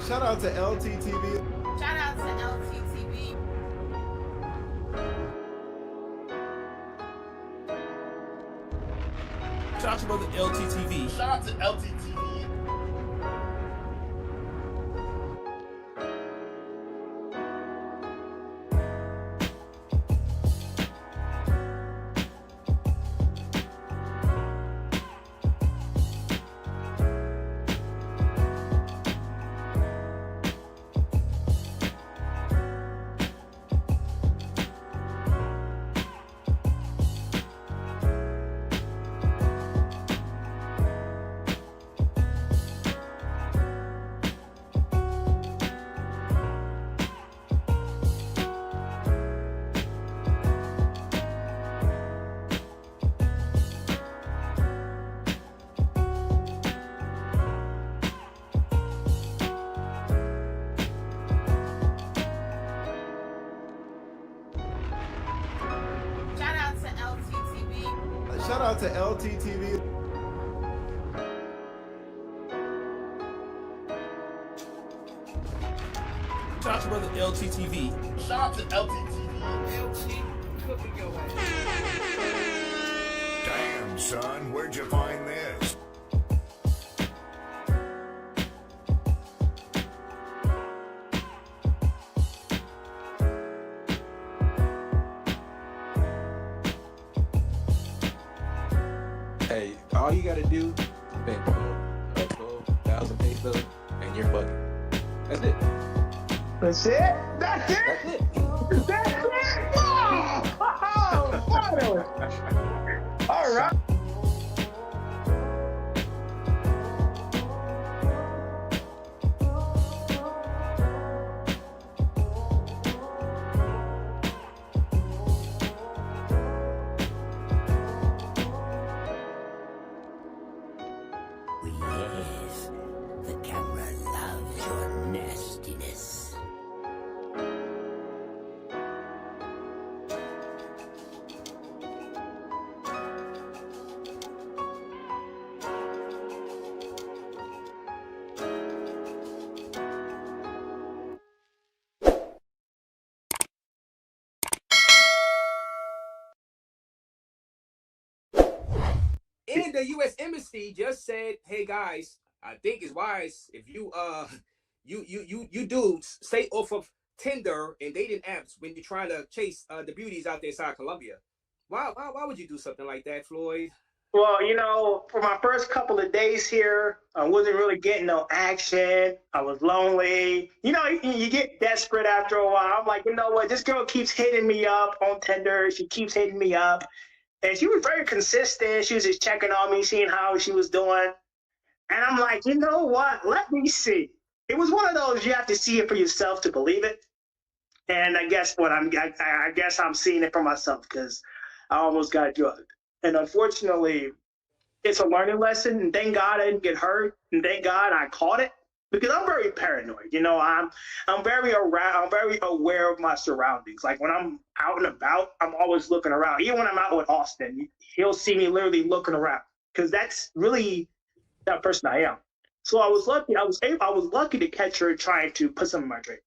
Shout out to LTTV. Shout out to LTTV. Shout out to brother LTTV. Shout out to LTTV. Shout out to LTTV. Shout out to brother LTTV. Shout out to LTTV. LT cooking your way. Damn, son, where'd you find this? Hey, all you gotta do is spend 12,000 pesos and you're fucking. That's it. That's it? That's it? That's it. That's it? Oh, finally. All right. Yes, the camera loves your nastiness. And the U.S. Embassy just said, "Hey guys, I think it's wise if you you dudes stay off of Tinder and dating apps when you're trying to chase the beauties out there inside Colombia." Why would you do something like that, Floyd? Well, you know, for my first couple of days here, I wasn't really getting no action. I was lonely. You know, you get desperate after a while. I'm like, you know what? This girl keeps hitting me up on Tinder. She keeps hitting me up. And she was very consistent. She was just checking on me, seeing how she was doing. And I'm like, you know what? Let me see. It was one of those you have to see it for yourself to believe it. And I guess I guess I'm seeing it for myself because I almost got drugged. And unfortunately, it's a learning lesson. And thank God I didn't get hurt. And thank God I caught it because I'm very paranoid. You know, I'm very aware of my surroundings. Like when I'm out and about, I'm always looking around. Even when I'm out with Austin, he'll see me literally looking around because that's really that person I am. So I was lucky. I was lucky to catch her trying to put some in my drink.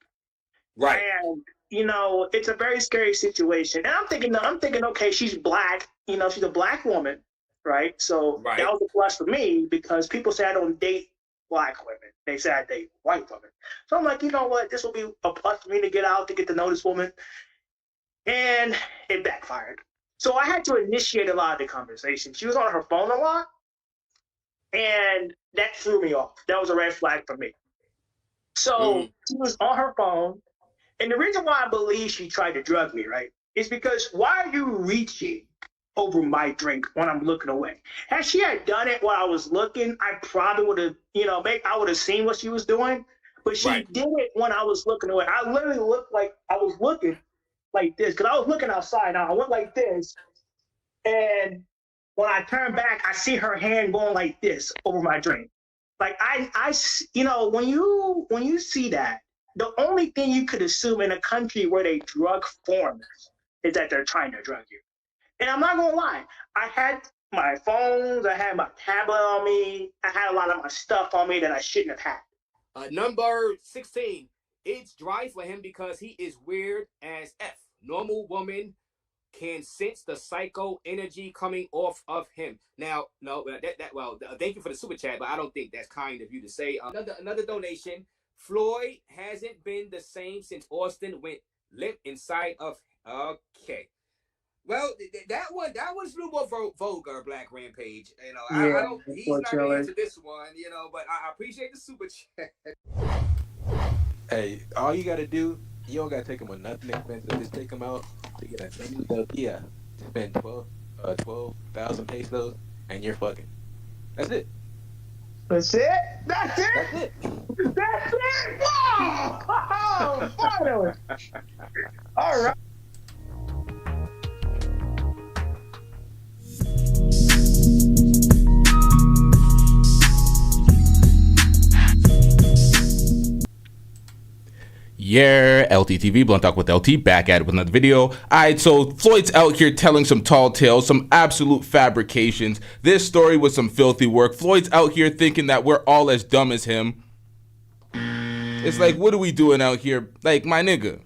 Right. And you know, it's a very scary situation. And I'm thinking, okay, she's black. You know, she's a black woman, right? So Right. that was a plus for me because people say I don't date black women. They say I date white women. So I'm like, you know what? This will be a plus for me to get out to get to know this woman. And it backfired. So I had to initiate a lot of the conversation. She was on her phone a lot. And that threw me off. That was a red flag for me. So she was on her phone. And the reason why I believe she tried to drug me, right, is because why are you reaching over my drink when I'm looking away? Had she had done it while I was looking, I probably would have, you know, maybe I would have seen what she was doing. But she Right. did it when I was looking away. I literally looked like I was looking like this because I was looking outside. Now I went like this. And when I turned back, I see her hand going like this over my drink. Like I you know, when you see that, the only thing you could assume in a country where they drug foreigners is that they're trying to drug you. And I'm not gonna lie, I had my phones, I had my tablet on me, I had a lot of my stuff on me that I shouldn't have had. Number 16. It's dry for him because he is weird as F. Normal woman can sense the psycho energy coming off of him. Now, no, thank you for the super chat, but I don't think that's kind of you to say. Another donation. Floyd hasn't been the same since Austin went limp inside of. Okay. Well, that one's a little more vulgar, Black Rampage. You know, Yeah, I don't. He's not gonna answer this one, you know. But I appreciate the super chat. Hey, all you gotta do, you don't gotta take them with nothing expensive. Just take them out to get a menu tortilla. Spend 12,000 pesos, and you're fucking. That's it. That's it? That's it? That's it. That's it? Wow! Oh, finally. All right. Yeah, LTTV, Blunt Talk with LT, back at it with another video. Alright, so Floyd's out here telling some tall tales, some absolute fabrications. This story was some filthy work. Floyd's out here thinking that we're all as dumb as him. It's like, what are we doing out here? Like, my nigga.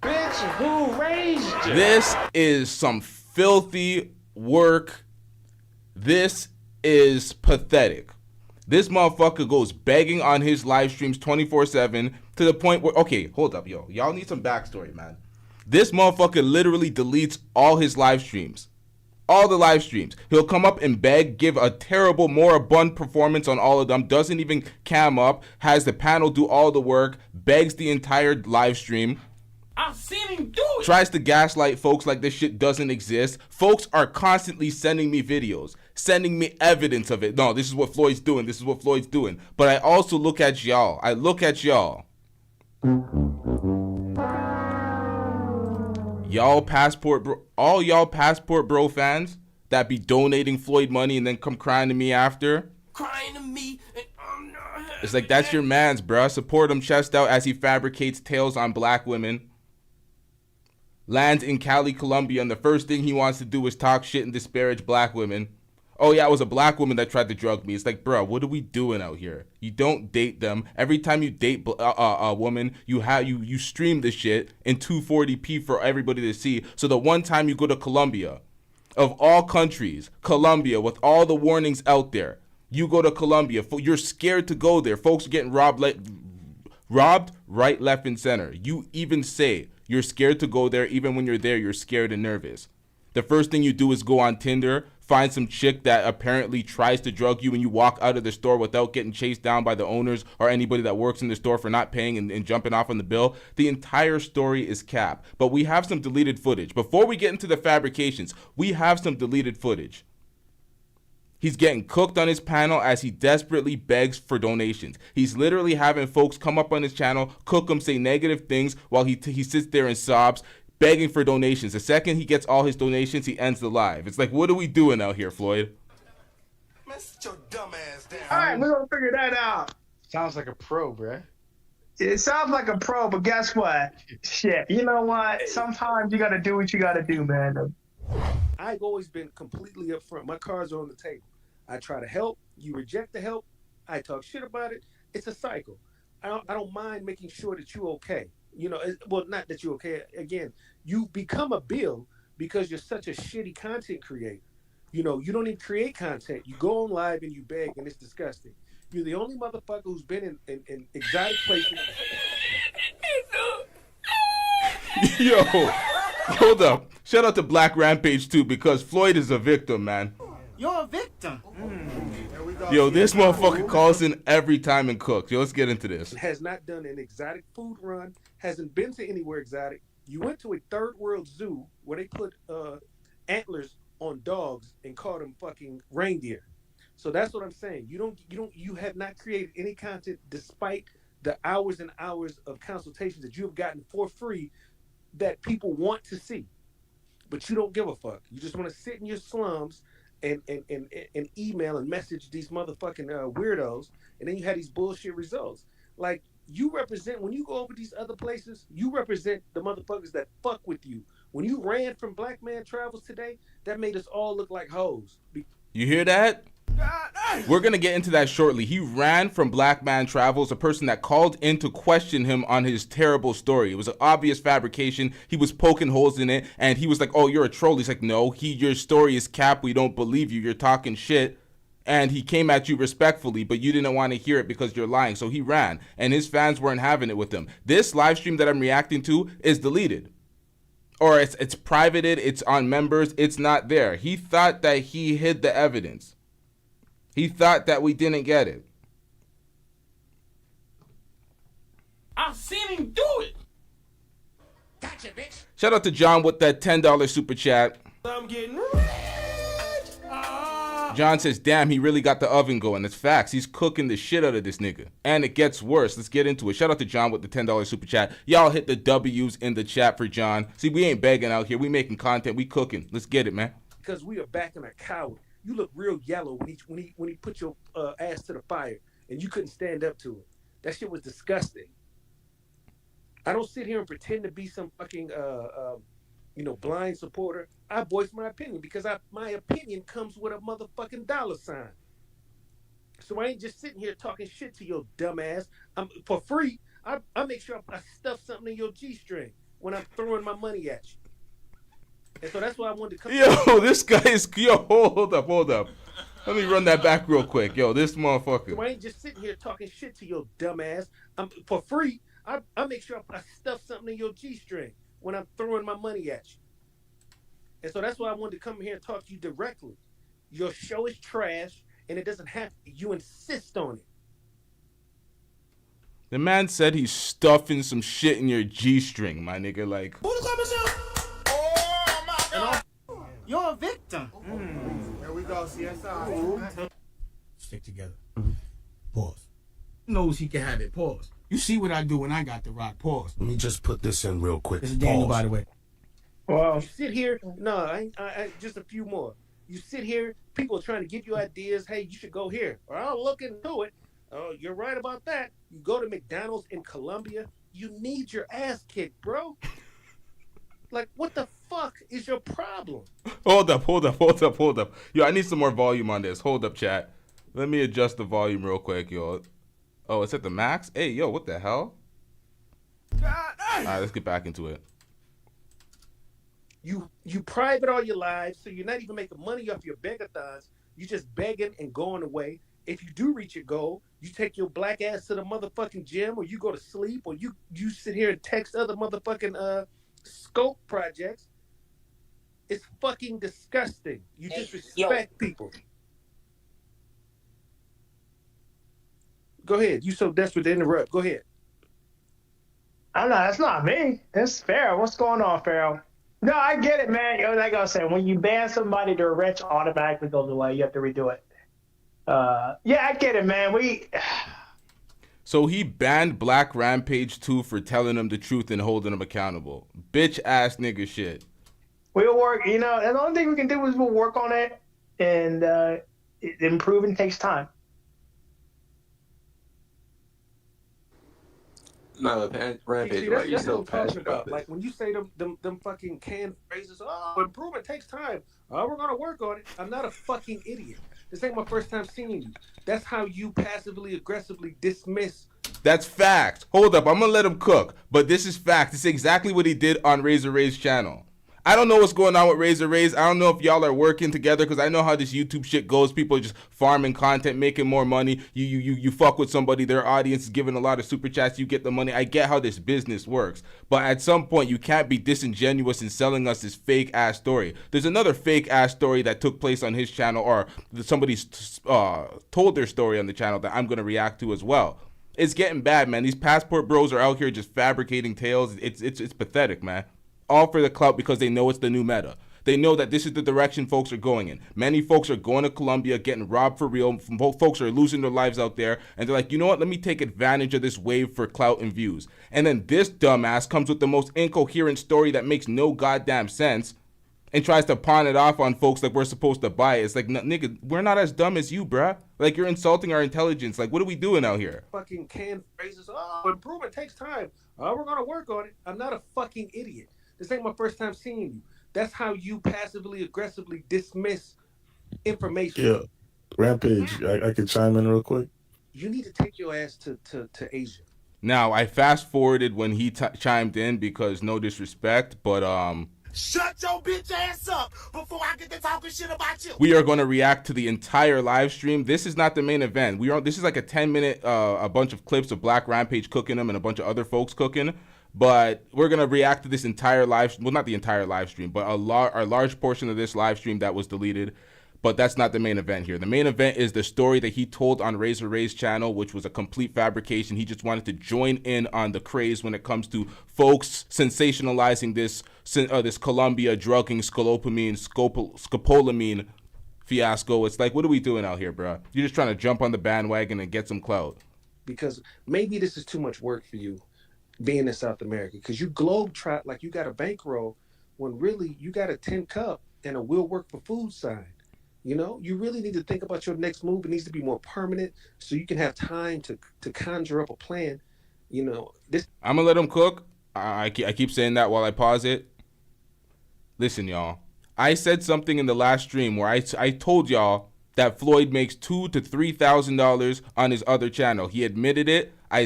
Bitch, who raised you? This is some filthy work. This is pathetic. This motherfucker goes begging on his live streams 24/7 to the point where, okay, hold up, yo. Y'all need some backstory, man. This motherfucker literally deletes all his live streams. All the live streams. He'll come up and beg, give a terrible, moribund performance on all of them, doesn't even cam up, has the panel do all the work, begs the entire live stream. I've seen him do it. Tries to gaslight folks like this shit doesn't exist. Folks are constantly sending me videos, sending me evidence of it. No, this is what Floyd's doing. This is what Floyd's doing. But I also look at y'all. I look at y'all. Y'all passport bro, all y'all passport bro fans that be donating Floyd money and then come crying to me after. Crying to me. And I'm not It's like, that's your man's, bruh. Support him chest out as he fabricates tales on black women. Lands in Cali, Colombia, and the first thing he wants to do is talk shit and disparage black women. Oh yeah, it was a black woman that tried to drug me. It's like, bro, what are we doing out here? You don't date them. Every time you date a woman, you stream the shit in 240p for everybody to see. So the one time you go to Colombia, of all countries, Colombia, with all the warnings out there, you go to Colombia. You're scared to go there. Folks are getting robbed, right, left, and center. You even say you're scared to go there. Even when you're there, you're scared and nervous. The first thing you do is go on Tinder, find some chick that apparently tries to drug you, and you walk out of the store without getting chased down by the owners or anybody that works in the store for not paying and jumping off on the bill. The entire story is cap. But we have some deleted footage. Before we get into the fabrications, we have some deleted footage. He's getting cooked on his panel as he desperately begs for donations. He's literally having folks come up on his channel, cook him, say negative things while he sits there and sobs, begging for donations. The second he gets all his donations, he ends the live. It's like, what are we doing out here, Floyd? Man, sit your dumb ass down. All right, we're going to figure that out. Sounds like a pro, bruh. It sounds like a pro, but guess what? Shit, you know what? Sometimes you got to do what you got to do, man. I've always been completely upfront. My cards are on the table. I try to help. You reject the help. I talk shit about it. It's a cycle. I don't mind making sure that you're okay. You know, well, not that you're okay. Again, you become a bill because you're such a shitty content creator. You know, you don't even create content. You go on live and you beg, and it's disgusting. You're the only motherfucker who's been in exotic places. Yo, hold up. Shout out to Black Rampage too, because Floyd is a victim, man. You're a victim. Yo, this motherfucker calls in every time and cooks. Yo, let's get into this. Has not done an exotic food run, hasn't been to anywhere exotic. You went to a third world zoo where they put antlers on dogs and called them fucking reindeer. So that's what I'm saying. You have not created any content despite the hours and hours of consultations that you have gotten for free that people want to see. But you don't give a fuck. You just want to sit in your slums and email and message these motherfucking weirdos, and then you had these bullshit results. Like, you represent, when you go over these other places, you represent the motherfuckers that fuck with you. When you ran from Black Man Travels today, that made us all look like hoes. You hear that? We're going to get into that shortly. He ran from Black Man Travels, a person that called in to question him on his terrible story. It was an obvious fabrication. He was poking holes in it, and he was like, oh, you're a troll. He's like, no, your story is cap. We don't believe you. You're talking shit. And he came at you respectfully, but you didn't want to hear it because you're lying. So he ran, and his fans weren't having it with him. This live stream that I'm reacting to is deleted. Or it's privated, it's on members, it's not there. He thought that he hid the evidence. He thought that we didn't get it. I've seen him do it. Gotcha, bitch. Shout out to John with that $10 super chat. I'm getting rich. John says, damn, he really got the oven going. That's facts. He's cooking the shit out of this nigga. And it gets worse. Let's get into it. Shout out to John with the $10 super chat. Y'all hit the W's in the chat for John. See, we ain't begging out here. We making content. We cooking. Let's get it, man. Because we are backing a coward. You look real yellow when he put your ass to the fire and you couldn't stand up to it. That shit was disgusting. I don't sit here and pretend to be some fucking blind supporter. I voice my opinion because my opinion comes with a motherfucking $sign. So I ain't just sitting here talking shit to your dumb ass. For free. I make sure I stuff something in your G-string when I'm throwing my money at you. And so that's why I wanted to come. Yo, this guy is. Yo, hold up. Let me run that back real quick. Yo, this motherfucker. So I ain't just sitting here talking shit to your dumb ass. For free. I make sure I stuff something in your G-string when I'm throwing my money at you. And so that's why I wanted to come here and talk to you directly. Your show is trash, and it doesn't have to. You insist on it. The man said he's stuffing some shit in your G-string, my nigga. Like, Oh, my God. You're a victim. Here we go, CSI. Stick together. Pause. Knows he can have it. Pause. You see what I do when I got the rock. Pause. Let me just put this in real quick. This is Daniel, by the way. Well, you sit here. No, I just a few more. You sit here. People are trying to give you ideas. Hey, you should go here. Or I'll look into it. Oh, you're right about that. You go to McDonald's in Colombia. You need your ass kicked, bro. Like, what the fuck is your problem? Hold up. Yo, I need some more volume on this. Hold up, chat. Let me adjust the volume real quick, yo. Oh, it's at the max? Hey, yo, what the hell? All right, let's get back into it. You private all your lives, so you're not even making money off your begathons. You just begging and going away. If you do reach your goal, you take your black ass to the motherfucking gym, or you go to sleep, or you sit here and text other motherfucking scope projects. It's fucking disgusting. You disrespect people. Go ahead. You so desperate to interrupt. Go ahead. I don't know. That's not me. It's Pharaoh. What's going on, Pharaoh? No, I get it, man. Like I was saying, when you ban somebody, their wrench automatically goes away. You have to redo it. Yeah, I get it, man. So he banned Black Rampage 2 for telling him the truth and holding him accountable. Bitch ass nigga shit. We'll work, and the only thing we can do is we'll work on it, and improving takes time. No, Rampage, why are you so passionate about this? Like when you say them fucking canned phrases, oh, improvement takes time. Oh, we're gonna work on it. I'm not a fucking idiot. This ain't my first time seeing you. That's how you passively aggressively dismiss. That's fact. Hold up, I'm gonna let him cook. But this is fact. It's exactly what he did on Razor Ray's channel. I don't know what's going on with Razor Rays. I don't know if y'all are working together, because I know how this YouTube shit goes. People are just farming content, making more money. You fuck with somebody, their audience is giving a lot of super chats, you get the money. I get how this business works. But at some point, you can't be disingenuous in selling us this fake ass story. There's another fake ass story that took place on his channel, or somebody's told their story on the channel that I'm going to react to as well. It's getting bad, man. These passport bros are out here just fabricating tales. It's pathetic, man. All for the clout, because they know it's the new meta. They know that this is the direction folks are going in. Many folks are going to Colombia, getting robbed for real. Folks are losing their lives out there. And they're like, you know what? Let me take advantage of this wave for clout and views. And then this dumbass comes with the most incoherent story that makes no goddamn sense and tries to pawn it off on folks like we're supposed to buy it. It's like, nigga, we're not as dumb as you, bruh. Like, you're insulting our intelligence. Like, what are we doing out here? Fucking canned phrases. Oh, improvement takes time. Oh, we're gonna work on it. I'm not a fucking idiot. This ain't my first time seeing you. That's how you passively aggressively dismiss information. Yeah. Rampage, I could chime in real quick. You need to take your ass to Asia. Now, I fast forwarded when he chimed in because no disrespect, but Shut your bitch ass up before I get to talking shit about you. we are going to react to the entire live stream. This is not the main event. This is like a 10-minute, a bunch of clips of Black Rampage cooking them and a bunch of other folks cooking. But we're going to react to this entire well, not the entire live stream, but a large portion of this live stream that was deleted. But that's not the main event here. The main event is the story that he told on Razor Ray's channel, which was a complete fabrication. He just wanted to join in on the craze when it comes to folks sensationalizing this Colombia drugging Scopolamine fiasco. It's like, what are we doing out here, bro? You're just trying to jump on the bandwagon and get some clout. Because maybe this is too much work for you being in South America. Because you globetrot like you got a bankroll when really you got a 10 cup and a will work for food sign. You know, you really need to think about your next move. It needs to be more permanent so you can have time to conjure up a plan. You know, I'm going to let him cook. I keep saying that while I pause it. Listen, y'all. I said something in the last stream where I told y'all that Floyd makes $2,000 to $3,000 on his other channel. He admitted it. I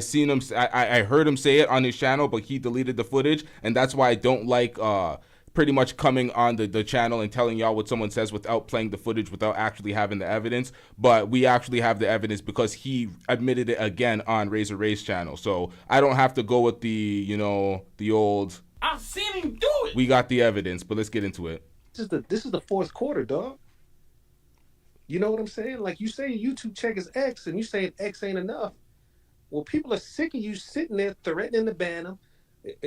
heard him say it on his channel, but he deleted the footage. And that's why I don't like pretty much coming on the channel and telling y'all what someone says without playing the footage, without actually having the evidence. But we actually have the evidence because he admitted it again on Razor Ray's channel. So I don't have to go with the old, I've seen him do it. we got the evidence, but let's get into it. This is the fourth quarter, dog. You know what I'm saying? Like you say your YouTube check is X and you saying X ain't enough. Well, people are sick of you sitting there threatening to ban them,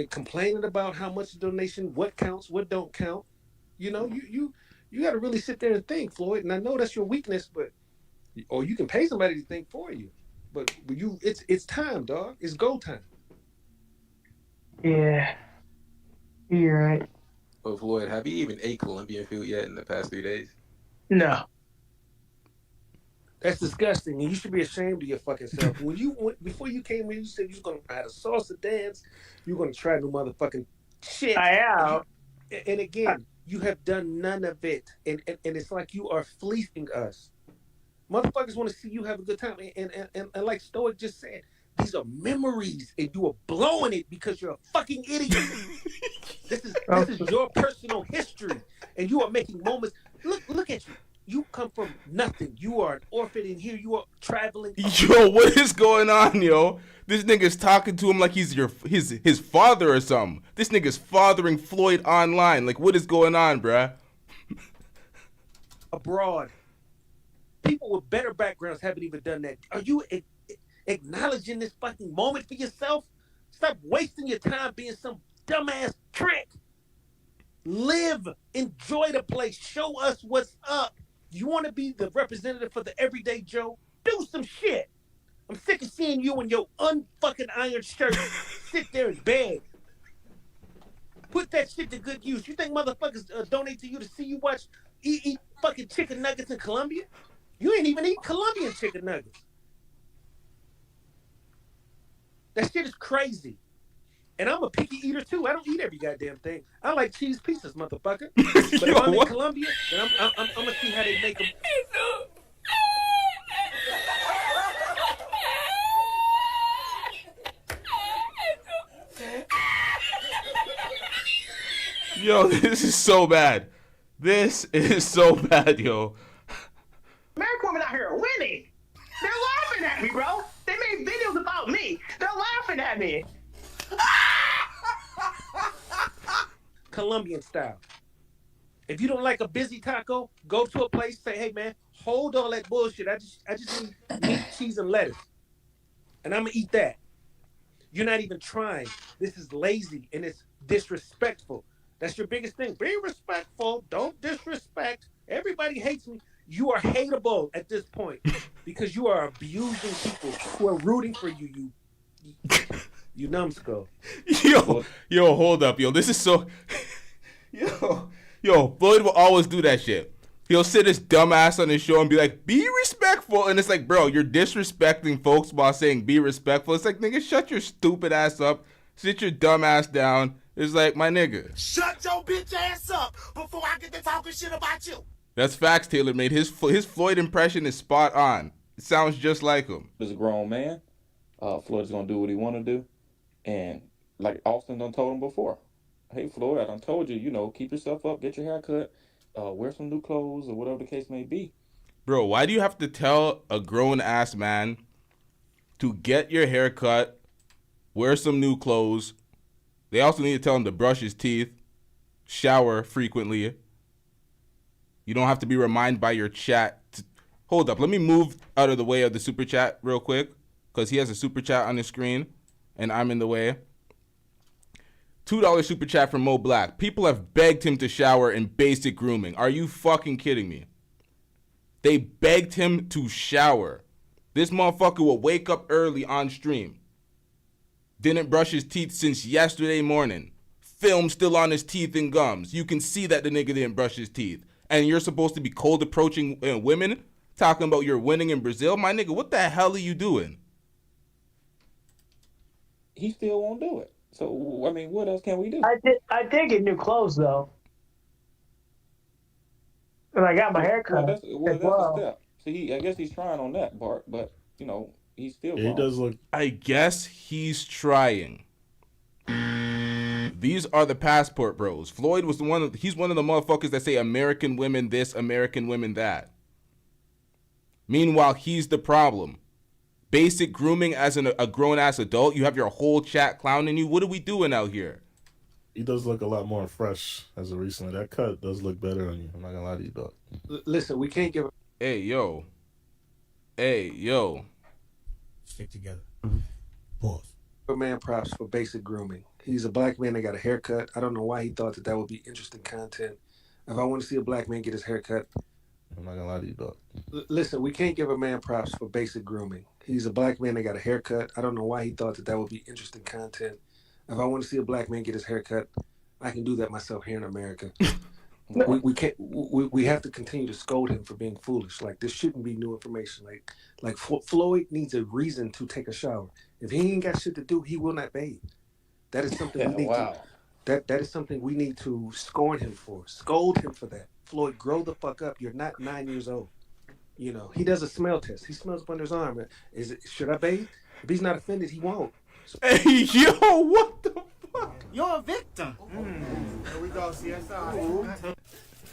complaining about how much donation, what counts, what don't count. You know, you got to really sit there and think, Floyd. And I know that's your weakness, or you can pay somebody to think for you. But it's time, dog. It's go time. Yeah, you're right. Well, Floyd, have you even ate Colombian food yet in the past 3 days? No. That's disgusting, and you should be ashamed of your fucking self. Before you came here, you said you was gonna try the salsa dance. You're gonna try new motherfucking shit. I am. And again, you have done none of it, and it's like you are fleecing us. Motherfuckers want to see you have a good time, and like Stoic just said, these are memories, and you are blowing it because you're a fucking idiot. This is your personal history, and you are making moments. Look at you. You come from nothing. You are an orphan, and here you are traveling. Yo, what is going on, yo? This nigga's talking to him like he's his father or something. This nigga's fathering Floyd online. Like, what is going on, bruh? Abroad. People with better backgrounds haven't even done that. Are you acknowledging this fucking moment for yourself? Stop wasting your time being some dumbass trick. Live. Enjoy the place. Show us what's up. You want to be the representative for the everyday Joe? Do some shit. I'm sick of seeing you in your unfucking iron shirt sit there and beg. Put that shit to good use. You think motherfuckers donate to you to see you eat fucking chicken nuggets in Colombia? You ain't even eat Colombian chicken nuggets. That shit is crazy. And I'm a picky eater too. I don't eat every goddamn thing. I like cheese pieces, motherfucker. But if I'm in Colombia, then I'm gonna see how they make them. Yo, this is so bad. This is so bad, yo. American women out here are winning. They're laughing at me, bro. They made videos about me. They're laughing at me. Colombian style. If you don't like a busy taco, go to a place, say, hey man, hold all that bullshit. I just need meat, cheese, and lettuce. And I'm gonna eat that. You're not even trying. This is lazy and it's disrespectful. That's your biggest thing. Be respectful. Don't disrespect. Everybody hates me. You are hateable at this point because you are abusing people who are rooting for you. You numbskull. Yo, hold up, yo. This is so. Yo, Floyd will always do that shit. He'll sit his dumb ass on his show and be like, be respectful. And it's like, bro, you're disrespecting folks while saying be respectful. It's like, nigga, shut your stupid ass up. Sit your dumb ass down. It's like, my nigga. Shut your bitch ass up before I get to talking shit about you. That's facts, Taylor made. His Floyd impression is spot on. It sounds just like him. As a grown man, Floyd's gonna do what he want to do, and like Austin done told him before, hey Floyd, I done told you, you know, keep yourself up, get your hair cut, wear some new clothes or whatever the case may be. Bro, why do you have to tell a grown ass man to get your hair cut, wear some new clothes? They also need to tell him to brush his teeth, shower frequently. You don't have to be reminded by your chat. Hold up, let me move out of the way of the super chat real quick, because he has a super chat on the screen and I'm in the way. $2 super chat from Mo Black. People have begged him to shower in basic grooming. Are you fucking kidding me? They begged him to shower. This motherfucker will wake up early on stream. Didn't brush his teeth since yesterday morning. Film still on his teeth and gums. You can see that the nigga didn't brush his teeth. And you're supposed to be cold approaching women? Talking about you're winning in Brazil? My nigga, what the hell are you doing? He still won't do it. So, I mean, what else can we do? I did get new clothes, though. And I got my hair cut. That's a step. See, I guess he's trying on that part, but, you know, he's still He does look... I guess he's trying. These are the passport bros. Floyd was he's one of the motherfuckers that say American women this, American women that. Meanwhile, he's the problem. Basic grooming as a grown-ass adult. You have your whole chat clowning you. What are we doing out here? He does look a lot more fresh as of recently. That cut does look better on you. I'm not gonna lie to you, dog. Listen, we can't give... Hey, yo. Hey, yo. Stick together. Pause. A man props for basic grooming. He's a black man that got a haircut. I don't know why he thought that would be interesting content. If I want to see a black man get his haircut... I'm not gonna lie to you, dog. Listen, we can't give a man props for basic grooming. He's a black man that got a haircut. I don't know why he thought that would be interesting content. If I want to see a black man get his haircut, I can do that myself here in America. we can't. We have to continue to scold him for being foolish. Like, this shouldn't be new information. Like Floyd needs a reason to take a shower. If he ain't got shit to do, he will not bathe. That is something we need to. That is something we need to scorn him for. Scold him for that. Floyd, grow the fuck up. You're not 9 years old. You know, he does a smell test. He smells up under his arm. Should I bathe? If he's not offended, he won't. So, hey, yo, what the fuck? You're a victim. Here we go, CSI.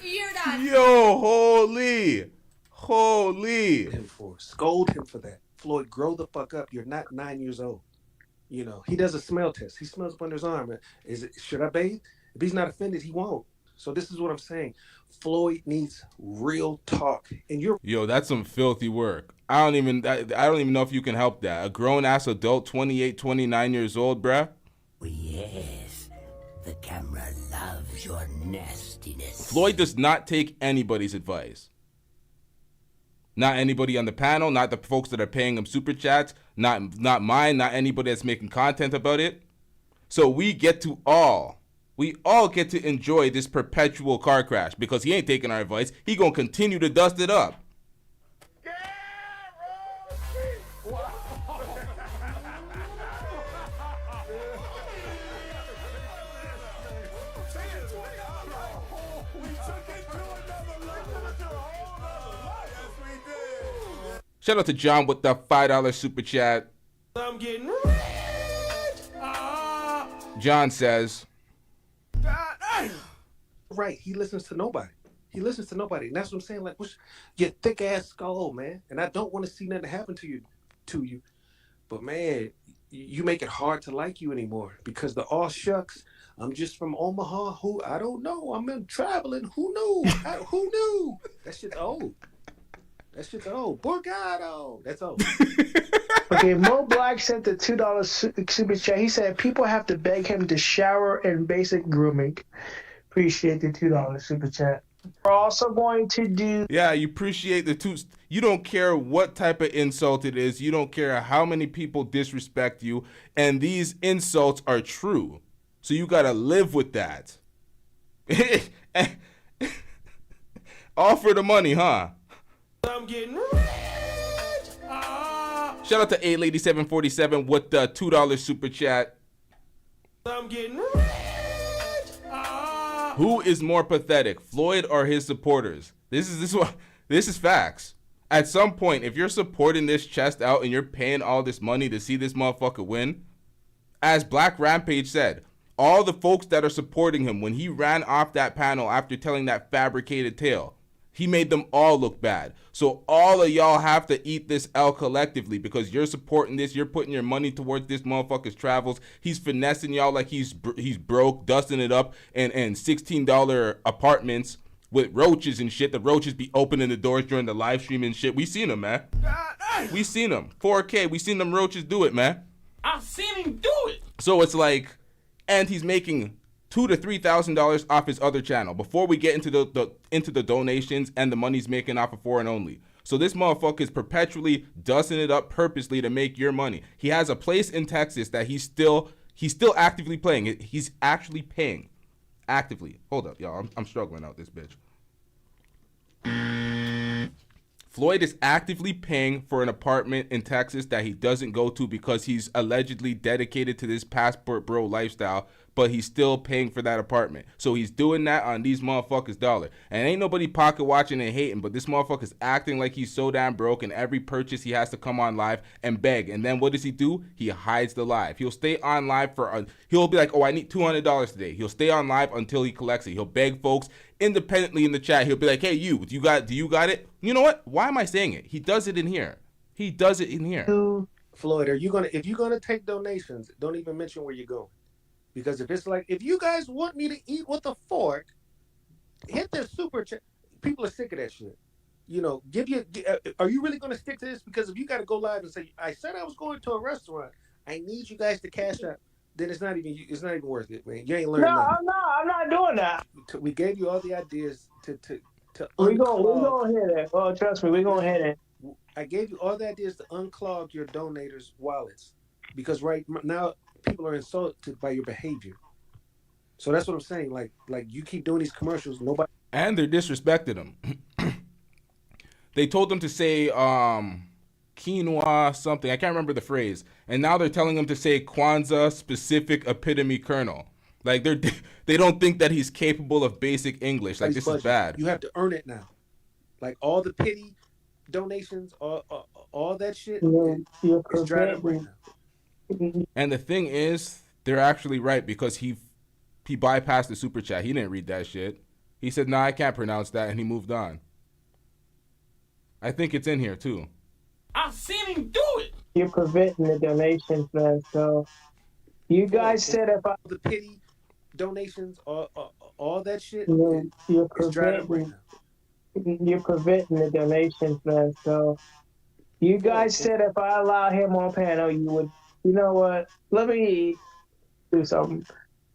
You're done. Yo, holy. Scold him for that. Floyd, grow the fuck up. You're not 9 years old. You know, he does a smell test. He smells up under his arm. Should I bathe? If he's not offended, he won't. So this is what I'm saying. Floyd needs real talk. And Yo, that's some filthy work. I don't even know if you can help that. A grown-ass adult, 28, 29 years old, bruh. Yes, the camera loves your nastiness. Floyd does not take anybody's advice. Not anybody on the panel, not the folks that are paying him super chats, not mine, not anybody that's making content about it. So we all get to enjoy this perpetual car crash because he ain't taking our advice. He gonna continue to dust it up. Shout out to John with the $5 super chat. I'm getting rich. John says, right, he listens to nobody. He listens to nobody. And that's what I'm saying. Like, what's your thick ass skull, man? And I don't want to see nothing happen to you. But man, you make it hard to like you anymore because the all shucks. I'm just from Omaha. I don't know. I'm in traveling. Who knew? Who knew? That shit's old. Borgado. That's old. Okay, Mo Black sent the $2 super chat. He said people have to beg him to shower in basic grooming. Appreciate the $2 super chat. We're also going to do... Yeah, you appreciate the two... You don't care what type of insult it is. You don't care how many people disrespect you. And these insults are true. So you got to live with that. All for the money, huh? I'm getting rich. Shout out to A-Lady747 with the $2 super chat. I'm getting rich. Who is more pathetic, Floyd or his supporters? This is facts. At some point, if you're supporting this chest out and you're paying all this money to see this motherfucker win, as Black Rampage said, all the folks that are supporting him, when he ran off that panel after telling that fabricated tale, he made them all look bad. So all of y'all have to eat this L collectively because you're supporting this. You're putting your money towards this motherfucker's travels. He's finessing y'all like he's broke, dusting it up in $16 apartments with roaches and shit. The roaches be opening the doors during the live stream and shit. We seen them, man. We seen them. 4K. We seen them roaches do it, man. I've seen him do it. So it's like, and he's making $2,000 to $3,000 off his other channel before we get into the donations and the money's making off of foreign only. So this motherfucker is perpetually dusting it up purposely to make your money. He has a place in Texas that he's still actively playing. He's actually paying actively. Hold up, y'all. I'm struggling out this bitch. Floyd is actively paying for an apartment in Texas that he doesn't go to because he's allegedly dedicated to this passport bro lifestyle, but he's still paying for that apartment. So he's doing that on these motherfuckers' dollar. And ain't nobody pocket watching and hating, but this motherfucker's acting like he's so damn broke, and every purchase he has to come on live and beg. And then what does he do? He hides the live. He'll stay on live he'll be like, oh, I need $200 today. He'll stay on live until he collects it. He'll beg folks independently in the chat. He'll be like, hey, do you got it? You know what? Why am I saying it? He does it in here. He does it in here. Floyd, if you're gonna take donations, don't even mention where you're going. Because if you guys want me to eat with a fork, hit the super chat. People are sick of that shit. You know, are you really going to stick to this? Because if you got to go live and say, I said I was going to a restaurant, I need you guys to cash out, then it's not even worth it, man. You ain't learning nothing. No, I'm not doing that. We gave you all the ideas to we're gonna hit it. Oh, trust me, we're gonna hit it. I gave you all the ideas to unclog your donators' wallets. Because right now, people are insulted by your behavior. So that's what I'm saying. Like you keep doing these commercials, nobody. And they're disrespecting him. They told him to say quinoa something. I can't remember the phrase. And now they're telling him to say Kwanzaa specific epitome kernel. Like they don't think that he's capable of basic English. Like this is bad. You have to earn it now. Like all the pity donations, all that shit is dried up right now. And the thing is, they're actually right because he bypassed the super chat. He didn't read that shit. He said, "Nah, I can't pronounce that," and he moved on. I think it's in here too. I've seen him do it. You're preventing the donations, man. So you guys said about the pity donations, all that shit. You're preventing the donations, man. So you guys said if I allow him on panel, you would. You know what? Let me do something.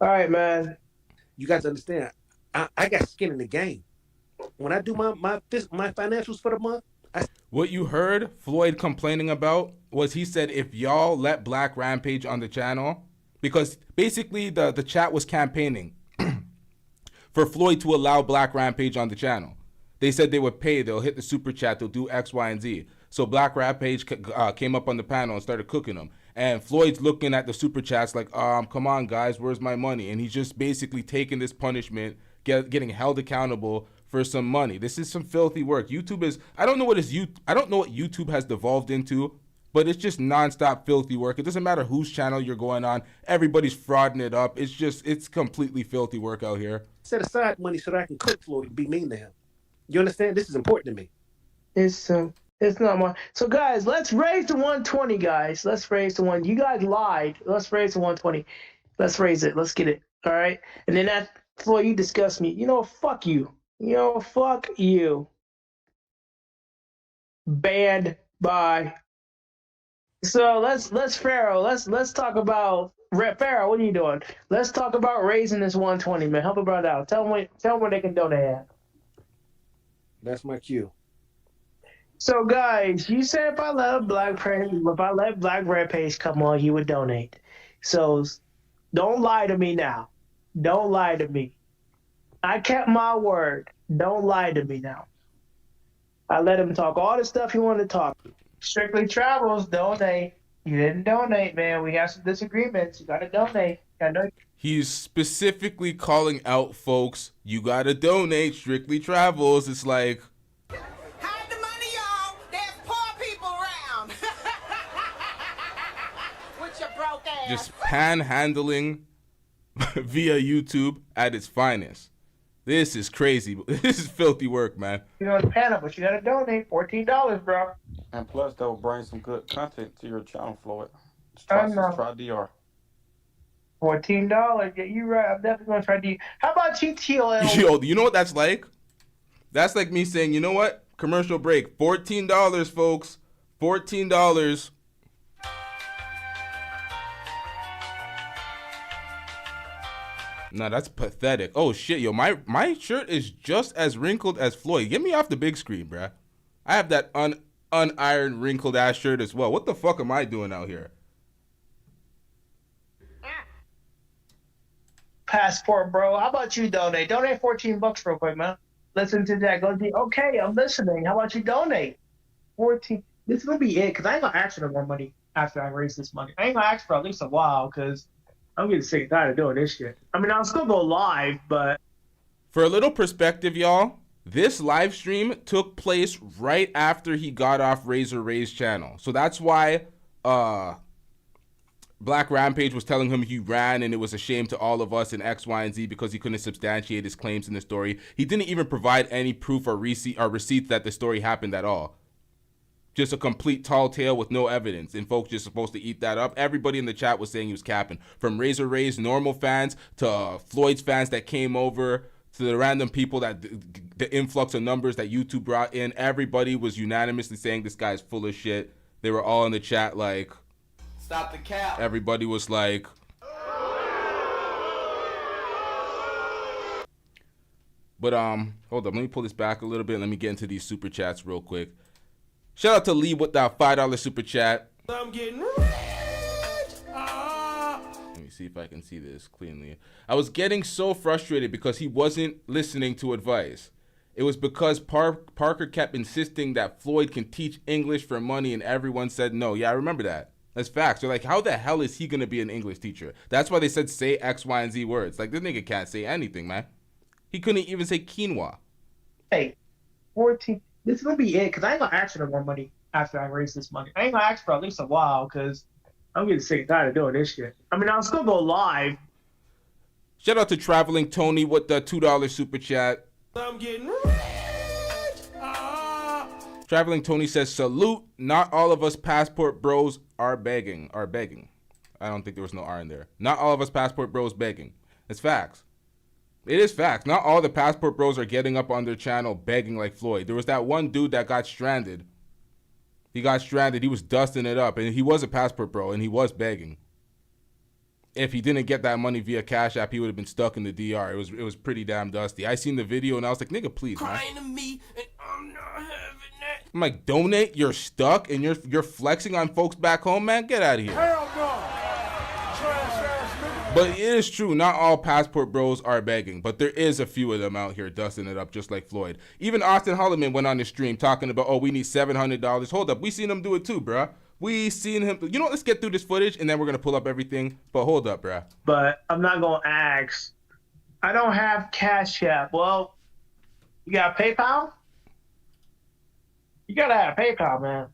All right, man. You guys understand? I got skin in the game. When I do my financials for the month. What you heard Floyd complaining about was he said if y'all let Black Rampage on the channel, because basically the chat was campaigning for Floyd to allow Black Rampage on the channel. They said they would pay. They'll hit the super chat. They'll do X, Y, and Z. So Black Rampage came up on the panel and started cooking them. And Floyd's looking at the super chats like, come on, guys, where's my money? And he's just basically taking this punishment, getting held accountable for some money. This is some filthy work. YouTube is, I don't know what YouTube has devolved into, but it's just nonstop filthy work. It doesn't matter whose channel you're going on. Everybody's frauding it up. It's completely filthy work out here. Set aside money so that I can cook Floyd and be mean to him. You understand? This is important to me. It's not my. So guys, let's raise to 120, guys. Let's raise to one. You guys lied. Let's raise to 120. Let's raise it. Let's get it. All right. And then that Floyd, you disgust me. You know, fuck you. You know, fuck you. Banned by. So let's Pharaoh. Let's talk about Pharaoh. What are you doing? Let's talk about raising this 120, man. Help a brother out. Tell them where they can donate at. That's my cue. So guys, you said if I let Black Rampage come on, you would donate. So don't lie to me now. Don't lie to me. I kept my word. Don't lie to me now. I let him talk all the stuff he wanted to talk. Strictly Travels, donate. You didn't donate, man. We got some disagreements. You got to donate. I know. He's specifically calling out folks. You gotta donate. Strictly Travels. It's like, Hide the money, y'all. There's poor people around. With your broke ass. just panhandling via YouTube at its finest. This is crazy. This is filthy work, man. You know, it's Panda, but you gotta donate $14, bro. And plus, they'll bring some good content to your channel, Floyd. Just I know. try DR. $14. Yeah, you right. I'm definitely gonna try to. How about TTL? Yo, you know what that's like? That's like me saying, you know what? Commercial break. $14, folks. $14. Nah, that's pathetic. Oh shit, yo, my shirt is just as wrinkled as Floyd. Get me off the big screen, bruh. I have that unironed, wrinkled ass shirt as well. What the fuck am I doing out here? Passport, bro. How about you donate? Donate $14 real quick, man. Listen to that. Go. Okay, I'm listening. How about you donate? 14. This is gonna be it, cause I ain't gonna ask for no more money after I raise this money. I ain't gonna ask for at least a while, cause I'm getting sick and tired of doing this shit. I mean, I'll still go live, but For a little perspective, y'all, this live stream took place right after he got off Razor Ray's channel. So that's why Black Rampage was telling him he ran and it was a shame to all of us in X, Y, and Z because he couldn't substantiate his claims in the story. He didn't even provide any proof or receipts that the story happened at all. Just a complete tall tale with no evidence, and folks just supposed to eat that up. Everybody in the chat was saying he was capping, from Razor Ray's normal fans to Floyd's fans that came over to the random people that the influx of numbers that YouTube brought in. Everybody was unanimously saying this guy's full of shit. They were all in the chat like, Stop the cap. everybody was like, but hold up, let me pull this back a little bit. Let me get into these super chats real quick. Shout out to Lee with that $5 super chat. I'm getting rich. Let me see if I can see this cleanly. I was getting so frustrated because he wasn't listening to advice. It was because Parker kept insisting that Floyd can teach English for money and everyone said no. Yeah, I remember that. That's facts. They're like, how the hell is he going to be an English teacher? That's why they said say X, Y, and Z words. Like, this nigga can't say anything, man. He couldn't even say quinoa. hey, 14. This is gonna be it, cause I ain't gonna ask for no more money after I raise this money. I ain't gonna ask for at least a while, cause I'm getting sick and tired of doing this shit. I mean, I'll still go live. Shout out to Traveling Tony with the $2 super chat. I'm getting rich. Traveling Tony says, salute. Not all of us passport bros are begging. I don't think there was no R in there. Not all of us passport bros begging. It's facts. It is facts. Not all the passport bros are getting up on their channel begging like Floyd. There was that one dude that got stranded. He got stranded. He was dusting it up. And he was a passport bro. And he was begging. If he didn't get that money via Cash App, he would have been stuck in the DR. It was pretty damn dusty. I seen the video and I was like, nigga, please, man. Crying to me, and I'm not having that. I'm like, donate, you're stuck, and you're flexing on folks back home, man? Get out of here. Hell no. Trash ass nigga. But it is true, not all passport bros are begging, but there is a few of them out here dusting it up just like Floyd. Even Austin Holloman went on the stream talking about, oh, we need $700. Hold up, we seen him do it too, bruh. We seen him. You know what? Let's get through this footage, and then we're going to pull up everything. But hold up, bruh. But I'm not gonna ask. I don't have Cash App. Well, you got PayPal? You gotta have PayPal, man.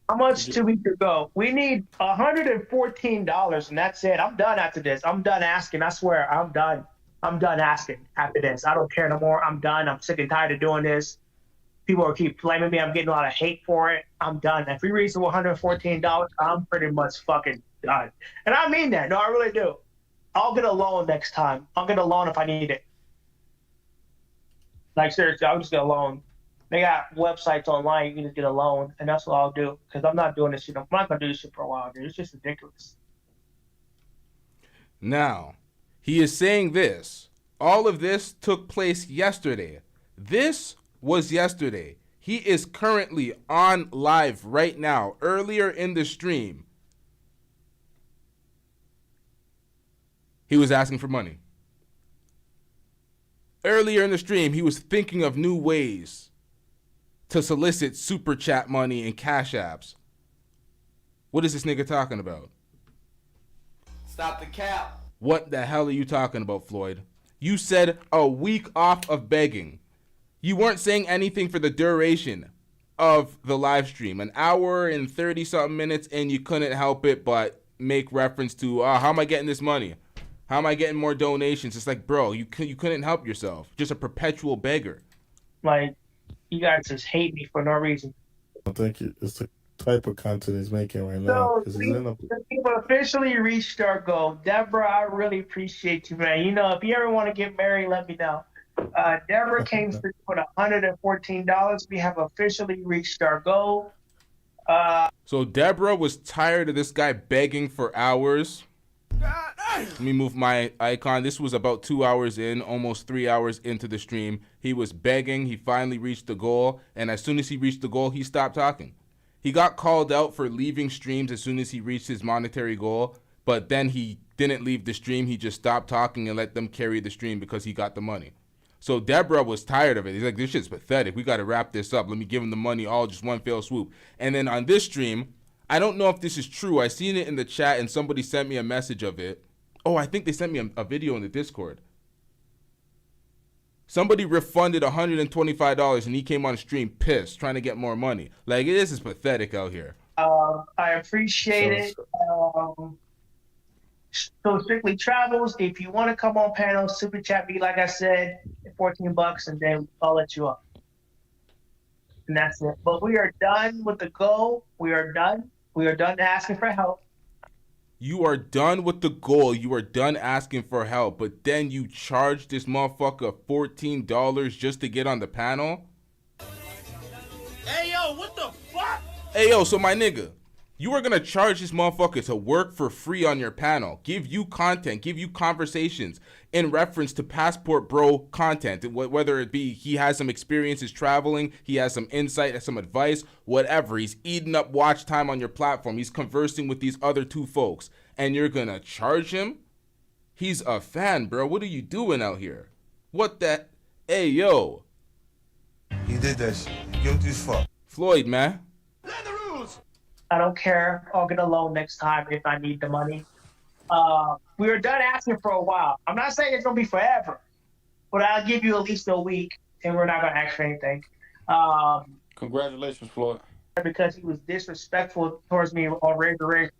How much do we go? We need $114, and that's it. I'm done after this. I'm done asking. I swear, I'm done. I'm done asking after this. I don't care no more. I'm done. I'm sick and tired of doing this. People will keep blaming me. I'm getting a lot of hate for it. I'm done. If we reach the $114, I'm pretty much fucking done. And I mean that. No, I really do. I'll get a loan next time. I'll get a loan if I need it. Like, seriously, I'll just get a loan. They got websites online. You can just get a loan, and that's what I'll do. Because I'm not doing this shit. I'm not going to do this shit for a while, dude. It's just ridiculous. Now, he is saying this. All of this took place yesterday. This was yesterday. He is currently on live right now. Earlier in the stream, he was asking for money. Earlier in the stream, he was thinking of new ways to solicit super chat money and cash apps What is this nigga talking about? Stop the cap. What the hell are you talking about, Floyd? You said a week off of begging. You weren't saying anything for the duration of the live stream. An hour and 30-something minutes, and you couldn't help it but make reference to, how am I getting this money? How am I getting more donations? It's like, bro, you couldn't help yourself. Just a perpetual beggar. Like, you guys just hate me for no reason. I think it's the type of content he's making right now. So, we've officially reached our goal. Deborah, I really appreciate you, man. You know, if you ever want to get married, let me know. Deborah came through with $114. We have officially reached our goal. So Deborah was tired of this guy begging for hours. Let me move my icon. This was about 2 hours in, almost 3 hours into the stream. He was begging. He finally reached the goal. And as soon as he reached the goal, he stopped talking. He got called out for leaving streams as soon as he reached his monetary goal. But then he didn't leave the stream. He just stopped talking and let them carry the stream because he got the money. So Deborah was tired of it. He's like, this shit's pathetic. We got to wrap this up. Let me give him the money all just one fell swoop. And then on this stream, I don't know if this is true. I seen it in the chat and somebody sent me a message of it. Oh, I think they sent me a video in the Discord. Somebody refunded $125 and he came on stream pissed, trying to get more money. Like, this is pathetic out here. I appreciate it. So Strictly Travels, if you want to come on panel, super chat me, like I said, $14, and then I'll let you up. And that's it. But we are done with the goal. We are done. We are done asking for help. You are done with the goal. You are done asking for help. But then you charge this motherfucker $14 just to get on the panel? Hey, yo, what the fuck? Hey, yo, so my nigga, you are going to charge this motherfucker to work for free on your panel, give you content, give you conversations in reference to Passport Bro content, whether it be he has some experiences traveling, he has some insight, some advice, whatever. He's eating up watch time on your platform. He's conversing with these other two folks, and you're going to charge him? He's a fan, bro. What are you doing out here? What that? Hey, yo. He did that shit. Guilty as fuck. Floyd, man. I don't care. I'll get a loan next time if I need the money. We were done asking for a while. I'm not saying it's going to be forever, but I'll give you at least a week, and we're not going to ask for anything. Congratulations, Floyd. Because he was disrespectful towards me on Razor.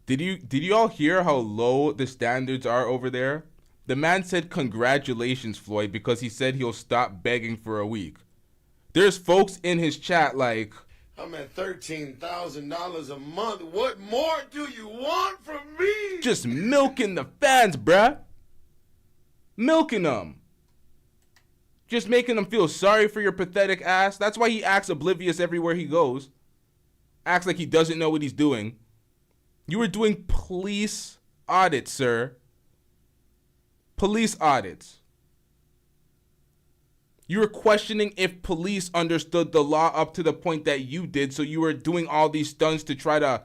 Did you all hear how low the standards are over there? The man said congratulations, Floyd, because he said he'll stop begging for a week. There's folks in his chat like, I'm at $13,000 a month. What more do you want from me? just milking the fans, bruh. Milking them. Just making them feel sorry for your pathetic ass. That's why he acts oblivious everywhere he goes. Acts like he doesn't know what he's doing. You were doing police audits, sir. Police audits. You were questioning if police understood the law up to the point that you did, so you were doing all these stunts to try to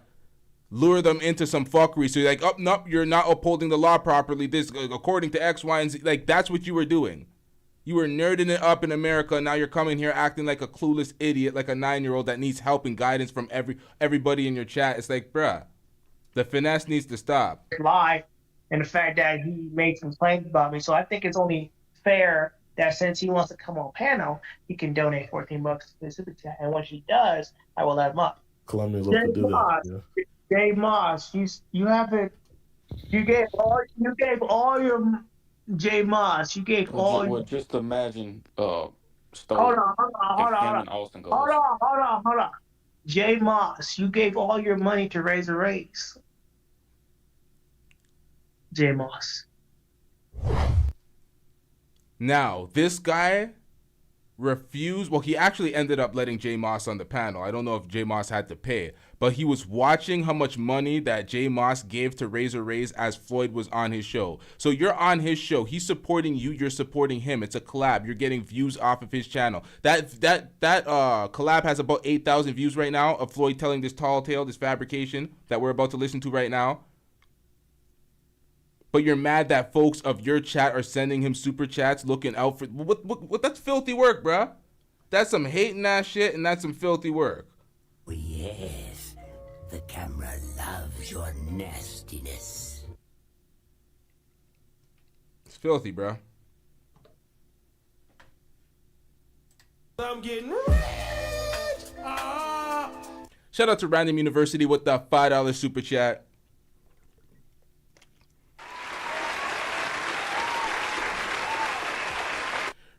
lure them into some fuckery. So you're like, oh, no, you're not upholding the law properly. This, according to X, Y, and Z. Like, that's what you were doing. You were nerding it up in America, and now you're coming here acting like a clueless idiot, like a 9-year-old that needs help and guidance from everybody in your chat. It's like, bruh, the finesse needs to stop. Lie, and the fact that he made some claims about me. So I think it's only fair that since he wants to come on panel, he can donate $14 to the super chat. And once he does, I will let him up. Colombians love to do that. Yeah. Jay Moss, you haven't. You gave all your Jay Moss. You gave all. Well, just imagine. Hold on. Jay Moss, you gave all your money to raise a race. Jay Moss. Now, this guy refused. Well, he actually ended up letting J Moss on the panel. I don't know if J Moss had to pay, but he was watching how much money that J Moss gave to Razor Rays as Floyd was on his show. So you're on his show. He's supporting you. You're supporting him. It's a collab. You're getting views off of his channel. That collab has about 8,000 views right now of Floyd telling this tall tale, this fabrication that we're about to listen to right now. But you're mad that folks of your chat are sending him super chats looking out for what that's filthy work, bruh. That's some hating ass shit, and that's some filthy work. Yes, yes. The camera loves your nastiness. It's filthy, bro. I'm getting rich. Shout out to Random University with the $5 super chat.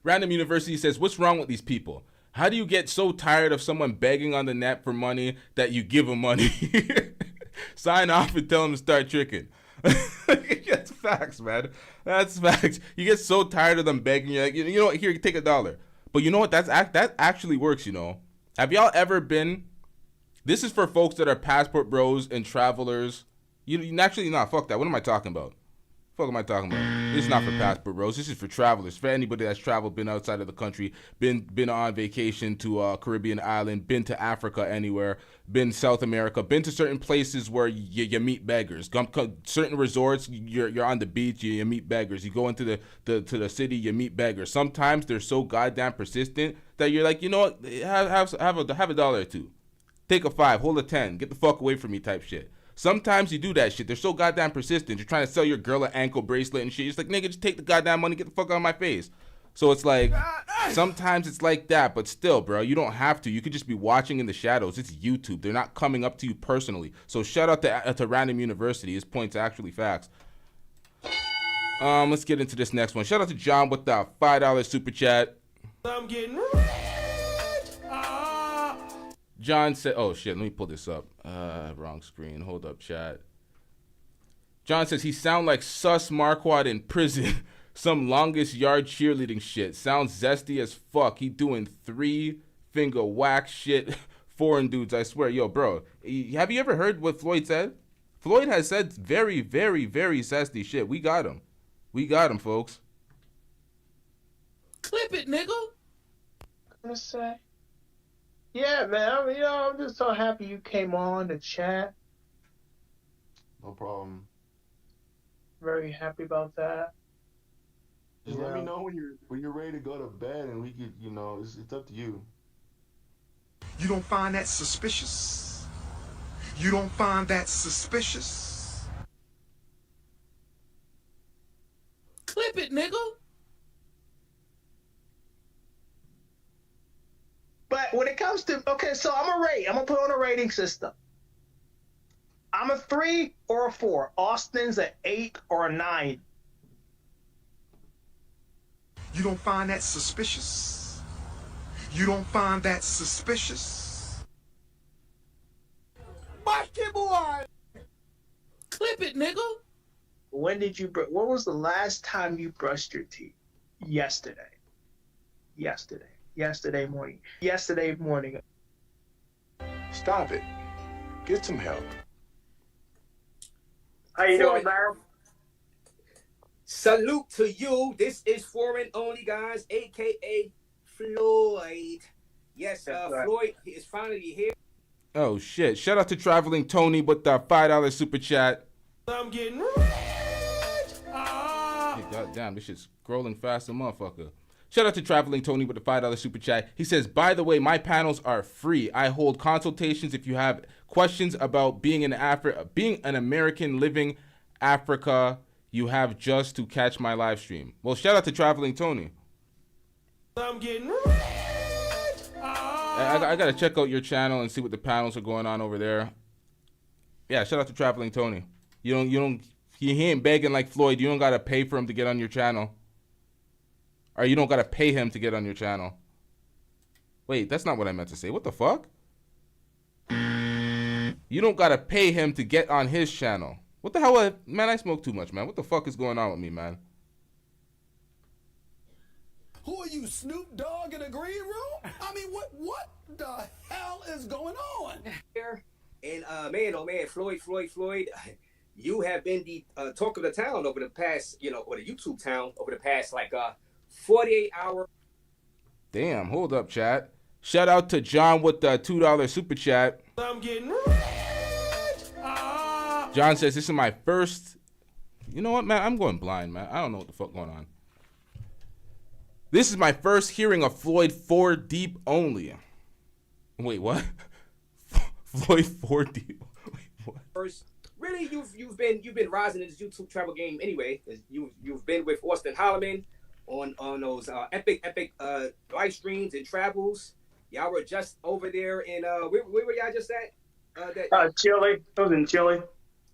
Random University says, what's wrong with these people? How do you get so tired of someone begging on the net for money that you give them money? Sign off and tell them to start tricking. That's facts, man. That's facts. You get so tired of them begging. You're like, you know what? Here, take $1. But you know what? That actually works, you know. Have y'all ever been... This is for folks that are passport bros and travelers. You actually, nah, fuck that. What am I talking about? Fuck am I talking about? This is not for passport bros. This is for travelers. For anybody that's traveled, been outside of the country, been on vacation to a Caribbean island, been to Africa anywhere, been South America, been to certain places where you meet beggars. Certain resorts, you're on the beach, you meet beggars. You go into the city, you meet beggars. Sometimes they're so goddamn persistent that you're like, you know what? Have $1 or two. Take a 5, hold a 10, get the fuck away from me type shit. Sometimes you do that shit. They're so goddamn persistent. You're trying to sell your girl an ankle bracelet and shit. It's like, nigga, just take the goddamn money, get the fuck out of my face. So it's like, sometimes it's like that, but still, bro, you don't have to. You could just be watching in the shadows. It's YouTube. They're not coming up to you personally. So shout out to Random University. His point's actually facts. Let's get into this next one. Shout out to John with the $5 super chat. I'm getting rich. John said, oh shit, let me pull this up. Wrong screen. Hold up, chat. John says he sound like sus Marquardt in prison. Some longest yard cheerleading shit. Sounds zesty as fuck. He doing 3-finger whack shit. Foreign dudes, I swear. Yo, bro, have you ever heard what Floyd said? Floyd has said very, very, very zesty shit. We got him. We got him, folks. Clip it, nigga. I'm gonna say. Yeah, man. I mean, I'm just so happy you came on the chat. No problem. Very happy about that. Just let me know when you're ready to go to bed, and we could, you know, it's up to you. You don't find that suspicious? You don't find that suspicious? Clip it, nigga. But when it comes to, okay, so I'm gonna put on a rating system. I'm a 3 or a 4. Austin's an 8 or a 9. You don't find that suspicious? You don't find that suspicious? Boy. Clip it, nigga. When did you, what was the last time you brushed your teeth? Yesterday morning. Stop it. Get some help. How you doing, man? Salute to you. This is Foreign Only, guys, a.k.a. Floyd. Yes, right. Floyd is finally here. Oh, shit. Shout out to Traveling Tony with the $5 super chat. I'm getting rich. Hey, goddamn, this shit's scrolling fast as a motherfucker. Shout out to Traveling Tony with the $5 super chat. He says, by the way, my panels are free. I hold consultations if you have questions about being an American living Africa. You have just to catch my live stream. Well, shout out to Traveling Tony. I'm getting rich. I gotta check out your channel and see what the panels are going on over there. Yeah, shout out to Traveling Tony. He ain't begging like Floyd. You don't gotta pay for him to get on your channel. Or you don't gotta pay him to get on your channel. Wait, that's not what I meant to say. What the fuck? You don't gotta pay him to get on his channel. What the hell? Man, I smoke too much, man. What the fuck is going on with me, man? Who are you, Snoop Dogg in a green room? I mean, what the hell is going on? And man, oh man, Floyd, you have been the talk of the town over the past, or the YouTube town over the past 48 hours. Damn, hold up, chat. Shout out to John with the $2 super chat. I'm getting rich. John says, this is my first... You know what, man? I'm going blind, man. I don't know what the fuck going on. This is my first hearing of Floyd 4 deep only. Wait, what? Floyd 40. First, really, you've been rising in this YouTube travel game anyway. You've been with Austin Holloman on those epic live streams and travels. Y'all were just over there in where were y'all just at? Chile. I was in Chile.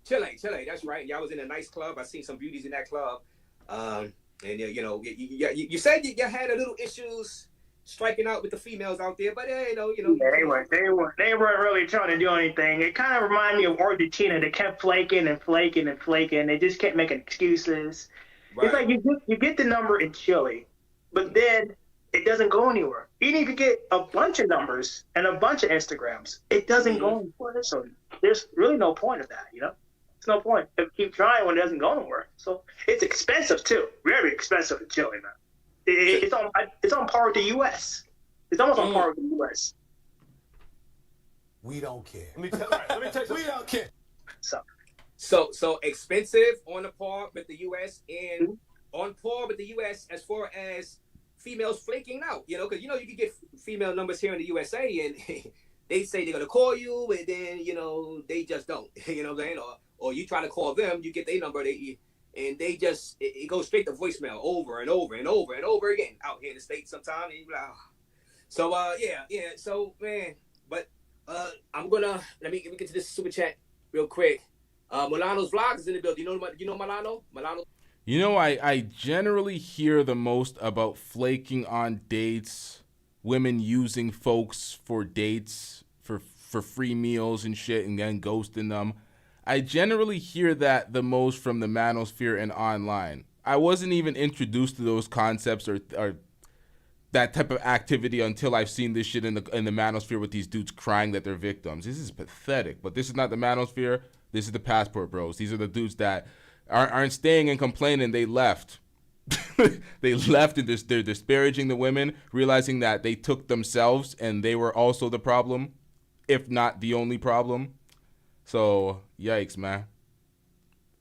Chile. That's right. Y'all was in a nice club. I seen some beauties in that club. And you said you had a little issues striking out with the females out there, but Yeah, they weren't really trying to do anything. It kind of reminded me of Argentina. They kept flaking and flaking and flaking. They just kept making excuses. Right. It's like you get the number in Chile, but then it doesn't go anywhere. Even if you get a bunch of numbers and a bunch of Instagrams, it doesn't go anywhere. So there's really no point of that, There's no point. Keep trying when it doesn't go anywhere. So it's expensive too. Very expensive in Chile, man. It's on par with the U.S. It's almost on par with the U.S. We don't care. Let me tell you, we don't care. So expensive on the par with the U.S. and on par with the U.S. as far as females flaking out. Because you can get female numbers here in the USA and they say they're gonna call you and then they just don't. You know what I'm saying? Or you try to call them, you get their number, and they just it goes straight to voicemail over and over and over and over again out here in the States sometimes. And you're like, oh. So yeah. So man, but I'm gonna let me get to this super chat real quick. Milano's vlog is in the building. You know Milano? I generally hear the most about flaking on dates, women using folks for dates for free meals and shit, and then ghosting them. I generally hear that the most from the manosphere and online. I wasn't even introduced to those concepts or that type of activity until I've seen this shit in the manosphere with these dudes crying that they're victims. This is pathetic, but this is not the manosphere. This is the passport bros. These are the dudes that aren't staying and complaining. They left. They left and they're disparaging the women, realizing that they took themselves and they were also the problem, if not the only problem. So, yikes, man.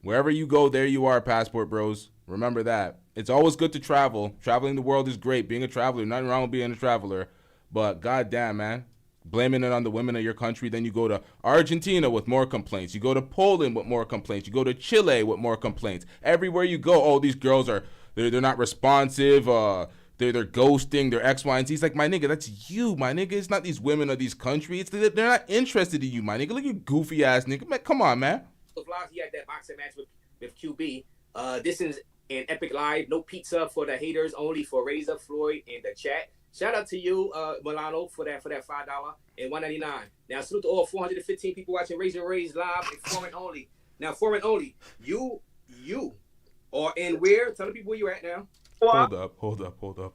Wherever you go, there you are, passport bros. Remember that. It's always good to travel. Traveling the world is great. Being a traveler, nothing wrong with being a traveler. But goddamn, man. Blaming it on the women of your country. Then you go to Argentina with more complaints. You go to Poland with more complaints. You go to Chile with more complaints. Everywhere you go, these girls they're not responsive. They're ghosting, they're X, Y, and Z. It's like, my nigga, that's you, my nigga. It's not these women of these countries. They're not interested in you, my nigga. Look at you goofy ass nigga. Man, come on, man. He had that boxing match with QB. This is an epic live. No pizza for the haters, only for Razor, Floyd, and the chat. Shout out to you, Milano, for that $5 and $1.99. Now salute to all 415 people watching Razor Rays live and foreign only. Now foreign only. You are in where? Tell the people where you're at now. Hold up. Hold up.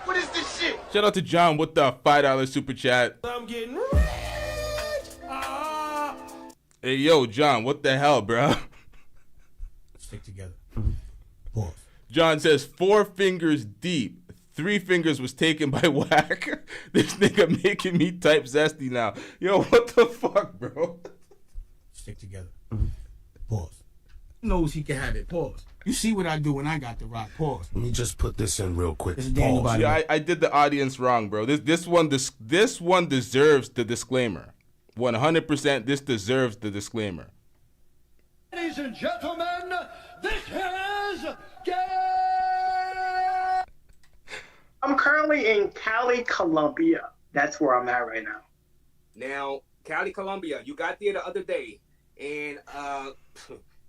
What is this shit? Shout out to John with the $5 super chat. I'm getting rich. Hey, yo, John, what the hell, bro? Stick together. Pause. John says 4 fingers deep. 3 fingers was taken by whack. This nigga making me type zesty now. Yo, what the fuck, bro? Stick together. Pause. Knows he can have it. Pause. You see what I do when I got the rock. Pause. Let me just put this in real quick. Pause. Yeah, I did the audience wrong, bro. This one deserves the disclaimer. 100%. This deserves the disclaimer. Ladies and gentlemen, this is I'm currently in Cali, Colombia. That's where I'm at right now. Now, Cali, Colombia, you got there the other day, and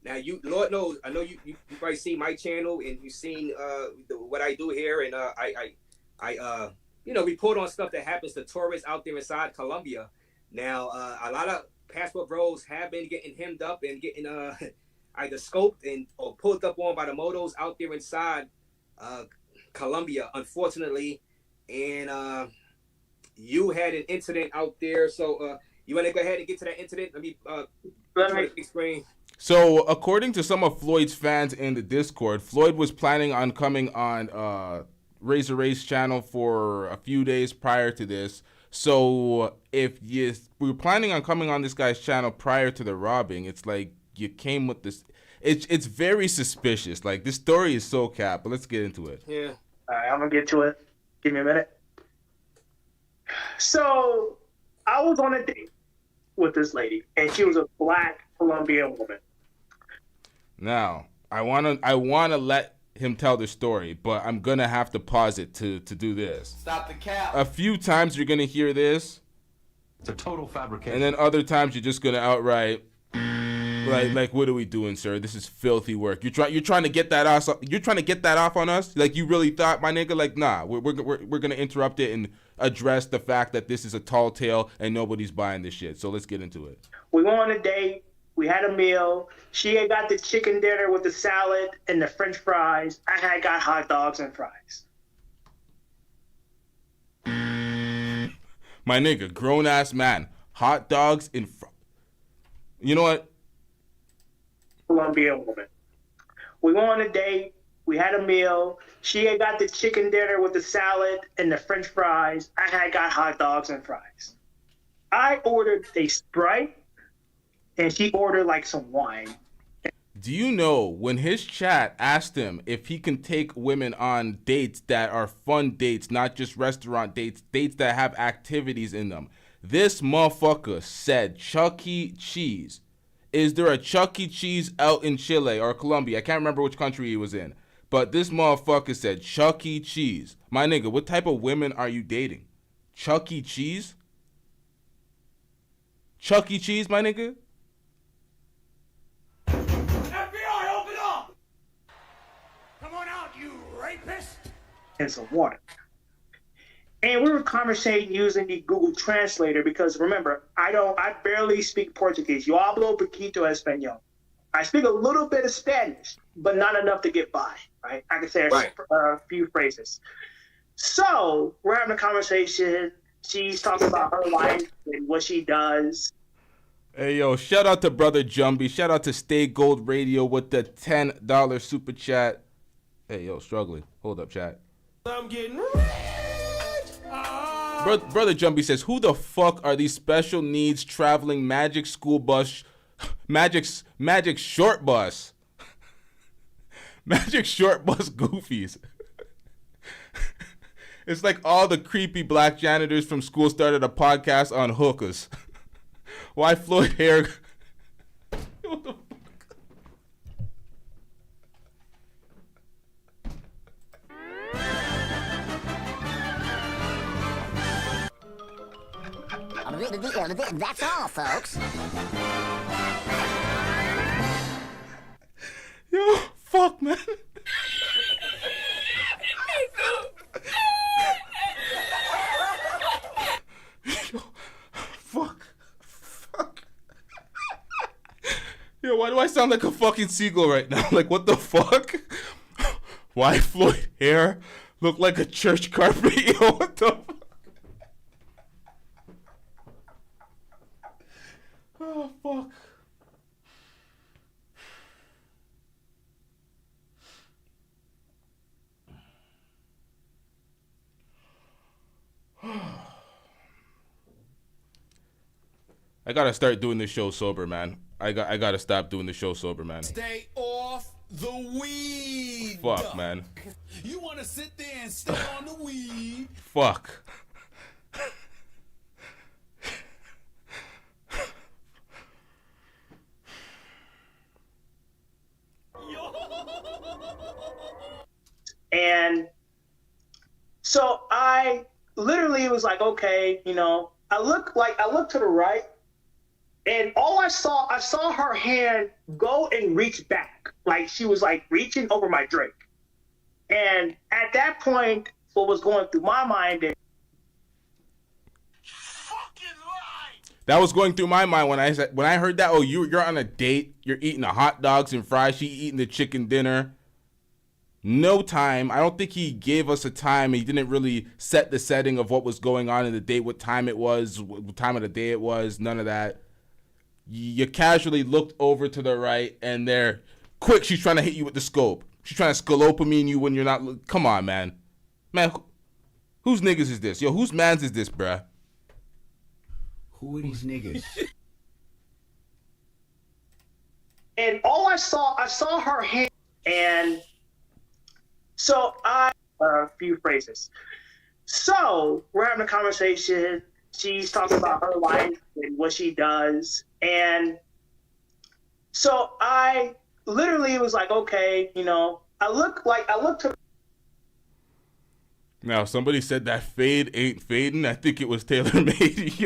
now you, Lord knows, I know you probably seen my channel and you've seen what I do here, and I report on stuff that happens to tourists out there inside Colombia. Now, a lot of passport bros have been getting hemmed up and getting either scoped or pulled up on by the motos out there inside Colombia, unfortunately. And you had an incident out there, so you want to go ahead and get to that incident? Let me explain. So, according to some of Floyd's fans in the Discord, Floyd was planning on coming on Razor Ray's channel for a few days prior to this. So, if we were planning on coming on this guy's channel prior to the robbing, it's like you came with this. It's very suspicious. Like, this story is so cap, but let's get into it. Yeah. All right, I'm going to get to it. Give me a minute. So I was on a date with this lady, and she was a black Colombian woman. Now, I wanna let him tell the story, but I'm gonna have to pause it to do this. Stop the cap. A few times you're gonna hear this. It's a total fabrication. And then other times you're just gonna outright like what are we doing, sir? This is filthy work. You're trying to get that off. You're trying to get that off on us. Like you really thought, my nigga. Like nah, we're gonna interrupt it and address the fact that this is a tall tale and nobody's buying this shit. So let's get into it. We went on a date. We had a meal. She had got the chicken dinner with the salad and the French fries. I had got hot dogs and fries. My nigga, grown ass man, hot dogs and you know what? Colombian woman. We went on a date. We had a meal. She had got the chicken dinner with the salad and the French fries. I had got hot dogs and fries. I ordered a Sprite, and she ordered like some wine. Do you know when his chat asked him if he can take women on dates that are fun dates, not just restaurant dates, dates that have activities in them? This motherfucker said Chuck E. Cheese. Is there a Chuck E. Cheese out in Chile or Colombia? I can't remember which country he was in. But this motherfucker said Chuck E. Cheese. My nigga, what type of women are you dating? Chuck E. Cheese? Chuck E. Cheese, my nigga? FBI, open up! Come on out, you rapist! And some water. And we were conversating using the Google Translator because remember, I barely speak Portuguese. Yo hablo poquito español. I speak a little bit of Spanish, but not enough to get by, right? I can say a few phrases. So we're having a conversation. She's talking about her life and what she does. Hey, yo, shout out to Brother Jumbie. Shout out to Stay Gold Radio with the $10 super chat. Hey, yo, struggling. Hold up, chat. I'm getting rich. Brother Jumbie says, who the fuck are these special needs traveling magic school bus, magic short bus, magic short bus goofies? It's like all the creepy black janitors from school started a podcast on hookers. Why Floyd hair? What the fuck? That's all, folks. Yo, fuck, man. Yo, fuck. Yo, why do I sound like a fucking seagull right now? Like, what the fuck? Why Floyd hair look like a church carpet? Yo, what the fuck? Oh, fuck. I gotta start doing this show sober, man. I gotta stop doing the show sober, man. Stay off the weed. Fuck, man. You want to sit there and stay on the weed. Fuck. And so I literally was like, okay, you know, I look to the right, and all I saw her hand go and reach back. Like she was like reaching over my drink. And at that point, what was going through my mind is, That was going through my mind when I heard that. Oh, you're on a date. You're eating the hot dogs and fries. She eating the chicken dinner. No time. I don't think he gave us a time. He didn't really set the setting of what was going on in the date, what time it was, what time of the day it was. None of that. You casually looked over to the right, and there, quick, she's trying to hit you with the scope. She's trying to Scopolamine you when you're not. Come on, man. Man, whose niggas is this? Yo, whose mans is this, bruh? Who are these niggas? and all I saw her hand, and so a few phrases. So we're having a conversation. She's talking about her life and what she does. And so I literally was like, okay, you know, I look to. Now, somebody said that fade ain't fading. I think it was tailor made.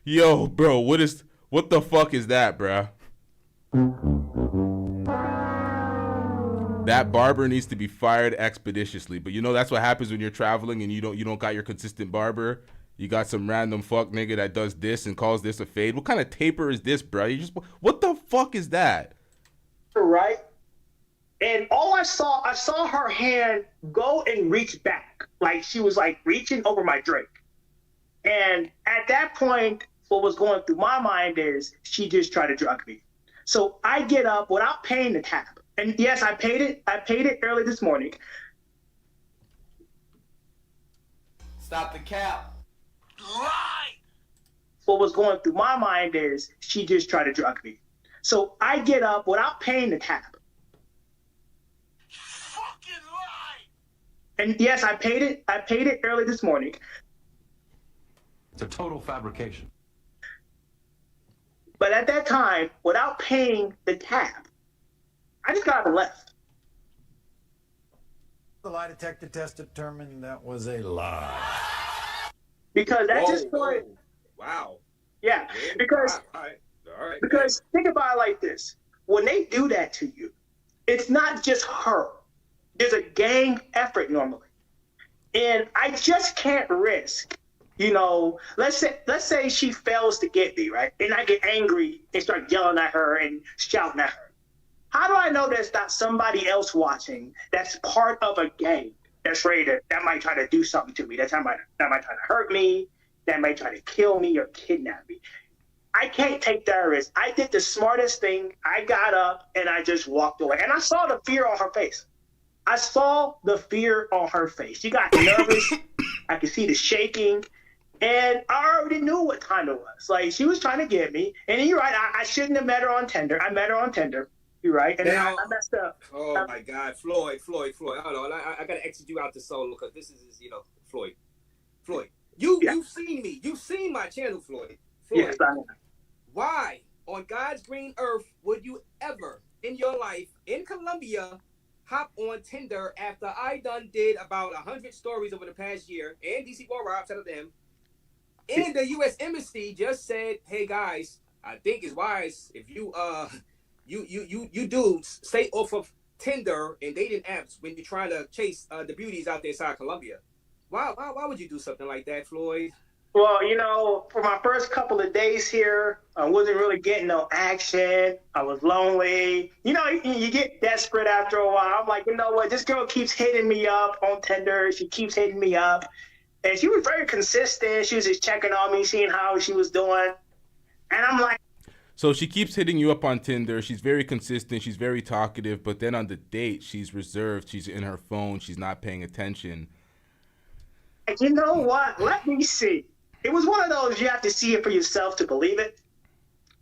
Yo, bro, what the fuck is that, bro? That barber needs to be fired expeditiously. But you know that's what happens when you're traveling and you don't got your consistent barber. You got some random fuck nigga that does this and calls this a fade. What kind of taper is this, bro? What the fuck is that? Right. And all I saw her hand go and reach back. Like she was like reaching over my drink. And at that point, what was going through my mind is she just tried to drug me. So I get up without paying the tab. And yes, I paid it. I paid it early this morning. Stop the cap. Right. What was going through my mind is she just tried to drug me. So I get up without paying the tab. Fucking right. And yes, I paid it. I paid it early this morning. It's a total fabrication. But at that time, without paying the tab, I just got up and left. The lie detector test determined that was a lie. Because that just started. Wow. Yeah, because all right. Because think about it like this: when they do that to you, it's not just her. There's a gang effort normally, and I just can't risk. You know, let's say she fails to get me, right? And I get angry and start yelling at her and shouting at her. How do I know there's not somebody else watching that's part of a gang that's ready to, that might try to do something to me, that might try to hurt me, that might try to kill me or kidnap me? I can't take that risk. I did the smartest thing. I got up and I just walked away. And I saw the fear on her face. I saw the fear on her face. She got nervous. I could see the shaking. And I already knew what time it was. Like, she was trying to get me. And you're right, I shouldn't have met her on Tinder. I met her on Tinder. You're right. And now, I messed up. Oh, my God. Floyd. Hold on. I got to exit you out the solo because this is, Floyd. You've seen me. You've seen my channel, Floyd. Yes, I know. Why on God's green earth would you ever in your life in Colombia hop on Tinder after I did about 100 stories over the past year and DC War Rob, shout out to them. And the U.S. Embassy just said, hey guys, I think it's wise if you dudes stay off of Tinder and dating apps when you're trying to chase the beauties out there inside Colombia. Why would you do something like that, Floyd? Well, you know, for my first couple of days here, I wasn't really getting no action. I was lonely. You know, you get desperate after a while. I'm like, you know what? This girl keeps hitting me up on Tinder. She keeps hitting me up. And she was very consistent. She was just checking on me, seeing how she was doing. And I'm like, so she keeps hitting you up on Tinder. She's very consistent. She's very talkative. But then on the date, she's reserved. She's in her phone. She's not paying attention. You know what? Let me see. It was one of those you have to see it for yourself to believe it.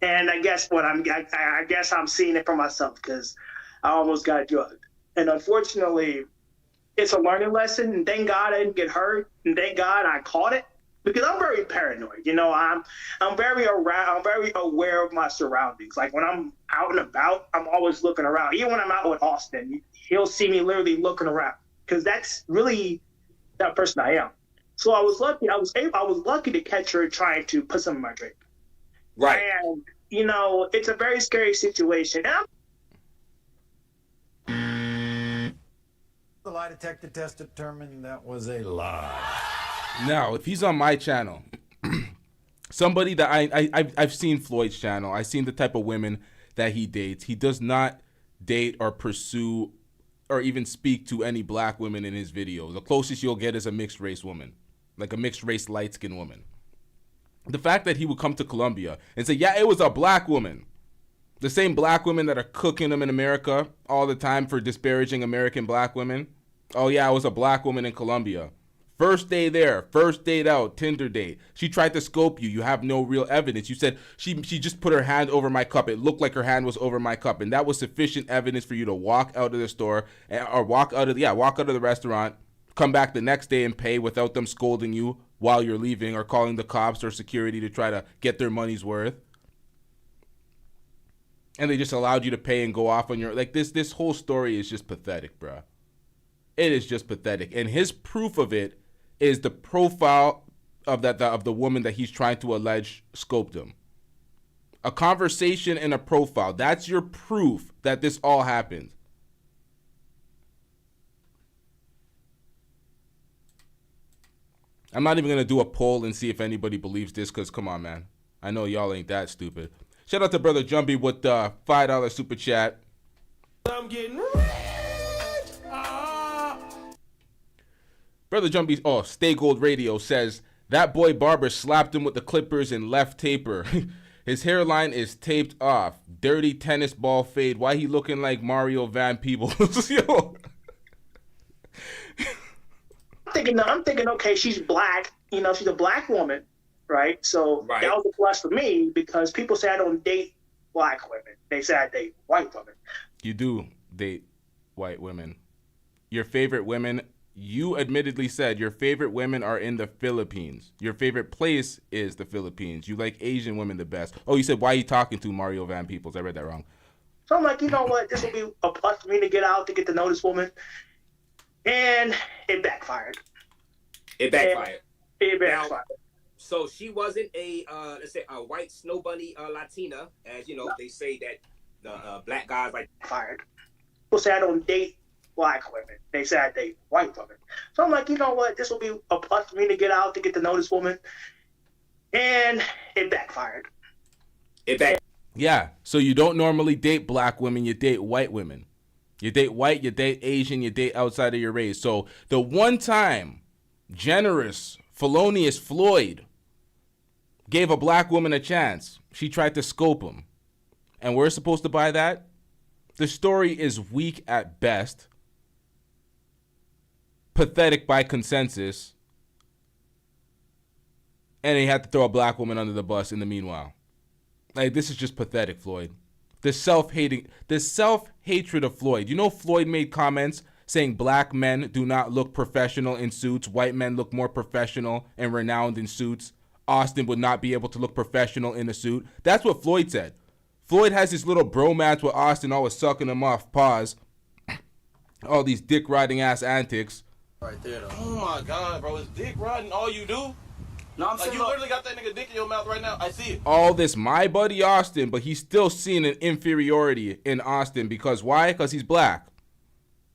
And I guess I guess I'm seeing it for myself because I almost got drugged. And unfortunately, it's a learning lesson. And thank God I didn't get hurt. And thank God I caught it. Because I'm very paranoid, you know. I'm very aware of my surroundings. Like when I'm out and about, I'm always looking around. Even when I'm out with Austin, he'll see me literally looking around because that's really that person I am. So I was lucky. I was lucky to catch her trying to put some in my drink. Right. And you know, it's a very scary situation. The lie detector test determined that was a lie. Now, if he's on my channel, somebody that I've seen Floyd's channel, I've seen the type of women that he dates. He does not date or pursue or even speak to any black women in his videos. The closest you'll get is a mixed race woman, like a mixed race light-skinned woman. The fact that he would come to Colombia and say, yeah, it was a black woman. The same black women that are cooking them in America all the time for disparaging American black women. Oh yeah, it was a black woman in Colombia. First day there, first date out, Tinder date. She tried to scope you. You have no real evidence. You said she just put her hand over my cup. It looked like her hand was over my cup, and that was sufficient evidence for you to walk out of the store or walk out of the restaurant, come back the next day and pay without them scolding you. while you're leaving, or calling the cops or security to try to get their money's worth. And they just allowed you to pay and go off on your, like, this whole story is just pathetic, bro. It is just pathetic. And his proof of it is the profile of the woman that he's trying to allege scoped him. A conversation and a profile. That's your proof that this all happened. I'm not even going to do a poll and see if anybody believes this, because come on, man. I know y'all ain't that stupid. Shout out to Brother Jumpy with the $5 super chat. I'm getting rich. Brother Jumpy, Stay Gold Radio says, that boy barber slapped him with the clippers and left taper. His hairline is taped off. Dirty tennis ball fade. Why he looking like Mario Van Peebles? Yo. I'm thinking, okay, she's black. You know, she's a black woman, right? So that was a plus for me, because people say I don't date black women. They say I date white women. You do date white women. Your favorite women, you admittedly said your favorite women are in the Philippines. Your favorite place is the Philippines. You like Asian women the best. Oh, you said, why are you talking to Mario Van Peebles? I read that wrong. So I'm like, you know what? This will be a plus for me to get out, to get to know this woman. And it backfired. It backfired. Now, so she wasn't a let's say a white snow bunny Latina, as you know, they say that the black guys like fired. People say I don't date black women. They say I date white women. So I'm like, you know what? This will be a plus for me to get out, to get to know this woman. And it backfired. Yeah. So you don't normally date black women, you date white women. You date white, you date Asian, you date outside of your race. So the one time generous, felonious Floyd gave a black woman a chance, she tried to scope him. And we're supposed to buy that? The story is weak at best, pathetic by consensus, and he had to throw a black woman under the bus in the meanwhile. Like, this is just pathetic, Floyd. The self-hatred of Floyd. You know, Floyd made comments saying black men do not look professional in suits. White men look more professional and renowned in suits. Austin would not be able to look professional in a suit. That's what Floyd said. Floyd has this little bromance with Austin, always sucking him off. Pause. All these dick riding ass antics. Right there, though. Oh my God, bro. Is dick riding all you do? No, I'm saying, you literally got that nigga dick in your mouth right now. I see it. All this, my buddy Austin, but he's still seeing an inferiority in Austin. Because why? Because he's black.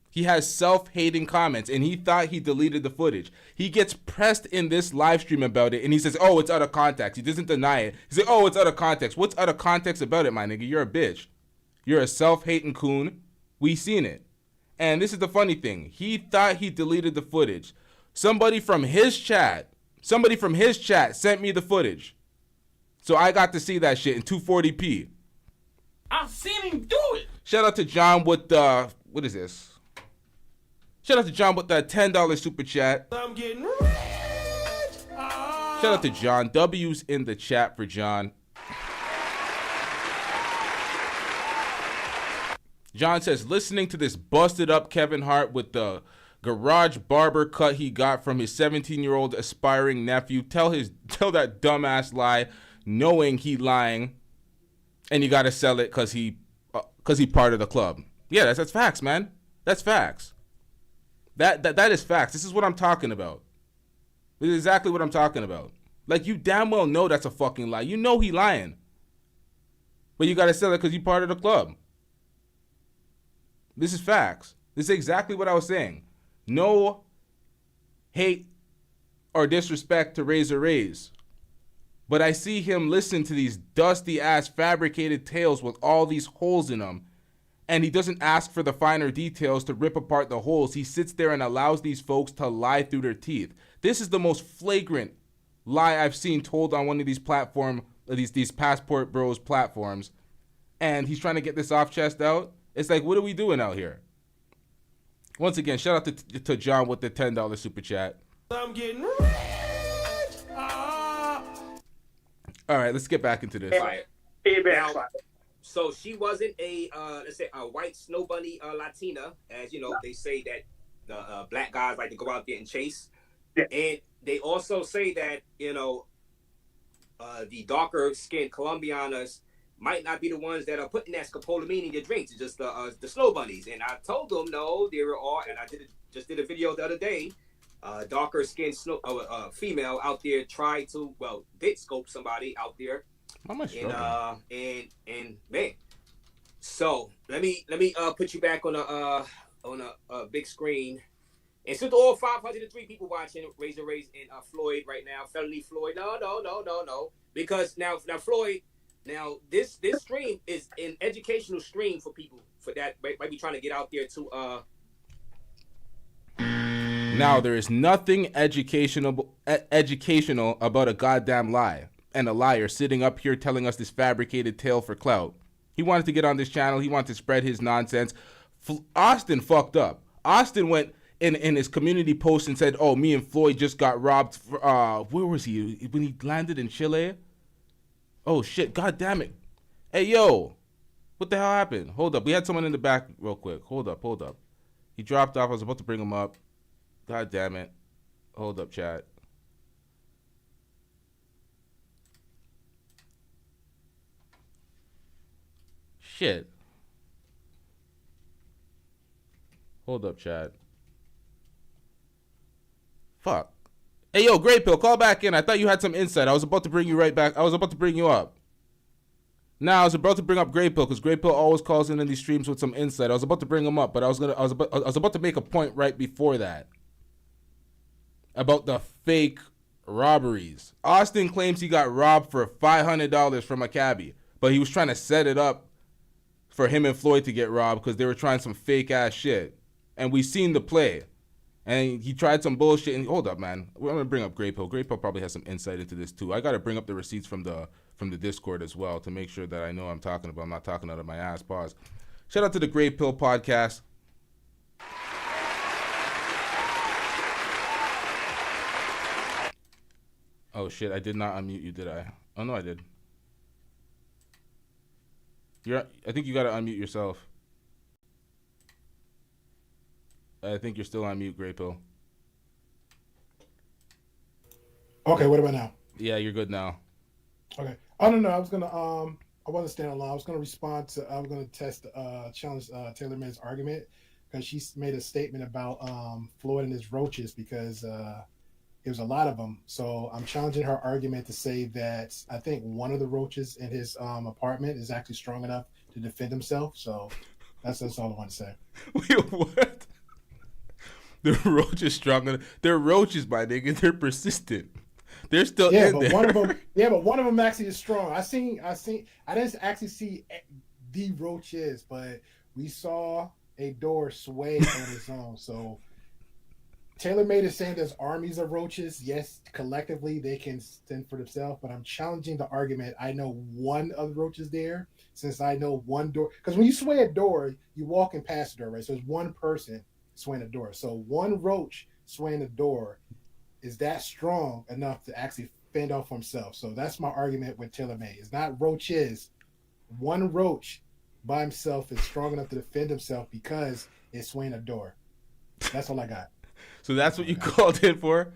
He has self-hating comments, and he thought he deleted the footage. He gets pressed in this live stream about it, and he says, oh, it's out of context. He doesn't deny it. He says, oh, it's out of context. What's out of context about it, my nigga? You're a bitch. You're a self-hating coon. We seen it. And this is the funny thing. He thought he deleted the footage. Somebody from his chat sent me the footage. So I got to see that shit in 240p. I've seen him do it. Shout out to John with the, what is this? Shout out to John with the $10 super chat. I'm getting rich. Shout out to John. W's in the chat for John. John says, listening to this busted up Kevin Hart with the garage barber cut he got from his 17-year-old aspiring nephew. Tell that dumbass lie, knowing he lying, and you gotta sell it because he part of the club. Yeah, that's facts, man. That's facts. That is facts. This is what I'm talking about. This is exactly what I'm talking about. Like, you damn well know that's a fucking lie. You know he lying. But you gotta sell it because you part of the club. This is facts. This is exactly what I was saying. No hate or disrespect to Razor Rays. But I see him listen to these dusty ass fabricated tales with all these holes in them. And he doesn't ask for the finer details to rip apart the holes. He sits there and allows these folks to lie through their teeth. This is the most flagrant lie I've seen told on one of these these Passport Bros platforms. And he's trying to get this off chest out. It's like, what are we doing out here? Once again, shout out to John with the $10 super chat. I'm getting rich. All right, let's get back into this. So she wasn't a let's say a white snow bunny Latina, as you know, they say that the black guys like to go out there and chase. And they also say that, the darker skinned Colombianas might not be the ones that are putting that scopolamine in your drinks. It's just the slow bunnies. And I told them, no, they were all, and I just did a video the other day. Darker skinned female out there did scope somebody out there. And man, so let me put you back on a big screen. And since all 503 people watching Razor Race and Floyd right now, felony Floyd, no, because now Floyd, this stream is an educational stream for people for that might be trying to get out there to. Now there is nothing educational about a goddamn lie and a liar sitting up here telling us this fabricated tale for clout. He wanted to get on this channel. He wanted to spread his nonsense. Austin fucked up. Austin went in his community post and said, "Oh, me and Floyd just got robbed." Where was he when he landed in Chile? Oh shit! God damn it! Hey yo, what the hell happened? Hold up, we had someone in the back real quick. Hold up. He dropped off. I was about to bring him up. God damn it! Hold up, chat. Shit. Hold up, chat. Fuck. Hey, yo, Grey Pill, call back in. I thought you had some insight. I was about to bring you right back. I was about to bring you up. Now, I was about to bring up Grey Pill because Grey Pill always calls in these streams with some insight. I was about to bring him up, but I was about to make a point right before that about the fake robberies. Austin claims he got robbed for $500 from a cabbie, but he was trying to set it up for him and Floyd to get robbed because they were trying some fake ass shit. And we seen the play. And he tried some bullshit. And hold up, man. I'm gonna bring up Grey Pill. Grey Pill probably has some insight into this too. I gotta bring up the receipts from the Discord as well to make sure that I know what I'm talking about. I'm not talking out of my ass. Pause. Shout out to the Grey Pill podcast. Oh shit! I did not unmute you, did I? Oh no, I did. I think you gotta unmute yourself. I think you're still on mute, Grey Pill. Okay, what about now? Yeah, you're good now. Okay. I don't know. I was gonna I wasn't staying alone. I was gonna challenge Taylor May's argument because she made a statement about Floyd and his roaches because it was a lot of them. So I'm challenging her argument to say that I think one of the roaches in his apartment is actually strong enough to defend himself. So that's all I want to say. Wait, what? The roach is strong enough. They're roaches, my nigga. They're persistent. They're still in there. But one of them actually is strong. I didn't actually see the roaches, but we saw a door sway on its own. So Taylor Made is saying there's armies of roaches. Yes, collectively they can stand for themselves, but I'm challenging the argument. I know one of the roaches there, since I know one door. Because when you sway a door, you walking past the door, right? So it's one person swaying the door. So one roach swaying the door is that strong enough to actually fend off himself. So that's my argument with Taylor May. It's not roaches. One roach by himself is strong enough to defend himself because it's swaying a door. That's all I got. So that's what you called in for?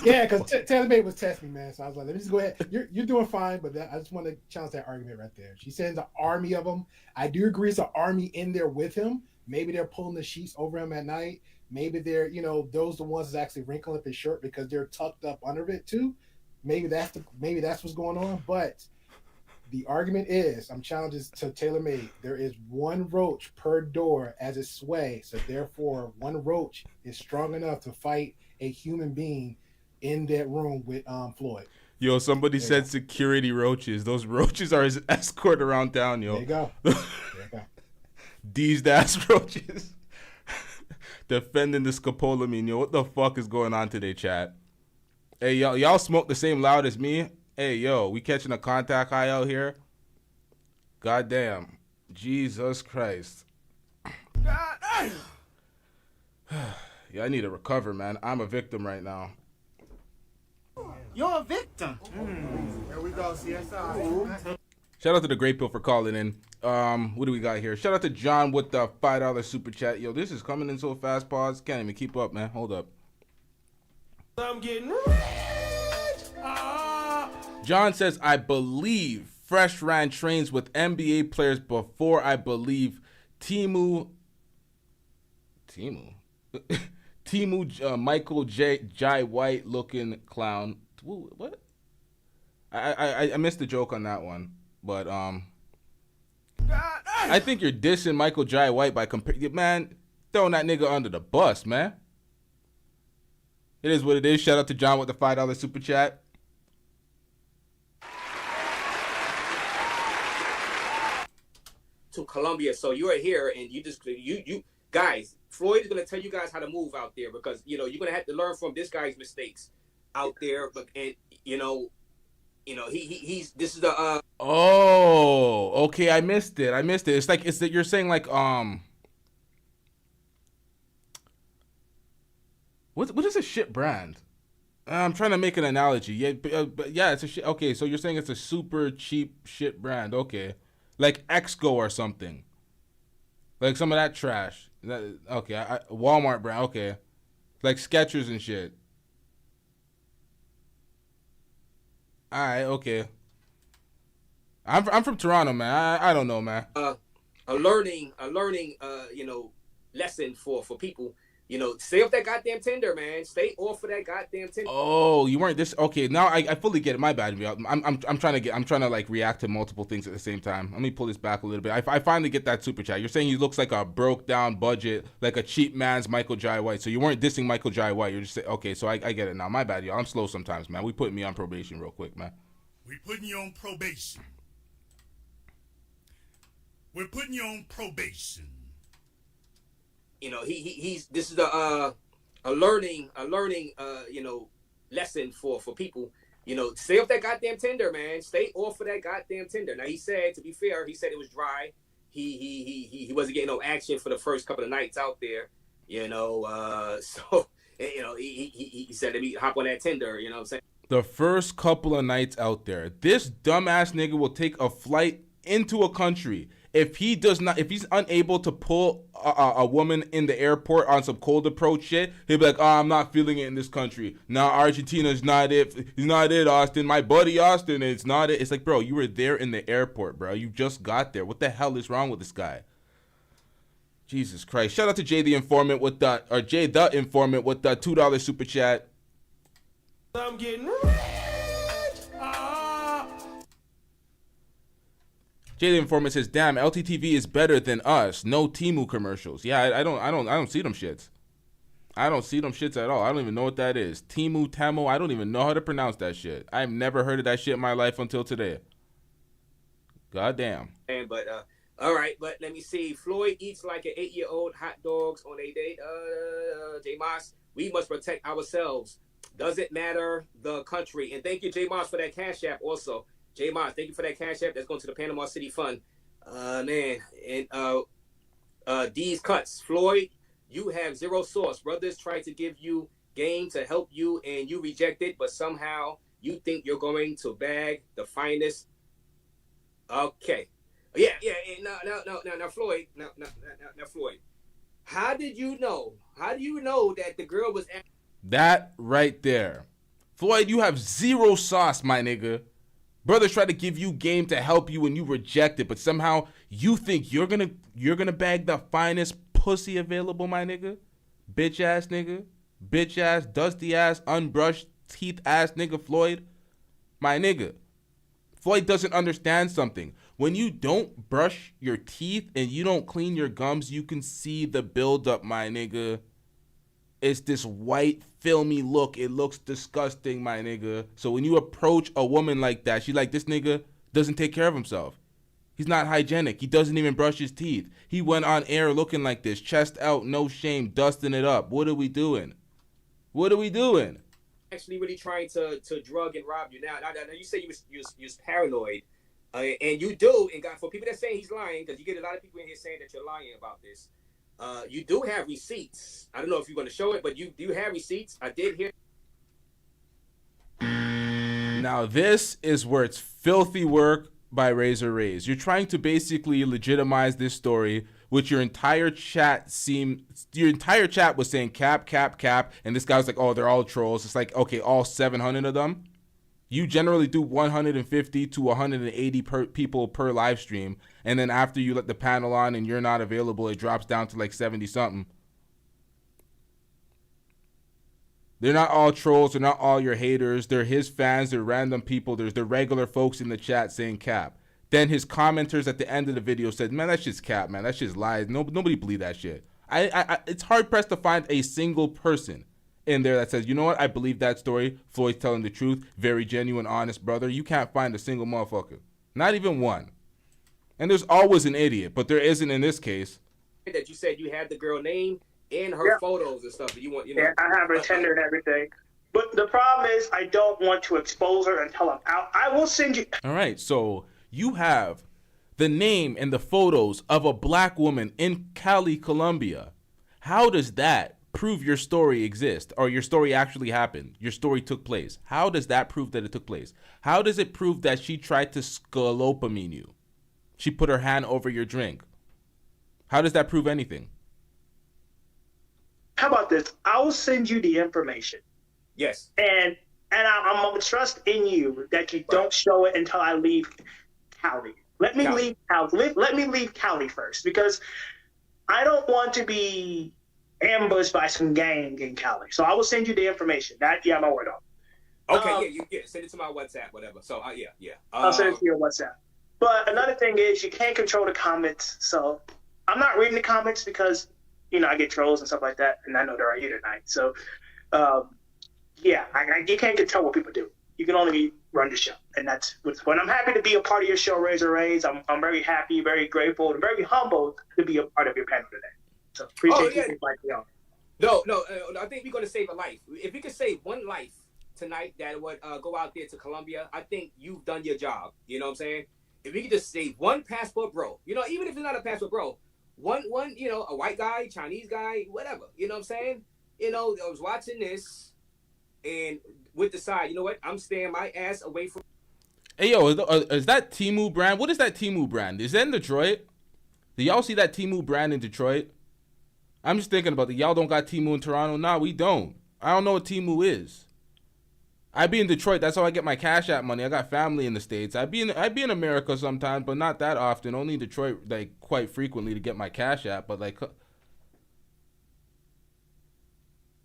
Yeah, because Taylor May was testing me, man. So I was like, let me just go ahead. You're doing fine, but I just want to challenge that argument right there. She says an army of them. I do agree it's an army in there with him. Maybe they're pulling the sheets over him at night. Maybe they're, those the ones that's actually wrinkling up his shirt because they're tucked up under it too. Maybe that's what's going on. But the argument is, I'm challenging to Taylor Made. There is one roach per door as it sway, so therefore one roach is strong enough to fight a human being in that room with Floyd. Yo, somebody said security roaches. Those roaches are his escort around town, yo. There you go. There you go. These ass roaches defending the scopolamine. Yo, what the fuck is going on today, chat? Hey, y'all smoke the same loud as me? Hey, yo, we catching a contact high out here? Goddamn. Jesus Christ. Yeah, I need to recover, man. I'm a victim right now. You're a victim. There we go, CSI. Shout out to the Great Pill for calling in. What do we got here? Shout out to John with the $5 super chat. Yo, this is coming in so fast, pause. Can't even keep up, man. Hold up. I'm getting rich. John says, I believe Fresh ran trains with NBA players before I believe Timu, Michael Jai White looking clown. What? I missed the joke on that one, but I think you're dissing Michael Jai White by man, throwing that nigga under the bus, man. It is what it is. Shout out to John with the $5 super chat. To Colombia, so you are here, and you guys, Floyd is gonna tell you guys how to move out there, because you're gonna have to learn from this guy's mistakes out there. But and he's this is the Oh, okay, I missed it. It's like that you're saying like what is a shit brand? I'm trying to make an analogy. Yeah, but yeah, it's a shit. Okay, so you're saying it's a super cheap shit brand. Okay. Like Exco or something. Like some of that trash. Okay, Walmart brand. Okay. Like Skechers and shit. All right, okay. I'm from Toronto, man. I don't know, man. A learning lesson for people. Stay off that goddamn Tinder, man. Stay off of that goddamn Tinder. Oh, you weren't this. Okay, now I fully get it. My bad. I'm trying to like react to multiple things at the same time. Let me pull this back a little bit. I finally get that super chat. You're saying he looks like a broke down budget, like a cheap man's Michael Jai White. So you weren't dissing Michael Jai White. You're just saying, okay, so I get it now. My bad, y'all. I'm slow sometimes, man. We putting me on probation real quick, man. We putting you on probation. We're putting you on probation. He's this is a learning lesson for people. Stay off that goddamn Tinder, man. Stay off of that goddamn Tinder. Now, he said, to be fair, he said it was dry. He wasn't getting no action for the first couple of nights out there. So he said to hop on that Tinder. You know what I'm saying? The first couple of nights out there, this dumbass nigga will take a flight into a country. If he's unable to pull a woman in the airport on some cold approach shit, he'll be like, oh, I'm not feeling it in this country. Nah, Argentina's not it. He's not it, Austin. My buddy Austin, it's not it. It's like, bro, you were there in the airport, bro. You just got there. What the hell is wrong with this guy? Jesus Christ. Shout out to Jay the Informant with the $2 super chat. I'm getting rich. Jay the Informant says, "Damn, LTTV is better than us. No Temu commercials." Yeah, I don't see them shits. I don't see them shits at all. I don't even know what that is. Temu. I don't even know how to pronounce that shit. I've never heard of that shit in my life until today. God damn. But all right, but let me see. Floyd eats like an 8-year-old hot dogs on a date. J Moss, we must protect ourselves. Doesn't matter the country. And thank you, J Moss, for that Cash App also. J Moss, thank you for that Cash App. That's going to the Panama City Fund. Man. And D's Cuts. Floyd, you have zero sauce. Brothers try to give you game to help you and you reject it, but somehow you think you're going to bag the finest. Okay. Yeah. Now, Floyd. Now, Floyd. How did you know? How do you know that the girl was at that right there? Floyd, you have zero sauce, my nigga. Brothers try to give you game to help you and you reject it, but somehow you think you're gonna bag the finest pussy available, my nigga. Bitch ass nigga. Bitch ass, dusty ass, unbrushed teeth ass nigga Floyd. My nigga. Floyd doesn't understand something. When you don't brush your teeth and you don't clean your gums, you can see the buildup, my nigga. It's this white, filmy look. It looks disgusting, my nigga. So when you approach a woman like that, she's like, this nigga doesn't take care of himself. He's not hygienic. He doesn't even brush his teeth. He went on air looking like this, chest out, no shame, dusting it up. What are we doing? What are we doing? Actually really trying to drug and rob you. Now you say you was paranoid. And you do, and God, for people that say he's lying, because you get a lot of people in here saying that you're lying about this. You do have receipts. I don't know if you're going to show it, but you do have receipts. I did hear. Now this is where it's filthy work by Razor Rays. You're trying to basically legitimize this story which your entire chat was saying cap, cap, cap, and this guy was like, oh, they're all trolls. It's like, okay, all 700 of them. You generally do 150 to 180 people per live stream, and then after you let the panel on and you're not available, it drops down to like 70 something. They're not all trolls. They're not all your haters. They're his fans. They're random people. There's the regular folks in the chat saying cap. Then his commenters at the end of the video said, man, that's just cap, man. That's just lies. Nobody believe that shit. It's hard pressed to find a single person in there that says, you know what, I believe that story. Floyd's telling the truth. Very genuine, honest brother. You can't find a single motherfucker. Not even one. And there's always an idiot, but there isn't in this case. That you said you had the girl name and her photos and stuff. You want, you know? Yeah, I have her Tinder and everything. But the problem is, I don't want to expose her until I'm out. I will send you. All right, so you have the name and the photos of a black woman in Cali, Colombia. How does that prove your story exists, or your story actually happened? Your story took place. How does that prove that it took place? How does it prove that she tried to scopolamine you? She put her hand over your drink. How does that prove anything? How about this? I will send you the information. Yes. And I'm gonna trust in you that you don't show it until I leave Cali. Let me leave Cali. Let me leave Cali first, because I don't want to be ambushed by some gang in Cali. So I will send you the information. That, yeah, my word on. Okay, send it to my WhatsApp, whatever. So, yeah. I'll send it to your WhatsApp. But another thing is, you can't control the comments. So I'm not reading the comments because, you know, I get trolls and stuff like that, and I know they're here tonight. So, you can't control what people do. You can only run the show, and that's what's fun. I'm happy to be a part of your show, Razor Rays. I'm very happy, very grateful, and very humbled to be a part of your panel today. So appreciate you inviting me on. No, I think we're going to save a life. If we could save one life tonight that would go out there to Colombia, I think you've done your job. You know what I'm saying? If we could just save one passport bro, you know, even if it's not a passport bro, one, you know, a white guy, Chinese guy, whatever, you know what I'm saying? You know, I was watching this and would decide, you know what, I'm staying my ass away from. Hey, yo, is that Temu brand? What is that Temu brand? Is that in Detroit? Do y'all see that Temu brand in Detroit? I'm just thinking about it. Y'all don't got Temu in Toronto? Nah, we don't. I don't know what Temu is. I be in Detroit. That's how I get my Cash App money. I got family in the States. I be in America sometimes, but not that often. Only in Detroit, like, quite frequently to get my Cash App. But, like,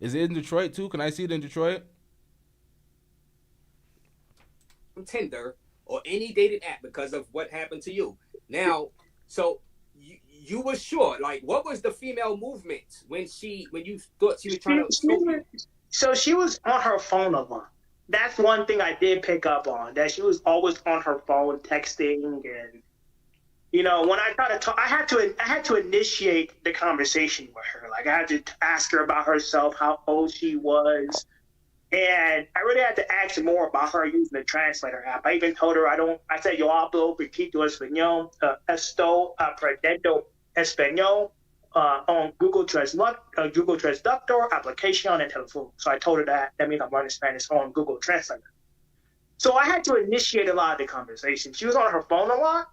is it in Detroit, too? Can I see it in Detroit? Tinder or any dating app because of what happened to you. Now, so you were sure, like, what was the female movement when you thought she was trying to So she was on her phone a lot. That's one thing I did pick up on, that she was always on her phone texting, and you know, when I tried to talk, I had to initiate the conversation with her. Like, I had to ask her about herself, how old she was. And I really had to ask more about her using the translator app. I even told her I said, yo hablo poquito español, esto aprendo español on Google Traductor application and telephone. So I told her that means I'm learning Spanish on Google Translator. So I had to initiate a lot of the conversation. She was on her phone a lot,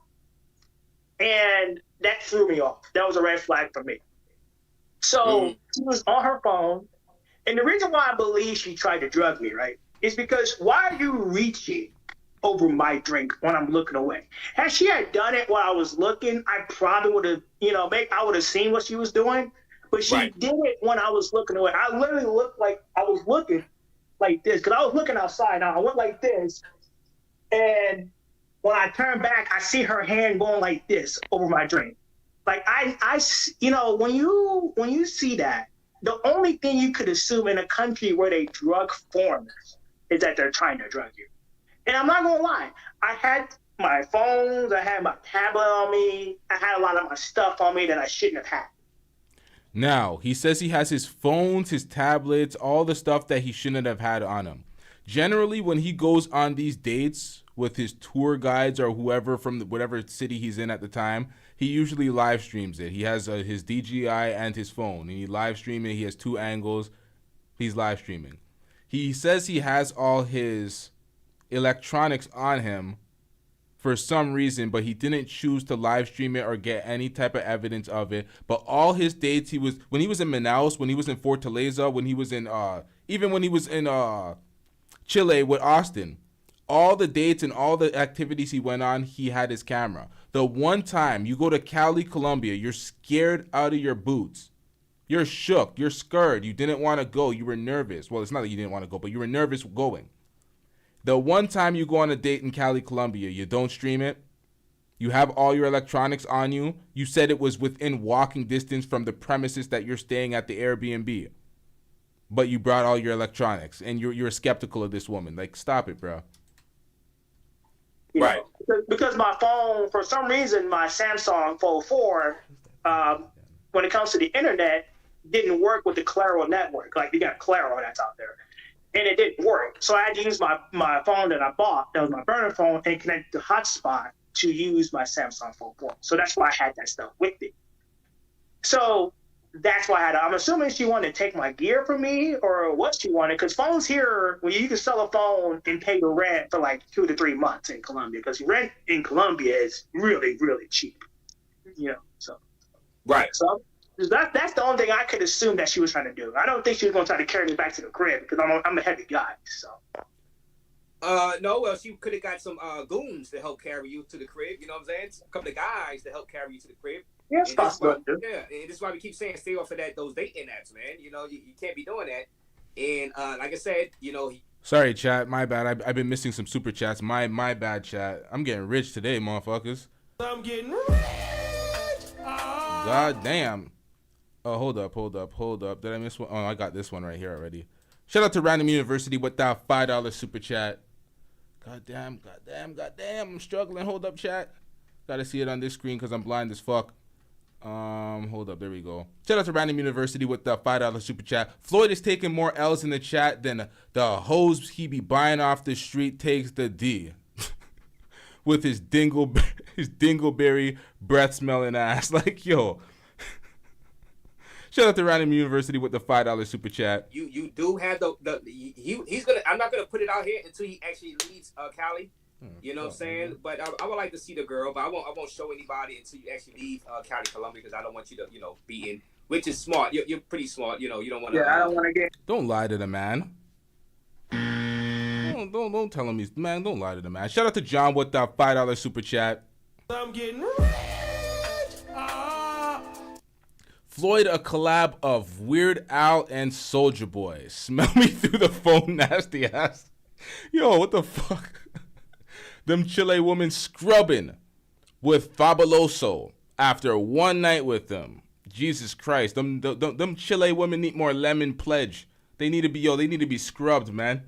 and that threw me off. That was a red flag for me. So she was on her phone. And the reason why I believe she tried to drug me, right, is because why are you reaching over my drink when I'm looking away? Had she had done it while I was looking, I probably would have, you know, I would have seen what she was doing. But she did it when I was looking away. I literally looked like I was looking like this, because I was looking outside. Now I went like this, and when I turned back, I see her hand going like this over my drink. Like I you know, when you see that, the only thing you could assume in a country where they drug foreigners is that they're trying to drug you. And I'm not gonna lie, I had my phones, I had my tablet on me, I had a lot of my stuff on me that I shouldn't have had. Now, he says he has his phones, his tablets, all the stuff that he shouldn't have had on him. Generally, when he goes on these dates with his tour guides or whoever from whatever city he's in at the time, he usually live streams it. He has his DJI and his phone, and he live stream it. He has two angles. He's live streaming. He says he has all his electronics on him for some reason, but he didn't choose to live stream it or get any type of evidence of it. But all his dates, when he was in Manaus, when he was in Fortaleza, when he was in even when he was in Chile with Austin, all the dates and all the activities he went on, he had his camera. The one time you go to Cali, Colombia, you're scared out of your boots. You're shook. You're scared. You didn't want to go. You were nervous. Well, it's not that you didn't want to go, but you were nervous going. The one time you go on a date in Cali, Colombia, you don't stream it. You have all your electronics on you. You said it was within walking distance from the premises that you're staying at the Airbnb. But you brought all your electronics, and you're skeptical of this woman. Like, stop it, bro. Right. Because my phone, for some reason, my Samsung Fold 4, when it comes to the internet, didn't work with the Claro network. Like, you got Claro that's out there. And it didn't work. So I had to use my phone that I bought, that was my burner phone, and connect the hotspot to use my Samsung Fold 4. So that's why I had that stuff with me. So that's why I had it. I'm assuming she wanted to take my gear from me or what she wanted, because phones here, well, you can sell a phone and pay the rent for like 2 to 3 months in Colombia, because rent in Colombia is really, really cheap. You know, so. Right. So that's the only thing I could assume that she was trying to do. I don't think she was going to try to carry me back to the crib, because I'm a heavy guy, so. No, well, she could have got some goons to help carry you to the crib. You know what I'm saying? A couple of guys to help carry you to the crib. Yeah, it's possible. Yeah, and this is why we keep saying stay off of those dating apps, man. You know, you can't be doing that. And like I said, you know. Sorry, chat. My bad. I've been missing some super chats. My bad, chat. I'm getting rich today, motherfuckers. I'm getting rich. God damn. Oh, hold up. Did I miss one? Oh, I got this one right here already. Shout out to Random University with that $5 super chat. God damn. I'm struggling. Hold up, chat. Gotta see it on this screen because I'm blind as fuck. Hold up. There we go. Shout out to Random University with the $5 super chat. Floyd is taking more L's in the chat than the hose he be buying off the street takes the D. With his dingleberry breath smelling ass. Like, yo. Shout out to Random University with the $5 super chat. You do have he's gonna. I'm not gonna put it out here until he actually leaves Cali. You know what I'm saying? But I would like to see the girl, but I won't show anybody until you actually leave Cali, Colombia, because I don't want you to be in. Which is smart. You're pretty smart. You know you don't want to. Yeah, I don't want to get. Don't lie to the man. Don't tell him he's man. Don't lie to the man. Shout out to John with the $5 super chat. I'm getting rich. Floyd, a collab of Weird Al and Soulja Boy. Smell me through the phone, nasty ass. Yo, what the fuck? Them Chile women scrubbing with Fabuloso after one night with them. Jesus Christ, them Chile women need more lemon pledge. They need to be scrubbed, man.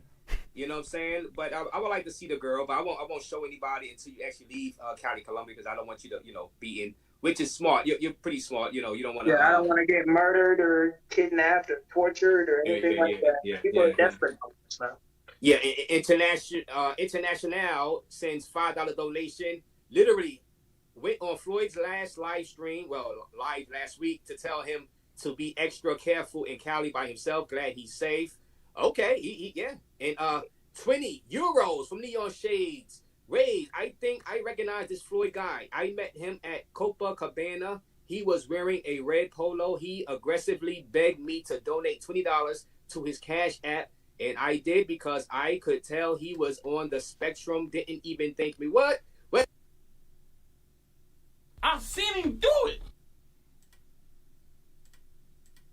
You know what I'm saying? But I would like to see the girl, but I won't show anybody until you actually leave Cali, Colombia, because I don't want you to be in. Which is smart. You're pretty smart. You know, you don't want to. Yeah, I don't want to get murdered or kidnapped or tortured or anything like that. People are desperate for this now. Yeah, International sends $5 donation. Literally went on Floyd's last live stream, live last week, to tell him to be extra careful in Cali by himself. Glad he's safe. Okay, yeah. And 20 euros from Neon Shades. Ray, I think I recognize this Floyd guy. I met him at Copacabana. He was wearing a red polo. He aggressively begged me to donate $20 to his Cash App, and I did because I could tell he was on the spectrum. Didn't even thank me. What? I've seen him do it.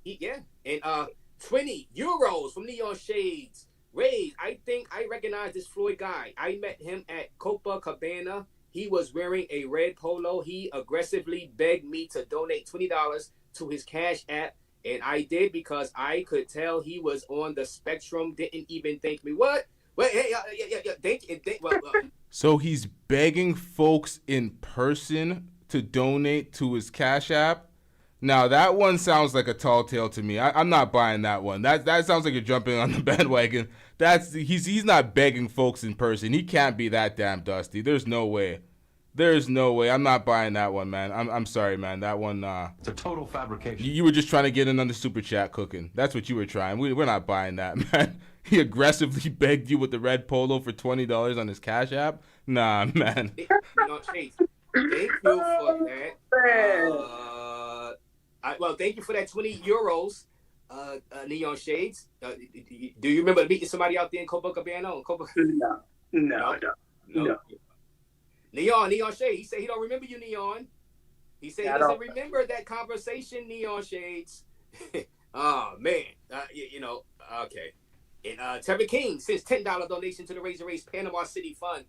Yeah, and 20 euros from Neon Shades. Ray, I think I recognize this Floyd guy. I met him at Copacabana. He was wearing a red polo. He aggressively begged me to donate $20 to his Cash App, and I did because I could tell he was on the spectrum. Didn't even thank me. What? Wait, hey, yeah. Thank. So he's begging folks in person to donate to his Cash App. Now that one sounds like a tall tale to me. I'm not buying that one. That sounds like you're jumping on the bandwagon. He's not begging folks in person. He can't be that damn dusty. There's no way. I'm not buying that one, man. I'm sorry, man. That one. It's a total fabrication. You were just trying to get in on the super chat cooking. That's what you were trying. We're not buying that, man. He aggressively begged you with the red polo for $20 on his Cash App. Nah, man. Neon Shades. Thank you for that. Well, thank you for that 20 euros, Neon Shades. Do you remember meeting somebody out there in Copacabana? No. Neon Shades. He said he don't remember you, Neon. He said he doesn't remember that conversation, Neon Shades. Oh, man. Okay. And Tevin King sends $10 donation to the Razor Race Panama City Fund.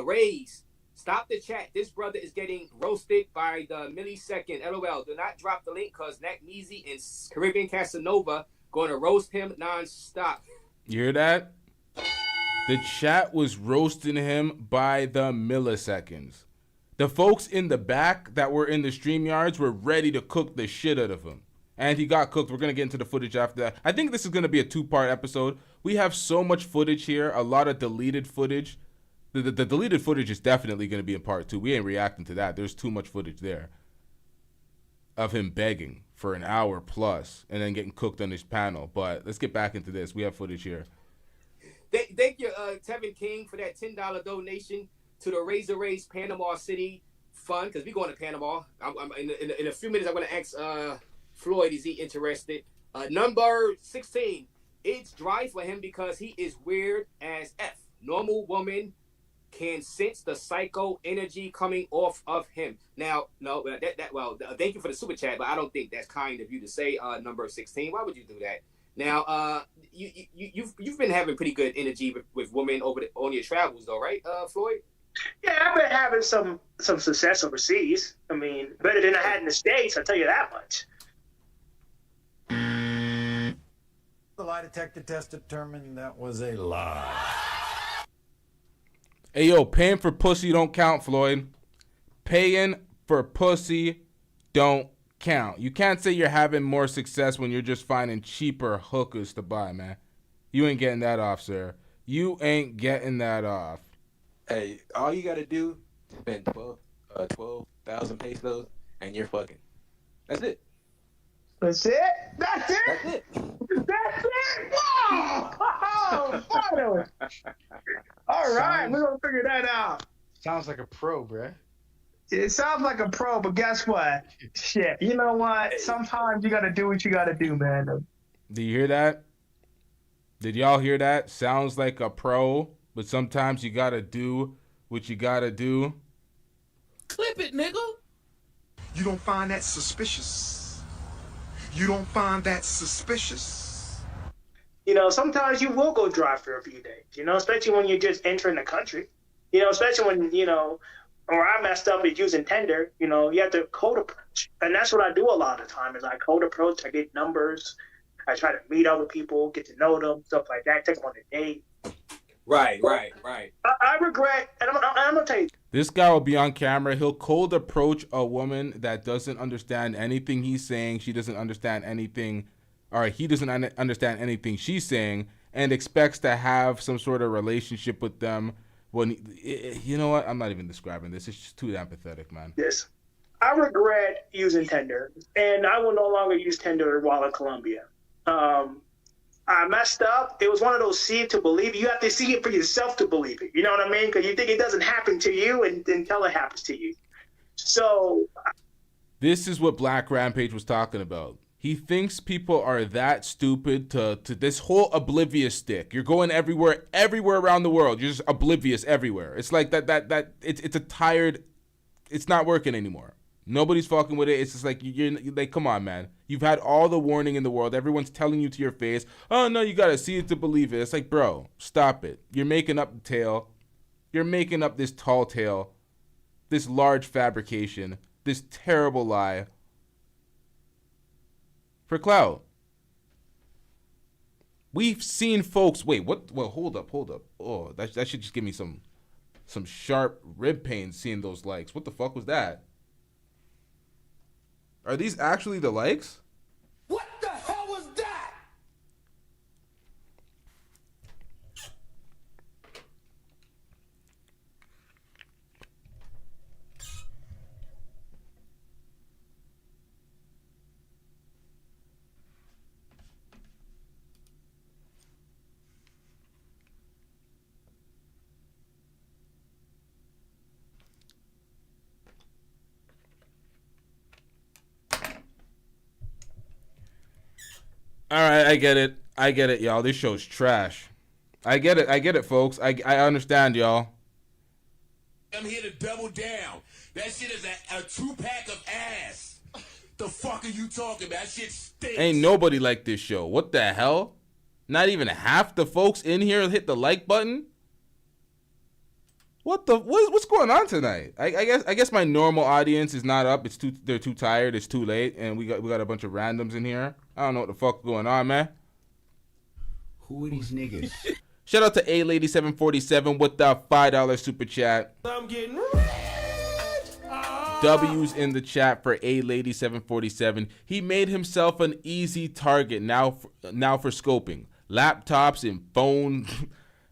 Raise, stop the chat. This brother is getting roasted by the millisecond. LOL. Do not drop the link because Nat Measy and Caribbean Casanova going to roast him nonstop. You hear that? The chat was roasting him by the milliseconds. The folks in the back that were in the StreamYards were ready to cook the shit out of him. And he got cooked. We're going to get into the footage after that. I think this is going to be a 2-part episode. We have so much footage here, a lot of deleted footage. The deleted footage is definitely going to be in part 2. We ain't reacting to that. There's too much footage there of him begging for an hour plus and then getting cooked on his panel. But let's get back into this. We have footage here. Thank you, Tevin King, for that $10 donation to the Razor Race Panama City Fund, because we're going to Panama. In a few minutes, I'm going to ask Floyd, is he interested? Number 16, it's dry for him because he is weird as F. Normal woman can sense the psycho energy coming off of him. Now, no, thank you for the super chat, but I don't think that's kind of you to say, number 16. Why would you do that? Now, you've been having pretty good energy with women on your travels, though, right, Floyd? Yeah, I've been having some success overseas. I mean, better than I had in the States, I'll tell you that much. The lie detector test determined that was a lie. Hey, yo, paying for pussy don't count, Floyd. Paying for pussy don't count. You can't say you're having more success when you're just finding cheaper hookers to buy, man. You ain't getting that off, sir. You ain't getting that off. Hey, all you gotta do is spend 12,000 pesos and you're fucking. That's it. That's it? That's it? That's it. That's it? Wow! Oh, finally. All right, we're going to figure that out. Sounds like a pro, bruh. It sounds like a pro, but guess what? Shit, you know what? Sometimes you got to do what you got to do, man. Do you hear that? Did y'all hear that? Sounds like a pro, but sometimes you got to do what you got to do. Clip it, nigga. You don't find that suspicious? You don't find that suspicious? You know, sometimes you will go dry for a few days, you know, especially when you're just entering the country. You know, especially when, you know, where I messed up is using Tinder, you know, you have to code approach. And that's what I do a lot of the time is I code approach, I get numbers, I try to meet other people, get to know them, stuff like that, take them on a date. Right. I regret, and I'm going to tell you. This guy will be on camera. He'll cold approach a woman that doesn't understand anything he's saying. She doesn't understand anything, or he doesn't understand anything she's saying, and expects to have some sort of relationship with them. When you know what? I'm not even describing this. It's just too damn pathetic, man. Yes. I regret using Tinder, and I will no longer use Tinder while in Colombia. I messed up. It was one of those see it to believe it. You have to see it for yourself to believe it. You know what I mean? Because you think it doesn't happen to you until it happens to you. So this is what Black Rampage was talking about. He thinks people are that stupid to this whole oblivious stick. You're going everywhere around the world. You're just oblivious everywhere. It's like that it's a tired, it's not working anymore. Nobody's fucking with it. It's just like, you're like, come on, man. You've had all the warning in the world. Everyone's telling you to your face, oh, no, you got to see it to believe it. It's like, bro, stop it. You're making up the tale. You're making up this tall tale, this large fabrication, this terrible lie for clout. We've seen folks, wait, what? Well, hold up. Oh, that should just give me some sharp rib pain seeing those likes. What the fuck was that? Are these actually the likes? What the hell was that? All right, I get it, y'all. This show's trash. I get it, folks. I understand, y'all. I'm here to double down. That shit is a 2-pack of ass. The fuck are you talking about? That shit stinks. Ain't nobody like this show. What the hell? Not even half the folks in here hit the like button? What's going on tonight? I guess my normal audience is not up. They're too tired. It's too late, and we got a bunch of randoms in here. I don't know what the fuck's going on, man. Who are these niggas? Shout out to A-Lady747 with the $5 super chat. I'm getting W's in the chat for A-Lady747. He made himself an easy target now for scoping. Laptops and phone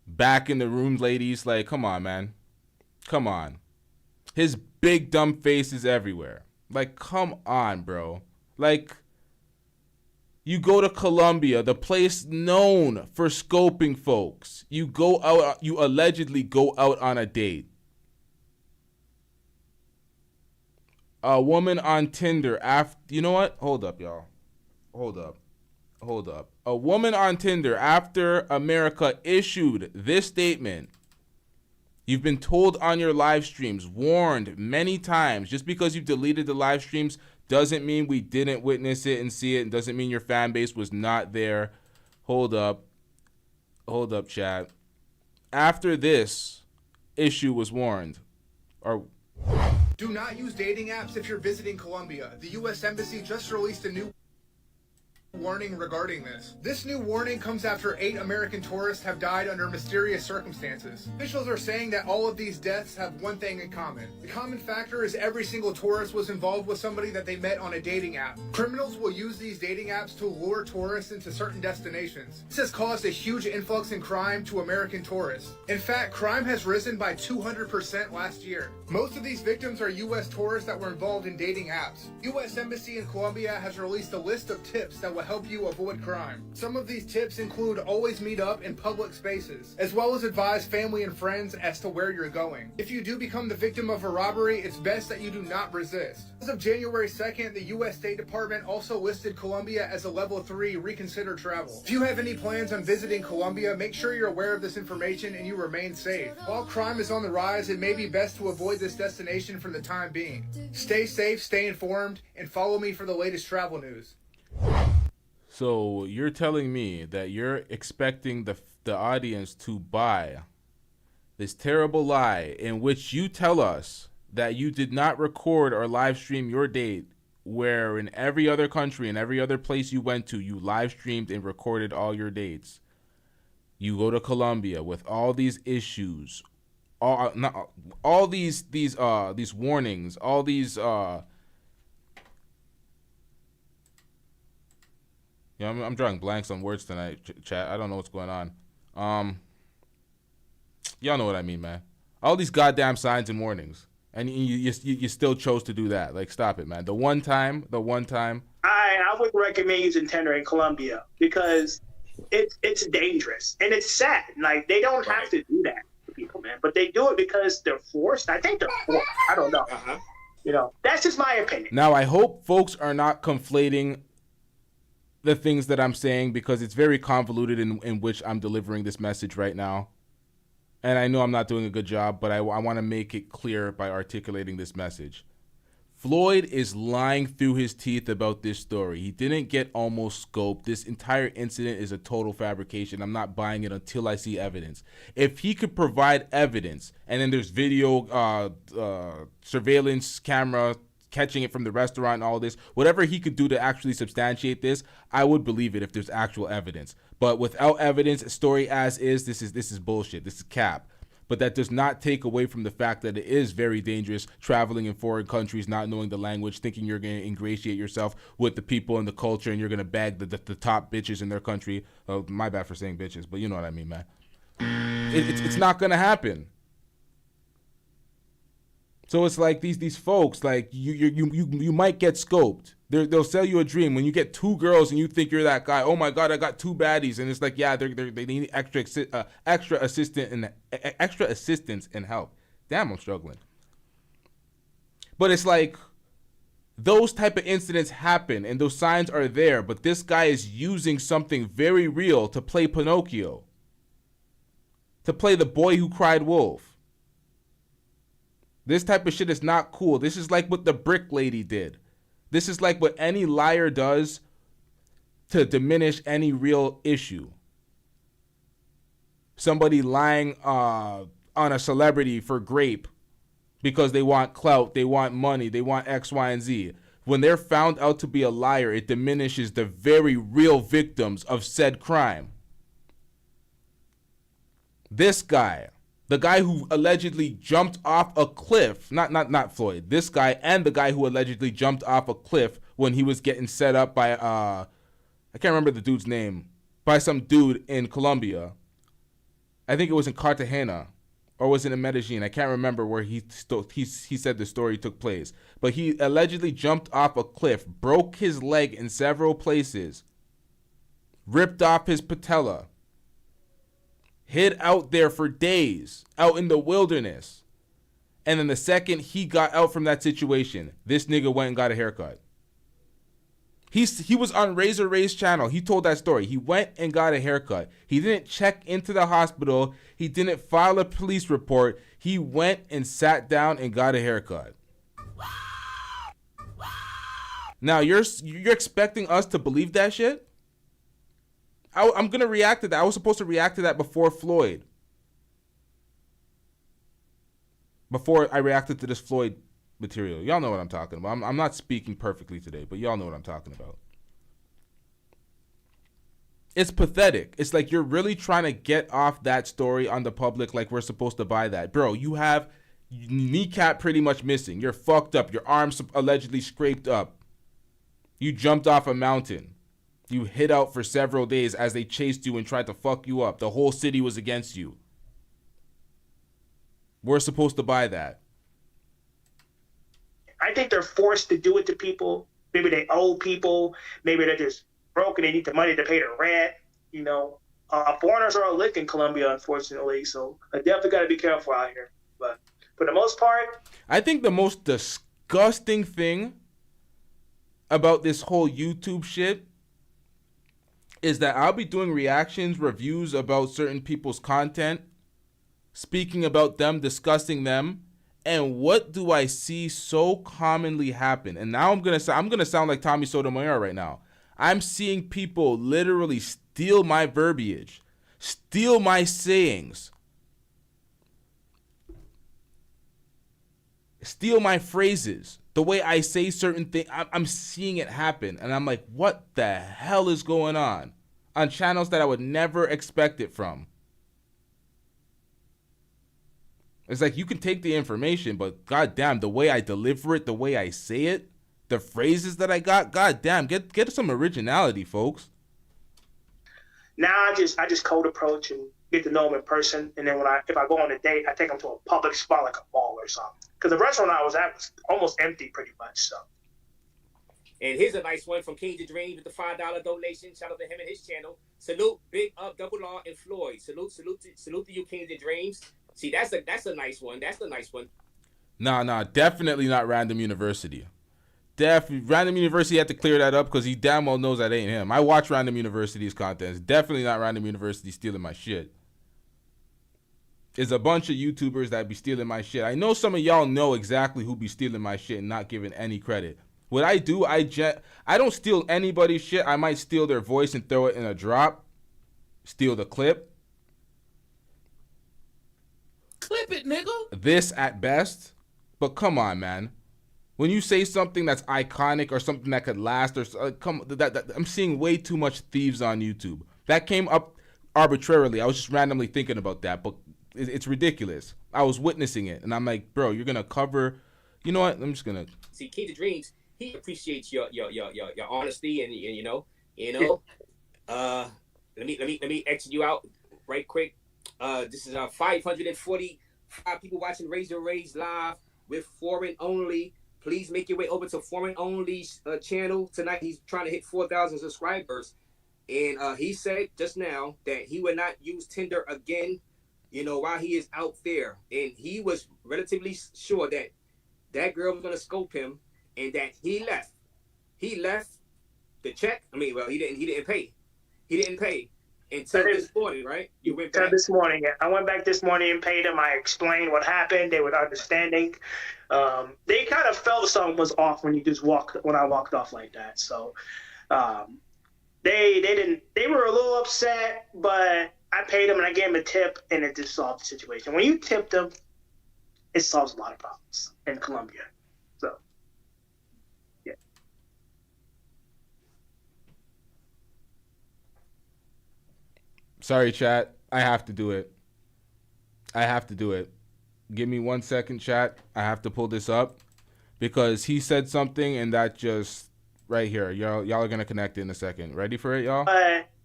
back in the room, ladies. Like, come on, man. Come on. His big dumb face is everywhere. Like, come on, bro. Like, you go to Colombia, the place known for scoping folks. You allegedly go out on a date. A woman on Tinder you know what? Hold up, y'all. Hold up. A woman on Tinder after America issued this statement. You've been told on your live streams, warned many times, just because you deleted the live streams doesn't mean we didn't witness it and see it, and doesn't mean your fan base was not there. Hold up, chat. After this issue was warned, do not use dating apps if you're visiting Colombia. The U.S. Embassy just released a new warning regarding this. This new warning comes after 8 American tourists have died under mysterious circumstances. Officials are saying that all of these deaths have one thing in common. The common factor is every single tourist was involved with somebody that they met on a dating app. Criminals will use these dating apps to lure tourists into certain destinations. This has caused a huge influx in crime to American tourists. In fact, crime has risen by 200% last year. Most of these victims are U.S. tourists that were involved in dating apps. U.S. Embassy in Colombia has released a list of tips that will help you avoid crime. Some of these tips include always meet up in public spaces, as well as advise family and friends as to where you're going. If you do become the victim of a robbery, it's best that you do not resist. As of January 2nd, the U.S. State Department also listed Colombia as a level 3 reconsider travel. If you have any plans on visiting Colombia, make sure you're aware of this information and you remain safe. While crime is on the rise, it may be best to avoid this destination for the time being. Stay safe, stay informed, and follow me for the latest travel news. So you're telling me that you're expecting the audience to buy this terrible lie in which you tell us that you did not record or live stream your date, where in every other country and every other place you went to, you live streamed and recorded all your dates. You go to Colombia with all these issues, all these warnings, all these Yeah, I'm drawing blanks on words tonight, chat. I don't know what's going on. Y'all know what I mean, man. All these goddamn signs and warnings, and you still chose to do that. Like, stop it, man. The one time. I would recommend using Tinder in Colombia because it's dangerous and it's sad. Like, they don't have to do that to people, man, but they do it because they're forced. I think they're forced. I don't know. You know, that's just my opinion. Now, I hope folks are not conflating the things that I'm saying, because it's very convoluted in which I'm delivering this message right now. And I know I'm not doing a good job, but I want to make it clear by articulating this message. Floyd is lying through his teeth about this story. He didn't get almost scoped. This entire incident is a total fabrication. I'm not buying it until I see evidence. If he could provide evidence, and then there's video, surveillance camera catching it from the restaurant and all this, whatever he could do to actually substantiate this, I would believe it if there's actual evidence. But without evidence, story as is, this is bullshit. This is cap. But that does not take away from the fact that it is very dangerous traveling in foreign countries, not knowing the language, thinking you're going to ingratiate yourself with the people and the culture, and you're going to bag the top bitches in their country. Oh, my bad for saying bitches, but you know what I mean, man. It's not going to happen. So it's like these folks, like you might get scoped. They'll sell you a dream when you get 2 girls and you think you're that guy. Oh my God, I got 2 baddies, and it's like, yeah, they need extra assistance and help. Damn, I'm struggling. But it's like those type of incidents happen and those signs are there, but this guy is using something very real to play Pinocchio, to play the boy who cried wolf. This type of shit is not cool. This is like what the brick lady did. This is like what any liar does to diminish any real issue. Somebody lying on a celebrity for grape because they want clout, they want money, they want X, Y, and Z. When they're found out to be a liar, it diminishes the very real victims of said crime. This guy, the guy who allegedly jumped off a cliff, not Floyd, this guy and the guy who allegedly jumped off a cliff when he was getting set up by, I can't remember the dude's name, by some dude in Colombia. I think it was in Cartagena, or was it in Medellin? I can't remember where he said the story took place. But he allegedly jumped off a cliff, broke his leg in several places, ripped off his patella, hid out there for days, out in the wilderness. And then the second he got out from that situation, this nigga went and got a haircut. He was on Razor Ray's channel. He told that story. He went and got a haircut. He didn't check into the hospital. He didn't file a police report. He went and sat down and got a haircut. Now you're expecting us to believe that shit? I'm gonna react to that. I was supposed to react to that before Floyd. Before I reacted to this Floyd material. Y'all know what I'm talking about. I'm not speaking perfectly today, but y'all know what I'm talking about. It's pathetic. It's like you're really trying to get off that story on the public like we're supposed to buy that. Bro, you have kneecap pretty much missing. You're fucked up. Your arm's allegedly scraped up. You jumped off a mountain. You hid out for several days as they chased you and tried to fuck you up. The whole city was against you. We're supposed to buy that. I think they're forced to do it to people. Maybe they owe people. Maybe they're just broke and they need the money to pay the rent. You know, foreigners are a lick in Colombia, unfortunately. So I definitely got to be careful out here. But for the most part, I think the most disgusting thing about this whole YouTube shit is that I'll be doing reactions, reviews about certain people's content, speaking about them, discussing them. And what do I see so commonly happen? And now I'm gonna sound like Tommy Sotomayor right now. I'm seeing people literally steal my verbiage, steal my sayings, steal my phrases, the way I say certain things. I'm seeing it happen, and I'm like, what the hell is going on channels that I would never expect it from? It's like you can take the information, but goddamn, the way I deliver it, the way I say it, the phrases that I got, goddamn, get some originality, folks. now I just cold approach and get to know them in person, and then if I go on a date, I take them to a public spot like a mall or something. Because the restaurant I was at was almost empty, pretty much. So. And here's a nice one from King to Dream with the $5 donation. Shout out to him and his channel. Salute, big up, Double R and Floyd. Salute to you, Kings and Dreams. See, that's a nice one. That's the nice one. Nah, definitely not Random University. Random University had to clear that up because he damn well knows that ain't him. I watch Random University's content. It's definitely not Random University stealing my shit. It's a bunch of YouTubers that be stealing my shit. I know some of y'all know exactly who be stealing my shit and not giving any credit. What I do, I don't steal anybody's shit. I might steal their voice and throw it in a drop. Steal the clip. Clip it, nigga. This at best. But come on, man. When you say something that's iconic or something that could last, or I'm seeing way too much thieves on YouTube. That came up arbitrarily. I was just randomly thinking about that, but it's ridiculous. I was witnessing it, and I'm like, bro, you're gonna cover. You know what? I'm just gonna see. King of Dreams. He appreciates your honesty and you know. Let me exit you out right quick. This is 545 people watching Razor Rays live with foreign only. Please make your way over to foreign only channel tonight. He's trying to hit 4,000 subscribers, and he said just now that he would not use Tinder again. You know, while he is out there, and he was relatively sure that girl was gonna scope him and that he left. He left the check. I mean, well, he didn't pay. He didn't pay until this morning, right? You went back this morning. I went back this morning and paid them. I explained what happened. They were understanding. They kind of felt something was off when I walked off like that. So they didn't. They were a little upset, but I paid them and I gave them a tip, and it just solved the situation. When you tip them, it solves a lot of problems in Colombia. So, yeah. Sorry, chat. I have to do it. Give me 1 second, chat. I have to pull this up because he said something and that just right here. Y'all are gonna connect in a second. Ready for it, y'all?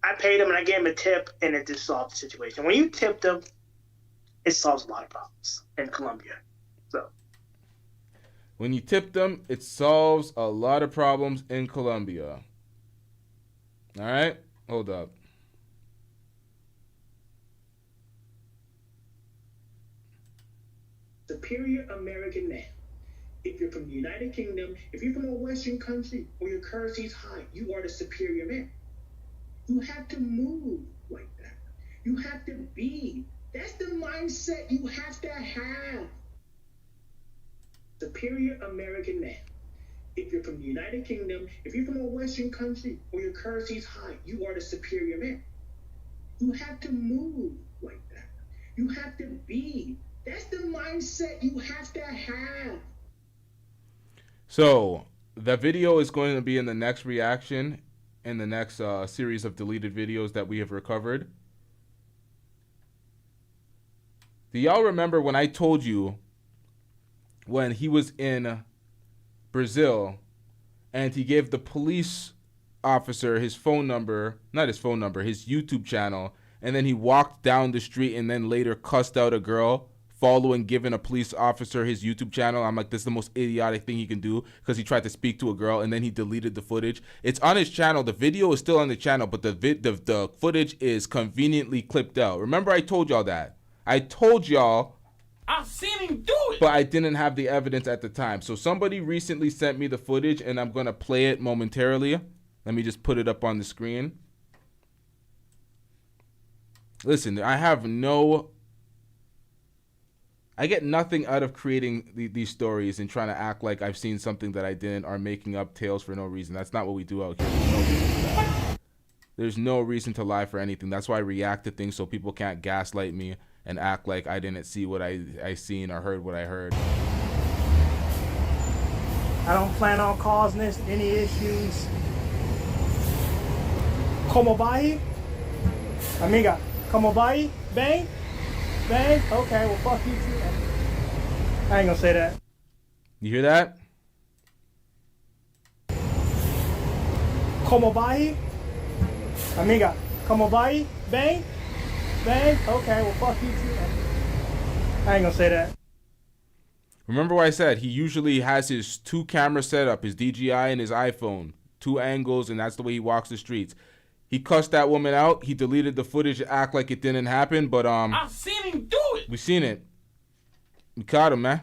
I paid them and I gave them a tip, and it just solved the situation. When you tip them, it solves a lot of problems in Colombia. So, when you tip them, it solves a lot of problems in Colombia. All right, hold up. Superior American man. If you're from the United Kingdom, if you're from a Western country or your currency's high, you are the superior man. You have to move like that. You have to be. That's the mindset you have to have. Superior American man. If you're from the United Kingdom, if you're from a Western country or your currency's high, you are the superior man. You have to move like that. You have to be. That's the mindset you have to have. So the video is going to be in the next reaction in the next series of deleted videos that we have recovered. Do y'all remember when I told you when he was in Brazil and he gave the police officer his phone number, not his phone number, his YouTube channel, and then he walked down the street and then later cussed out a girl following giving a police officer his YouTube channel? I'm like, this is the most idiotic thing he can do because he tried to speak to a girl and then he deleted the footage. It's on his channel. The video is still on the channel, but the footage is conveniently clipped out. Remember I told y'all that? I told y'all. I've seen him do it. But I didn't have the evidence at the time. So somebody recently sent me the footage and I'm going to play it momentarily. Let me just put it up on the screen. Listen, I get nothing out of creating these stories and trying to act like I've seen something that I didn't or making up tales for no reason. That's not what we do out here. There's no reason to lie for anything. That's why I react to things so people can't gaslight me and act like I didn't see what I seen or heard what I heard. I don't plan on causing any issues. Como va ahí? Amiga, como va ahí? Bang? Bang? Okay, well, fuck you too. I ain't gonna say that. You hear that? Como va ahí? Amiga, como va ahí? Bang? Bang? Okay, well, fuck you too. I ain't gonna say that. Remember what I said? He usually has his 2 camera setup, his DJI and his iPhone. 2 angles, and that's the way he walks the streets. He cussed that woman out. He deleted the footage to act like it didn't happen, but I've seen him do it. We seen it. We caught him, man.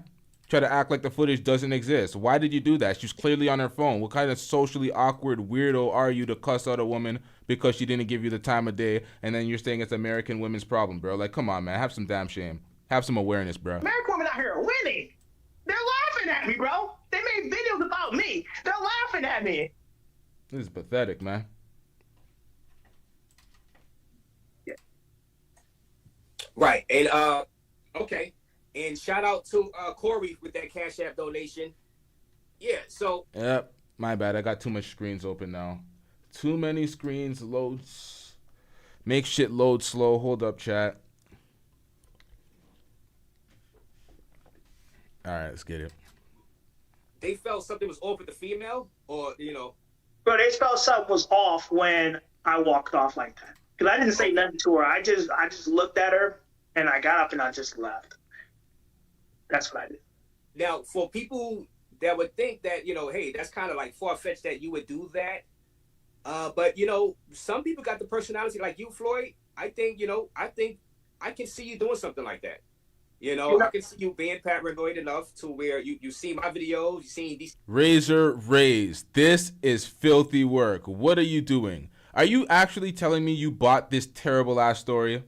Try to act like the footage doesn't exist. Why did you do that? She's clearly on her phone. What kind of socially awkward weirdo are you to cuss out a woman because she didn't give you the time of day, and then you're saying it's American women's problem, bro? Like, come on, man. Have some damn shame. Have some awareness, bro. American women out here are winning. They're laughing at me, bro. They made videos about me. They're laughing at me. This is pathetic, man. Right. And okay. And shout out to Corey with that Cash App donation. Yeah, so Yep. My bad. I got too much screens open now. Too many screens. Loads. Make shit load slow. Hold up, chat. Alright, let's get it. they felt something was off with the female, or Bro, they felt something was off when I walked off like that. Because I didn't say nothing to her. I just looked at her and I got up and I just left. That's what I did. Now, for people that would think that, hey, that's kind of like far-fetched that you would do that. But, some people got the personality like you, Floyd. I think I can see you doing something like that. You know, I can see you being paranoid enough to where you see my videos, you seen these. Razor Rays, this is filthy work. What are you doing? Are you actually telling me you bought this terrible ass story?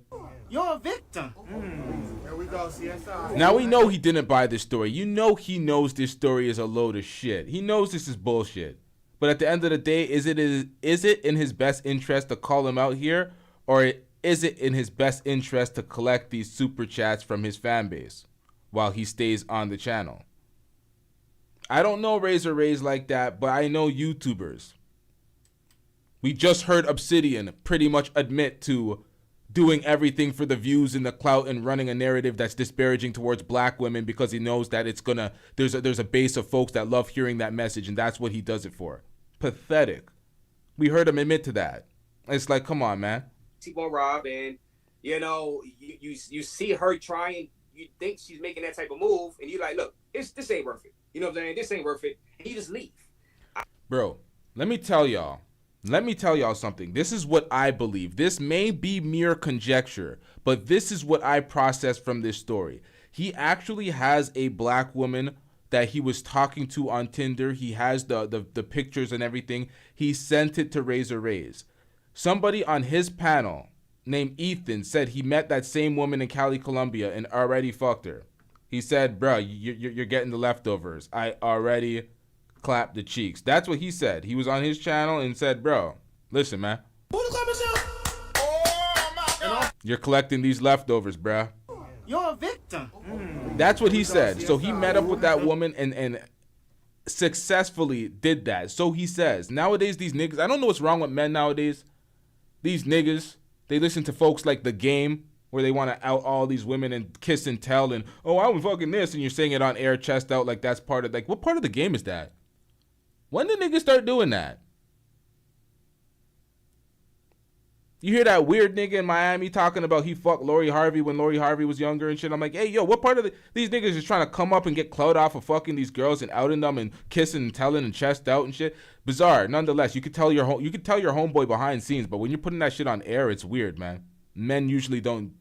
You're a victim. There we go, CSI. Now we know he didn't buy this story. You know he knows this story is a load of shit. He knows this is bullshit. But at the end of the day, is it in his best interest to call him out here? Or is it in his best interest to collect these super chats from his fan base while he stays on the channel? I don't know Razor Rays like that, but I know YouTubers. We just heard Obsidian pretty much admit to doing everything for the views and the clout and running a narrative that's disparaging towards black women because he knows that it's gonna there's a base of folks that love hearing that message, and that's what he does it for. Pathetic. We heard him admit to that. It's like, come on, man. T-Bone Rob, and you know, you see her trying, you think she's making that type of move, and you're like, look, this ain't worth it. You know what I'm saying? This ain't worth it. And you just leave. Bro, let me tell y'all something. This is what I believe. This may be mere conjecture, but this is what I processed from this story. He actually has a black woman that he was talking to on Tinder. He has the pictures and everything. He sent it to Razor Rays. Somebody on his panel named Ethan said he met that same woman in Cali, Colombia, and already fucked her. He said, bro, you're getting the leftovers. I already clapped the cheeks. That's what he said. He was on his channel and said, bro, listen, man. You're collecting these leftovers, bro. You're a victim. That's what he said. So he met up with that woman and successfully did that. So he says. Nowadays, these niggas, I don't know what's wrong with men nowadays. These niggas, they listen to folks like The Game, where they want to out all these women and kiss and tell and, oh, I'm fucking this, and you're saying it on air, chest out, like that's part of, like, what part of the game is that? When did niggas start doing that? You hear that weird nigga in Miami talking about he fucked Lori Harvey when Lori Harvey was younger and shit. I'm like, hey, yo, what part of these niggas is trying to come up and get clout off of fucking these girls and outing them and kissing and telling and chest out and shit? Bizarre. Nonetheless, you could tell your homeboy behind scenes, but when you're putting that shit on air, it's weird, man. Men usually don't.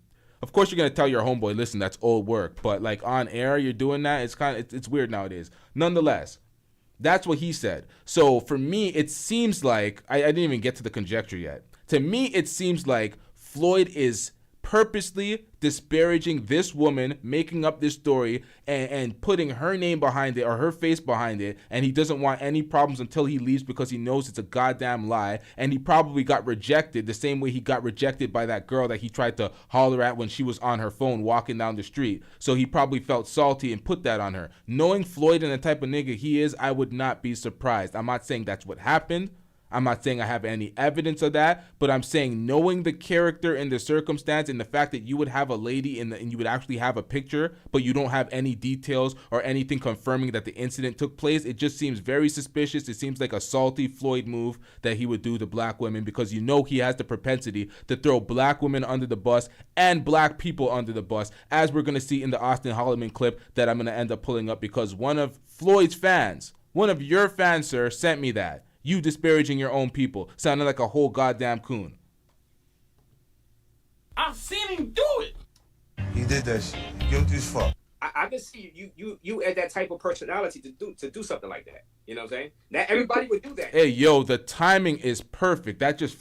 Of course, you're gonna tell your homeboy, listen, that's old work, but like on air, you're doing that. It's weird nowadays. Nonetheless, that's what he said. So for me, it seems like I didn't even get to the conjecture yet. To me, it seems like Floyd is purposely disparaging this woman, making up this story, and putting her name behind it or her face behind it, and he doesn't want any problems until he leaves because he knows it's a goddamn lie, and he probably got rejected the same way he got rejected by that girl that he tried to holler at when she was on her phone walking down the street. So he probably felt salty and put that on her. Knowing Floyd and the type of nigga he is, I would not be surprised. I'm not saying that's what happened. I'm not saying I have any evidence of that, but I'm saying knowing the character and the circumstance and the fact that you would have a lady and you would actually have a picture, but you don't have any details or anything confirming that the incident took place, it just seems very suspicious. It seems like a salty Floyd move that he would do to black women because you know he has the propensity to throw black women under the bus and black people under the bus, as we're going to see in the Austin Holloman clip that I'm going to end up pulling up because one of Floyd's fans, one of your fans, sir, sent me that. You disparaging your own people, sounding like a whole goddamn coon. I've seen him do it. He did that shit. Guilty as fuck. I can see you as that type of personality to do something like that. You know what I'm saying? Not everybody would do that. Hey, yo, the timing is perfect. That just,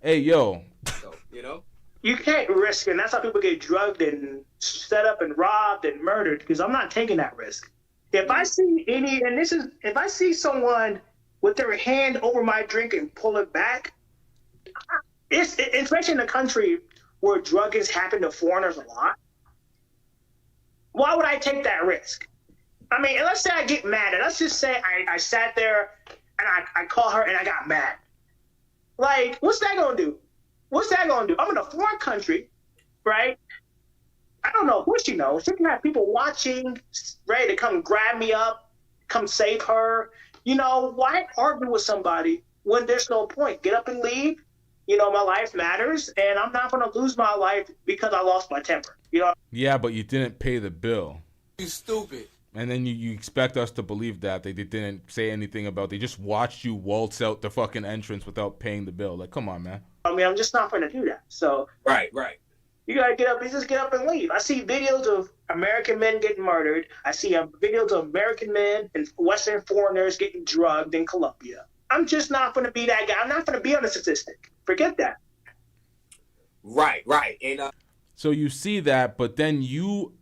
hey, yo. So, you know? You can't risk it, and that's how people get drugged and set up and robbed and murdered, because I'm not taking that risk. If I see if I see someone with their hand over my drink and pull it back, especially in a country where druggings happen to foreigners a lot, why would I take that risk? I mean, let's say I get mad, and let's just say I sat there and I call her and I got mad. Like, what's that gonna do? What's that gonna do? I'm in a foreign country, right? I don't know who she knows. She can have people watching, ready to come grab me up, come save her. You know, why argue with somebody when there's no point? Get up and leave. You know, my life matters, and I'm not going to lose my life because I lost my temper. You know? Yeah, but you didn't pay the bill. You stupid. And then you expect us to believe that they didn't say anything about, they just watched you waltz out the fucking entrance without paying the bill. Like, come on, man. I mean, I'm just not going to do that. So Right. You gotta get up. You just get up and leave. I see videos of American men getting murdered. I see videos of American men and Western foreigners getting drugged in Colombia. I'm just not going to be that guy. I'm not going to be on the statistic. Forget that. Right. And so you see that, but then you,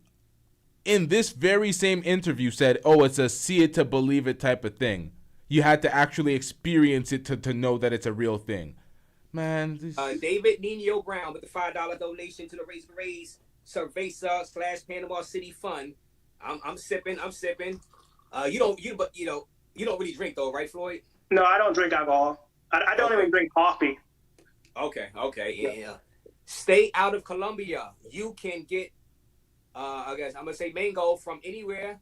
in this very same interview, said, "Oh, it's a see it to believe it type of thing." You had to actually experience it to know that it's a real thing. Man, David Nino Brown with the $5 donation to the Raise the Raise Cerveza / Panama City Fund. I'm sipping. You don't really drink though, right, Floyd? No, I don't drink alcohol. I don't even drink coffee. Okay, yeah. Stay out of Colombia. You can get, I guess I'm gonna say mango from anywhere.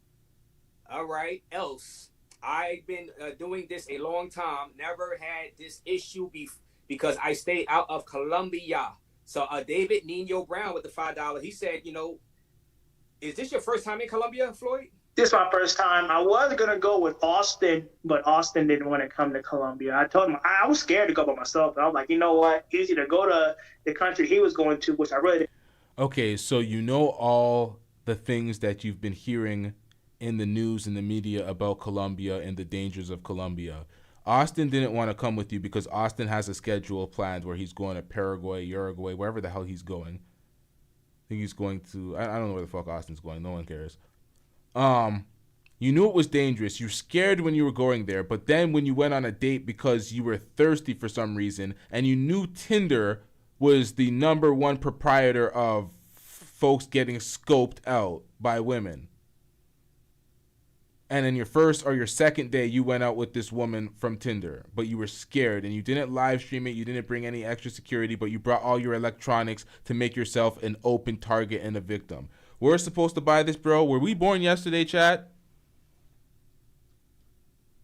All right. Else, I've been doing this a long time. Never had this issue because I stay out of Colombia. So David Nino Brown with the $5, he said, is this your first time in Colombia, Floyd? This is my first time. I was going to go with Austin, but Austin didn't want to come to Colombia. I told him I was scared to go by myself. I was like, you know what? Easy to go to the country he was going to, which I really didn't. Okay, so you know all the things that you've been hearing in the news and the media about Colombia and the dangers of Colombia. Austin didn't want to come with you because Austin has a schedule planned where he's going to Paraguay, Uruguay, wherever the hell he's going. I think he's going to, I don't know where the fuck Austin's going. No one cares. You knew it was dangerous. You were scared when you were going there, but then when you went on a date because you were thirsty for some reason, and you knew Tinder was the #1 proprietor of folks getting scoped out by women. And then your first or your second day, you went out with this woman from Tinder, but you were scared and you didn't live stream it. You didn't bring any extra security, but you brought all your electronics to make yourself an open target and a victim. We're supposed to buy this, bro. Were we born yesterday, chat?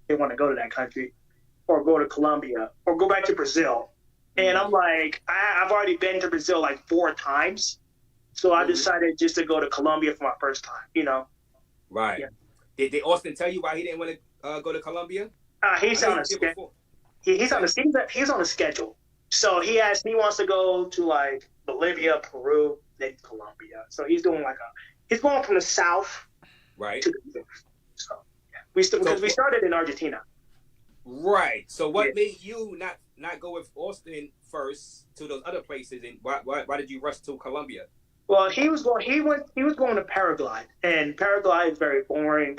They want to go to that country or go to Colombia or go back to Brazil. And I'm like, I've already been to Brazil like 4 times. So I decided just to go to Colombia for my first time, Right. Yeah. Did Austin tell you why he didn't want to go to Colombia? He's on a schedule. He's on a schedule. So he wants to go to like Bolivia, Peru, then Colombia. So he's doing he's going from the south right to the north. So yeah. We started in Argentina. Right. So what made you not go with Austin first to those other places, and why did you rush to Colombia? Well, he was going to Paraguay, and Paraguay is very boring,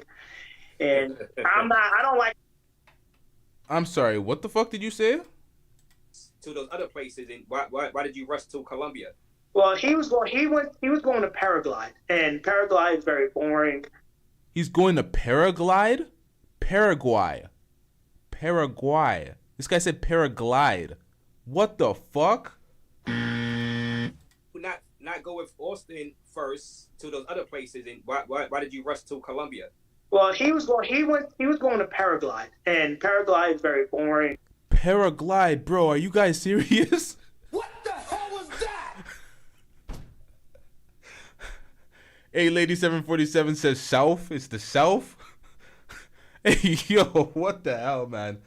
and I don't like. I'm sorry, what the fuck did you say? To those other places, and why did you rush to Colombia? Well, he was going to Paraguay, and Paraguay is very boring. He's going to Paraglide? Paraguay. This guy said paraglide. What the fuck? Not go with Austin first to those other places, and why did you rush to Colombia? Well, he was going to Paraguay, and Paraguay is very boring. Paraglide, bro, are you guys serious? What the hell was that? Hey, Lady 747 says South. It's the South. Hey, yo, what the hell, man?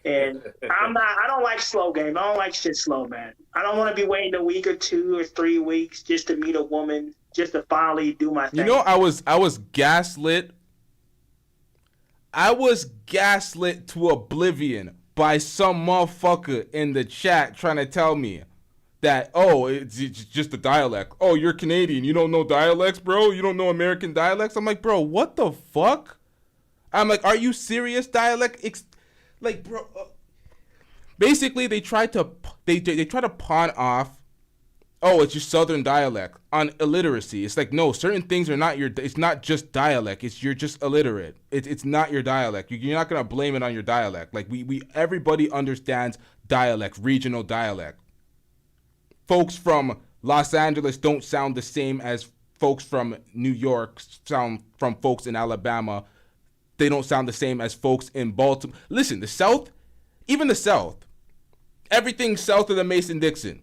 And I don't like slow game. I don't like shit slow, man. I don't want to be waiting a week or 2 or 3 weeks just to meet a woman, just to finally do my thing. You know, I was gaslit. I was gaslit to oblivion by some motherfucker in the chat trying to tell me that, oh, it's just a dialect. Oh, you're Canadian. You don't know dialects, bro? You don't know American dialects? I'm like, bro, what the fuck? I'm like, are you serious? Dialect? Like, bro, basically they try to pawn off, oh, it's your Southern dialect on illiteracy. It's like, no, certain things are not it's not just dialect. You're just illiterate. It's not your dialect. You're not gonna blame it on your dialect. Like everybody understands dialect, regional dialect. Folks from Los Angeles don't sound the same as folks from New York sound from folks in Alabama. They don't sound the same as folks in Baltimore. Listen, the South, even the South, everything south of the Mason-Dixon,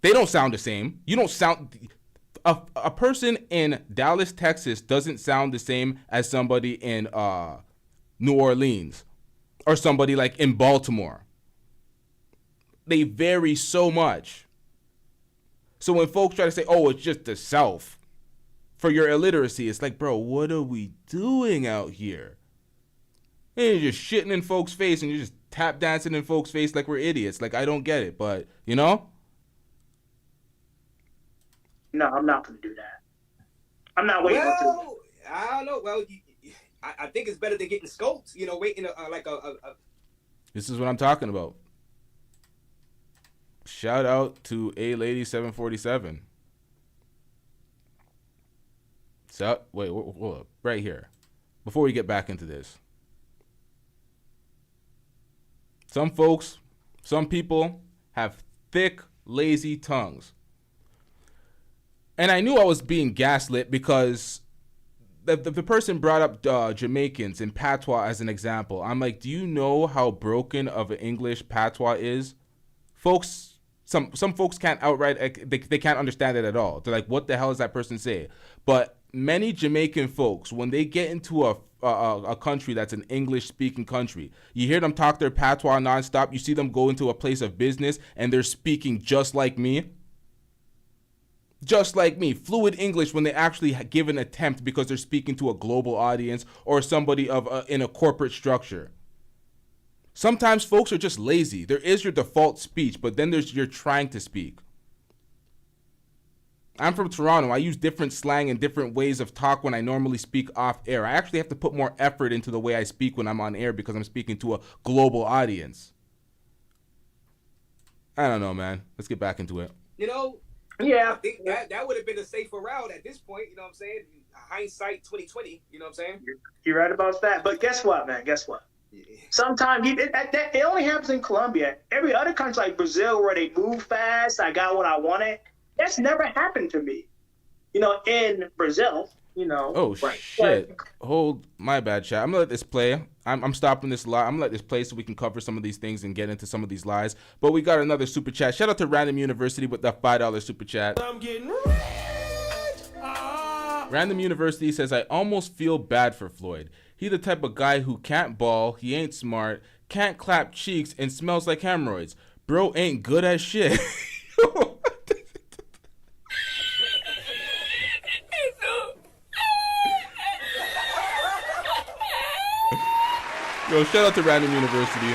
they don't sound the same. You don't sound, a person in Dallas, Texas doesn't sound the same as somebody in New Orleans or somebody like in Baltimore. They vary so much. So when folks try to say, oh, it's just the South for your illiteracy, it's like, bro, what are we doing out here? And you're just shitting in folks' face and you're just tap dancing in folks' face like we're idiots. Like, I don't get it, but, you know? No, I'm not going to do that. I'm not waiting until. Well, I don't know. Well, I think it's better than getting scoped. You know, waiting like a. This is what I'm talking about. Shout out to A Lady 747. So wait, hold up, right here. Before we get back into this, some folks, some people have thick, lazy tongues. And I knew I was being gaslit because the person brought up Jamaicans and patois as an example. I'm like, do you know how broken of an English patois is? Folks, some folks can't outright, they can't understand it at all. They're like, what the hell is that person saying? But many Jamaican folks, when they get into a country that's an English-speaking country, you hear them talk their patois nonstop. You see them go into a place of business and they're speaking just like me. Just like me, fluid English when they actually give an attempt because they're speaking to a global audience or somebody in a corporate structure. Sometimes folks are just lazy. There is your default speech, but then there's your trying to speak. I'm from Toronto. I use different slang and different ways of talk when I normally speak off air. I actually have to put more effort into the way I speak when I'm on air because I'm speaking to a global audience. I don't know, man. Let's get back into it. You know. Yeah, I think that would have been a safer route at this point. You know what I'm saying? Hindsight 2020. You know what I'm saying? You're right about that. But guess what, man? Guess what? Yeah. Sometimes it only happens in Colombia. Every other country like Brazil, where they move fast, I got what I wanted. That's never happened to me. You know, in Brazil. You know. Oh shit! Hold my bad, chat. I'm gonna let this play. I'm stopping this lie. I'm gonna let this play so we can cover some of these things and get into some of these lies. But we got another super chat. Shout out to Random University with the $5 super chat. I'm getting Random University says, I almost feel bad for Floyd. He the type of guy who can't ball, he ain't smart, can't clap cheeks, and smells like hemorrhoids. Bro ain't good at shit. Yo, shout out to Random University.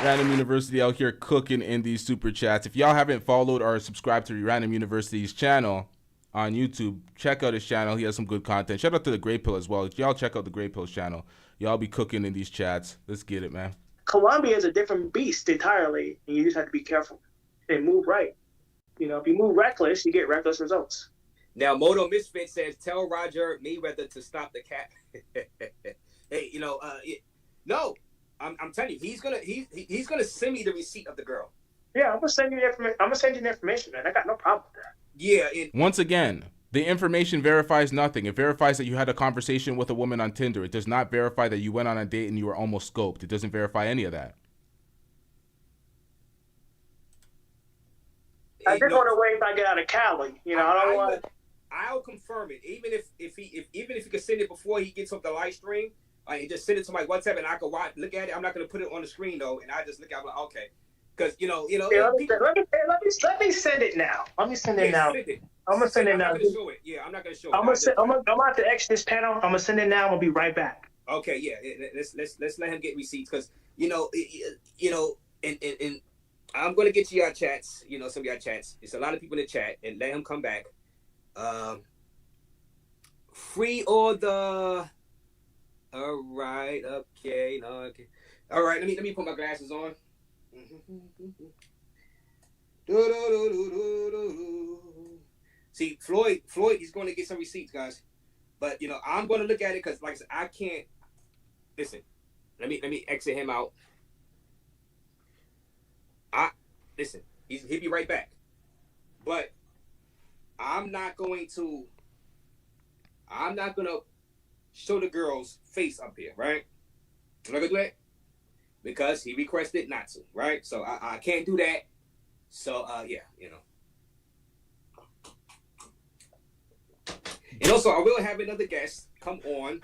Random University out here cooking in these super chats. If y'all haven't followed or subscribed to Random University's channel on YouTube, check out his channel. He has some good content. Shout out to the Grey Pill as well. Y'all check out the Grey Pill's channel. Y'all be cooking in these chats. Let's get it, man. Colombia is a different beast entirely, and you just have to be careful and move right. You know, if you move reckless, you get reckless results. Now, Moto Misfit says, tell Roger Mayweather to stop the cat. Hey, you know, no, I'm telling you, he's gonna send me the receipt of the girl. Yeah, I'm gonna send you the information. I'm gonna send you the information, man. I got no problem with that. Yeah. Once again, the information verifies nothing. It verifies that you had a conversation with a woman on Tinder. It does not verify that you went on a date and you were almost scoped. It doesn't verify any of that. I just want to wait if I get out of Cali. You know, I don't want. I'll confirm it, even if he could send it before he gets off the live stream. And just send it to my WhatsApp, and I can look at it. I'm not gonna put it on the screen though, and I just look at it, like, okay, because you know. Yeah, let me send it now. Let me send it now. Send it. I'm gonna send it now. I'm not gonna show it. Yeah, I'm not gonna show it. I'm gonna have to exit this panel. I'm gonna send it now. I'm gonna be right back. Okay, yeah. Let's let him get receipts because and I'm gonna get to your chats. You know, some of your chats. It's a lot of people in the chat, and let him come back. Free order. All right. Okay. No. Okay. All right. Let me put my glasses on. See, Floyd, he's going to get some receipts, guys. But you know, I'm going to look at it because, like I said, I can't. Listen. Let me exit him out. Listen. He'll be right back. But I'm not going to show the girl's face up here, right? I'm not gonna do that because he requested not to, right? So I can't do that. So yeah, you know. And also, I will have another guest come on.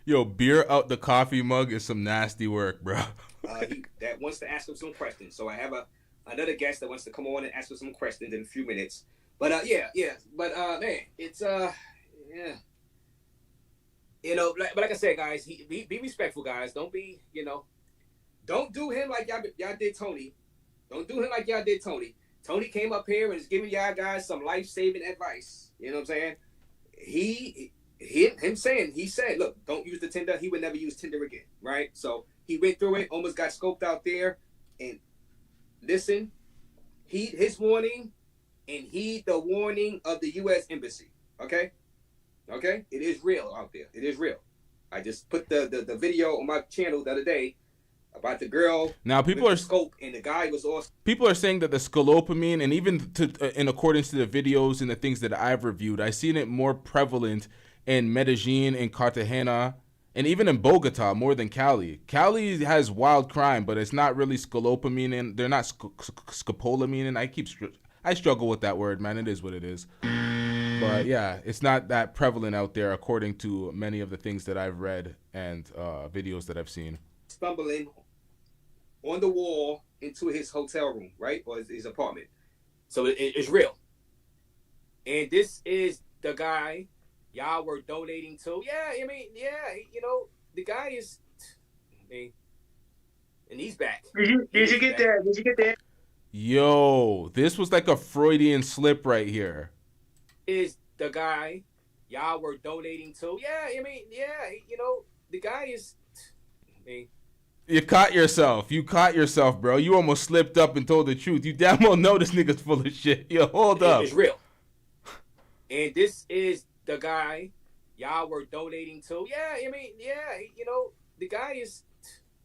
Yo, beer out the coffee mug is some nasty work, bro. That wants to ask him some questions. So I have a another guest that wants to come on and ask us some questions in a few minutes. But man, it's yeah. But like I said, guys, be respectful, guys. Don't be, don't do him like y'all did Tony. Don't do him like y'all did Tony. Tony came up here and is giving y'all guys some life-saving advice. You know what I'm saying? He said, look, don't use the Tinder. He would never use Tinder again, right? So he went through it, almost got scoped out there, and listen, heed his warning and heed the warning of the U.S. Embassy, okay? Okay? It is real out there. It is real. I just put the video on my channel the other day about the girl. Now people are scope and the guy was awesome. People are saying that the scopolamine, and even in accordance to the videos and the things that I've reviewed, I've seen it more prevalent in Medellin and Cartagena, and even in Bogota more than Cali. Cali has wild crime, but it's not really scopolamine, and they're not scopolamine. And I struggle with that word, man. It is what it is. But yeah, it's not that prevalent out there, according to many of the things that I've read and videos that I've seen. Stumbling on the wall into his hotel room, right? Or his apartment. So it's real. And this is the guy y'all were donating to. Yeah, I mean, yeah, the guy is, and he's back. Did you get there? Did you get there? Yo, this was like a Freudian slip right here. Is the guy y'all were donating to. Yeah, I mean, yeah, the guy is, You caught yourself. You caught yourself, bro. You almost slipped up and told the truth. You damn well know this nigga's full of shit. Yo, hold up. It's real. And this is the guy y'all were donating to. Yeah, I mean, yeah, the guy is.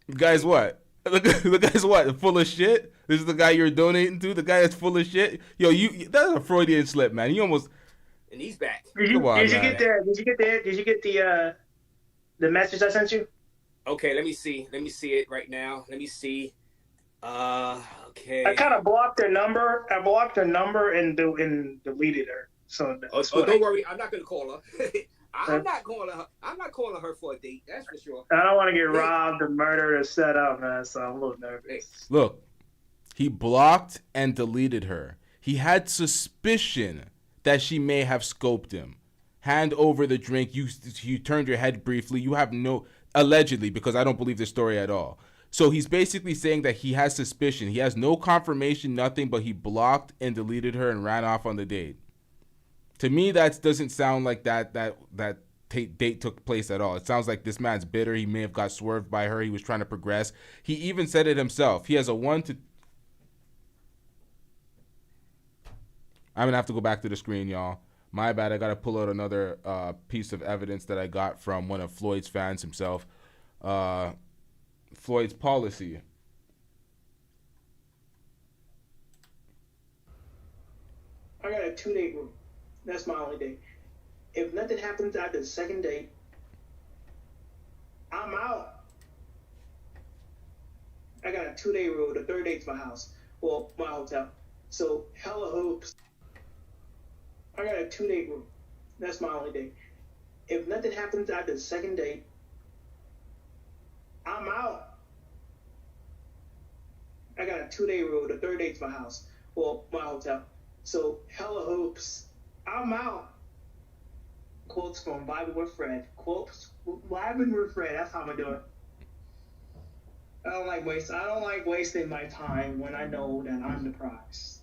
The guy's what? The guy's what? Full of shit? This is the guy you're donating to? The guy that's full of shit? Yo, that's a Freudian slip, man. You almost. And he's back. Did you get there? Did you get there? Did you get the message I sent you? Okay, let me see. Let me see it right now. Let me see. Okay. I kind of blocked her number. I blocked her number and deleted her. So don't worry. I'm not gonna call her. I'm not calling her for a date. That's for sure. I don't want to get robbed or murdered or set up, man. So I'm a little nervous. Look, he blocked and deleted her. He had suspicion that she may have scoped him. Hand over the drink. You turned your head briefly. You have no. Allegedly, because I don't believe this story at all. So he's basically saying that he has suspicion. He has no confirmation, nothing, but he blocked and deleted her and ran off on the date. To me, that doesn't sound like that date took place at all. It sounds like this man's bitter. He may have got swerved by her. He was trying to progress. He even said it himself. He has a 1 to... I'm going to have to go back to the screen, y'all. My bad, I got to pull out another piece of evidence that I got from one of Floyd's fans himself. Floyd's policy. I got a 2-date rule. That's my only date. If nothing happens after the second date, I'm out. I got a 2-day rule. The third date's my house. Well, my hotel. So, hella hoops. I got a 2-date rule. That's my only date. If nothing happens after the second date, I'm out. I got a 2-day rule. The third date's my house. Well, my hotel. So, hella hoops. I'm out. Quotes from Vibing with Fred. Quotes Vibing with Fred. That's how I'm gonna do it. I don't like wasting my time when I know that I'm the prize.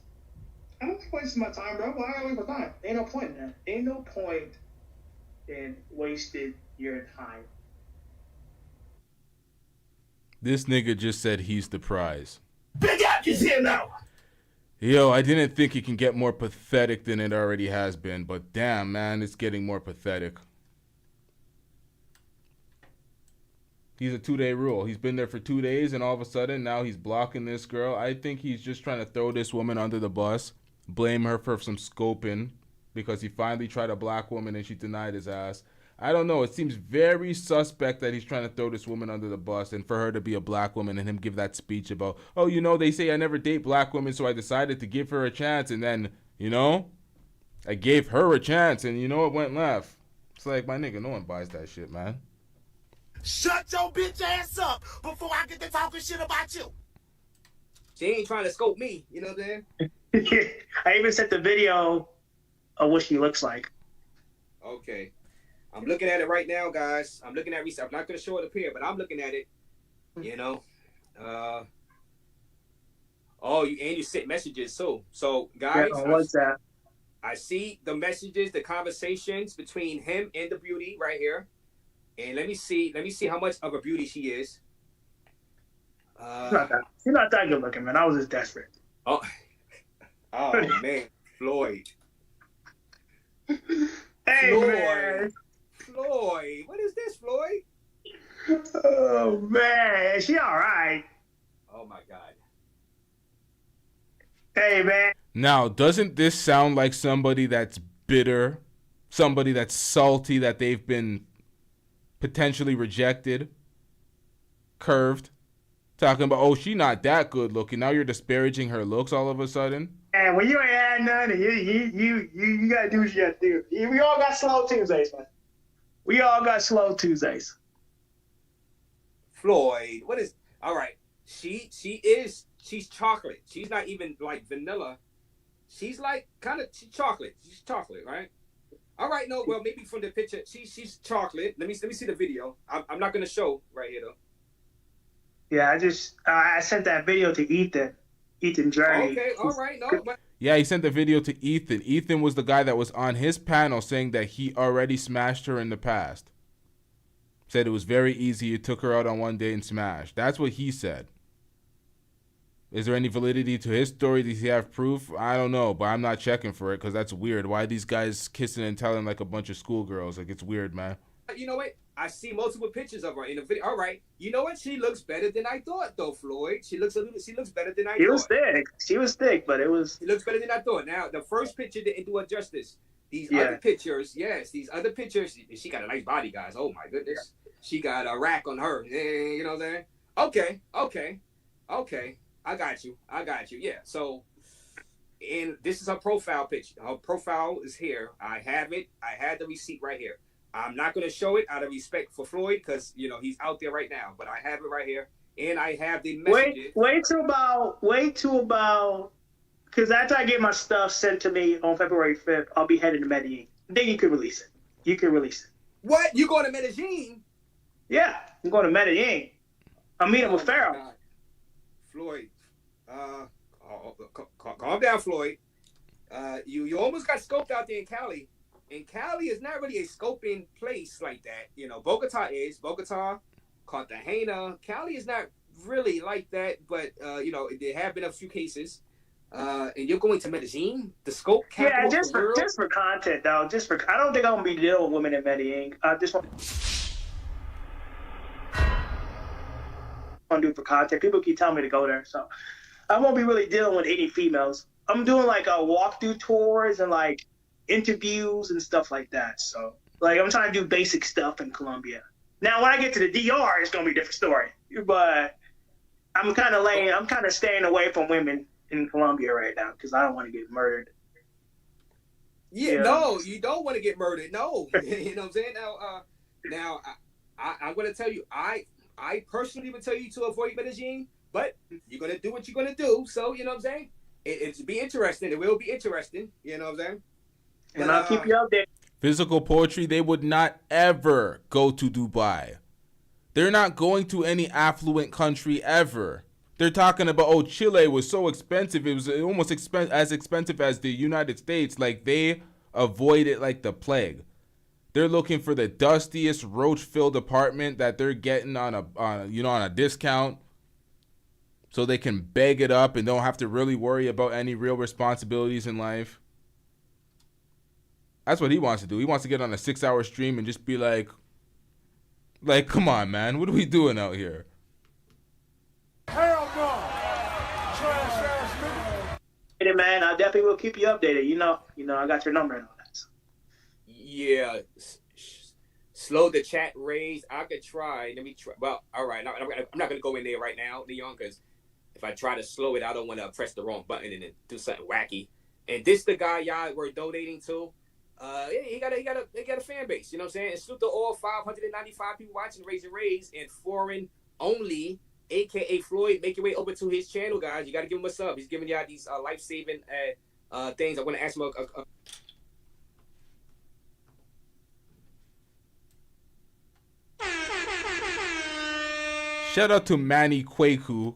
I don't like wasting my time, bro. Why I waste my time? Ain't no point in that. Ain't no point in wasting your time. This nigga just said he's the prize. Big Apple's here now. Yo, I didn't think it can get more pathetic than it already has been, but damn, man, it's getting more pathetic. He's a 2-day rule. He's been there for 2 days, and all of a sudden, now he's blocking this girl. I think he's just trying to throw this woman under the bus, blame her for some scoping, because he finally tried a black woman and she denied his ass. I don't know. It seems very suspect that he's trying to throw this woman under the bus, and for her to be a black woman and him give that speech about, oh, they say I never date black women, so I decided to give her a chance, and then, I gave her a chance, and it went left. It's like, my nigga, no one buys that shit, man. Shut your bitch ass up before I get to talking shit about you. She ain't trying to scope me. You know what I'm saying? I even sent the video of what she looks like. Okay. I'm looking at it right now, guys. I'm looking at research. I'm not going to show it up here, but I'm looking at it. You know. You sent messages too. So, guys, what's that? I see the messages, the conversations between him and the beauty right here. And let me see how much of a beauty she is. She's not that good looking, man. I was just desperate. Oh man, Floyd. Hey, man. Floyd, what is this, Floyd? Oh man, she all right. Oh my God. Hey, man. Now, doesn't this sound like somebody that's bitter, somebody that's salty that they've been potentially rejected, curved, talking about, oh, she not that good looking. Now you're disparaging her looks all of a sudden. And when you ain't had nothing, you gotta do what you gotta do. We all got slow Tuesdays, man. We all got slow Tuesdays. Floyd, what is? All right, she's chocolate. She's not even like vanilla. She's like she's chocolate. She's chocolate, right? All right, no, well maybe from the picture, she's chocolate. Let me see the video. I'm not gonna show right here though. Yeah, I sent that video to Ethan Journey. Okay, all right, no. Yeah, he sent the video to Ethan. Ethan was the guy that was on his panel saying that he already smashed her in the past. Said it was very easy. He took her out on one day and smashed. That's what he said. Is there any validity to his story? Does he have proof? I don't know, but I'm not checking for it because that's weird. Why are these guys kissing and telling like a bunch of schoolgirls? Like, it's weird, man. You know what? I see multiple pictures of her in the video. All right, you know what? She looks better than I thought, though, Floyd. She looks better than I thought. She was thick. She was thick, but it was. She looks better than I thought. Now, the first picture didn't do her justice. These other pictures, she got a nice body, guys. Oh my goodness, she got a rack on her. You know what I'm saying? Okay. I got you. Yeah. So, and this is her profile picture. Her profile is here. I have it. I had the receipt right here. I'm not going to show it out of respect for Floyd because, he's out there right now. But I have it right here. And I have the messages. Wait till about, because after I get my stuff sent to me on February 5th, I'll be heading to Medellin. Then you can release it. What? You going to Medellin? Yeah, I'm going to Medellin. I'm meeting with Pharaoh. Floyd, calm down, Floyd. You almost got scoped out there in Cali. And Cali is not really a scoping place like that. Bogota is. Bogota, Cartagena. Cali is not really like that, but, there have been a few cases. And you're going to Medellin, the scope capital of the world? Just for content, though. I don't think I'm going to be dealing with women in Medellin. I just want to do it for content. People keep telling me to go there, so I won't be really dealing with any females. I'm doing like walkthrough tours and like interviews and stuff like that. So like I'm trying to do basic stuff in Colombia. Now when I get to the DR, it's gonna be a different story. But I'm kind of staying away from women in Colombia right now because I don't want to get murdered. Yeah, no, you don't want to get murdered. No, you know what I'm saying. Now, I'm gonna tell you, I personally would tell you to avoid Medellin, but you're gonna do what you're gonna do. So you know what I'm saying. It'll be interesting. It will be interesting. You know what I'm saying. And I'll keep you updated. Physical poetry, they would not ever go to Dubai. They're not going to any affluent country ever. They're talking about, Chile was so expensive. It was almost as expensive as the United States. Like, they avoid it like the plague. They're looking for the dustiest, roach-filled apartment that they're getting on a discount so they can beg it up and don't have to really worry about any real responsibilities in life. That's what he wants to do. He wants to get on a 6-hour stream and just be like, come on, man. What are we doing out here? Hell no. Trash ass nigga. Hey, man, I definitely will keep you updated. You know, I got your number and all that. So. Yeah. Slow the chat raise. I could try. Let me try. Well, all right. I'm not going to go in there right now, Leon, because if I try to slow it, I don't want to press the wrong button and then do something wacky. And this the guy y'all were donating to. He got a fan base, you know what I'm saying? And salute to all 595 people watching Raise and Raise and foreign only aka Floyd. Make your way over to his channel, guys. You got to give him a sub. He's giving y'all these life-saving things. I want to ask him Shout out to Manny Kwaku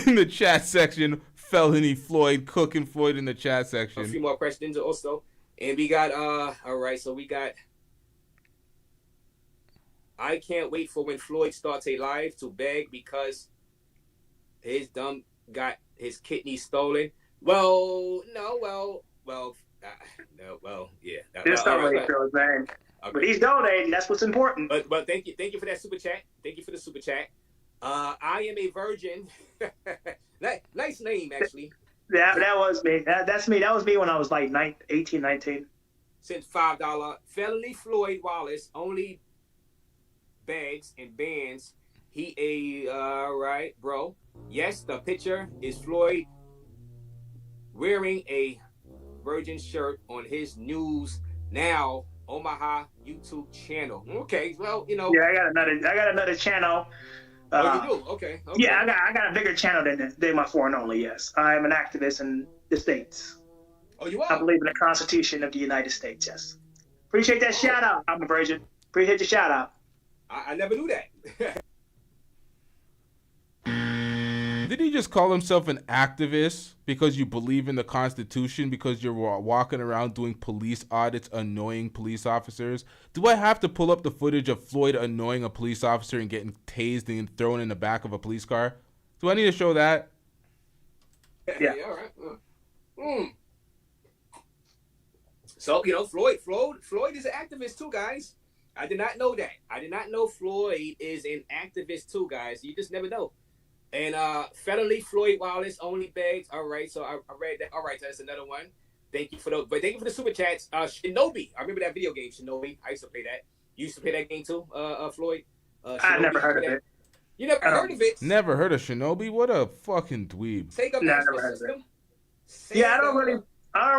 in the chat section. Felony Floyd, cooking Floyd in the chat section. a few more questions also. And we got, all right, so we got, I can't wait for when Floyd starts a live to beg because his dumb got his kidney stolen. Well, no, yeah. Just not really sure his name. Okay. But he's donating. That's what's important. But thank you for that super chat. Thank you for the super chat. I am a virgin. Nice name, actually. That was me. That's me. That was me when I was like 18, 19. Sent $5. Felony Floyd Wallace only bags and bands. He right, bro. Yes, the picture is Floyd wearing a virgin shirt on his News Now Omaha YouTube channel. Okay, well, you know. Yeah, I got another channel. Oh, you do? Okay. Yeah, I got a bigger channel than my foreign only. Yes, I am an activist in the States. Oh, you are? I believe in the Constitution of the United States. Yes. Appreciate that shout out. I'm a virgin. Appreciate the shout out. I never knew that. Did he just call himself an activist because you believe in the Constitution, because you're walking around doing police audits, annoying police officers? Do I have to pull up the footage of Floyd annoying a police officer and getting tased and thrown in the back of a police car? Do I need to show that? Yeah. All right. So, you know, Floyd is an activist too, guys. I did not know that. I did not know Floyd is an activist too, guys. You just never know. And Felony Floyd Wallace only begs. All right, so I read that. All right, so that's another one. Thank you for those. But thank you for the super chats. Shinobi. I remember that video game, Shinobi. I used to play that. You used to play that game too, Floyd? I never heard of it. You never heard of it? Never heard of Shinobi? What a fucking dweeb. Sega Master System. Yeah, I don't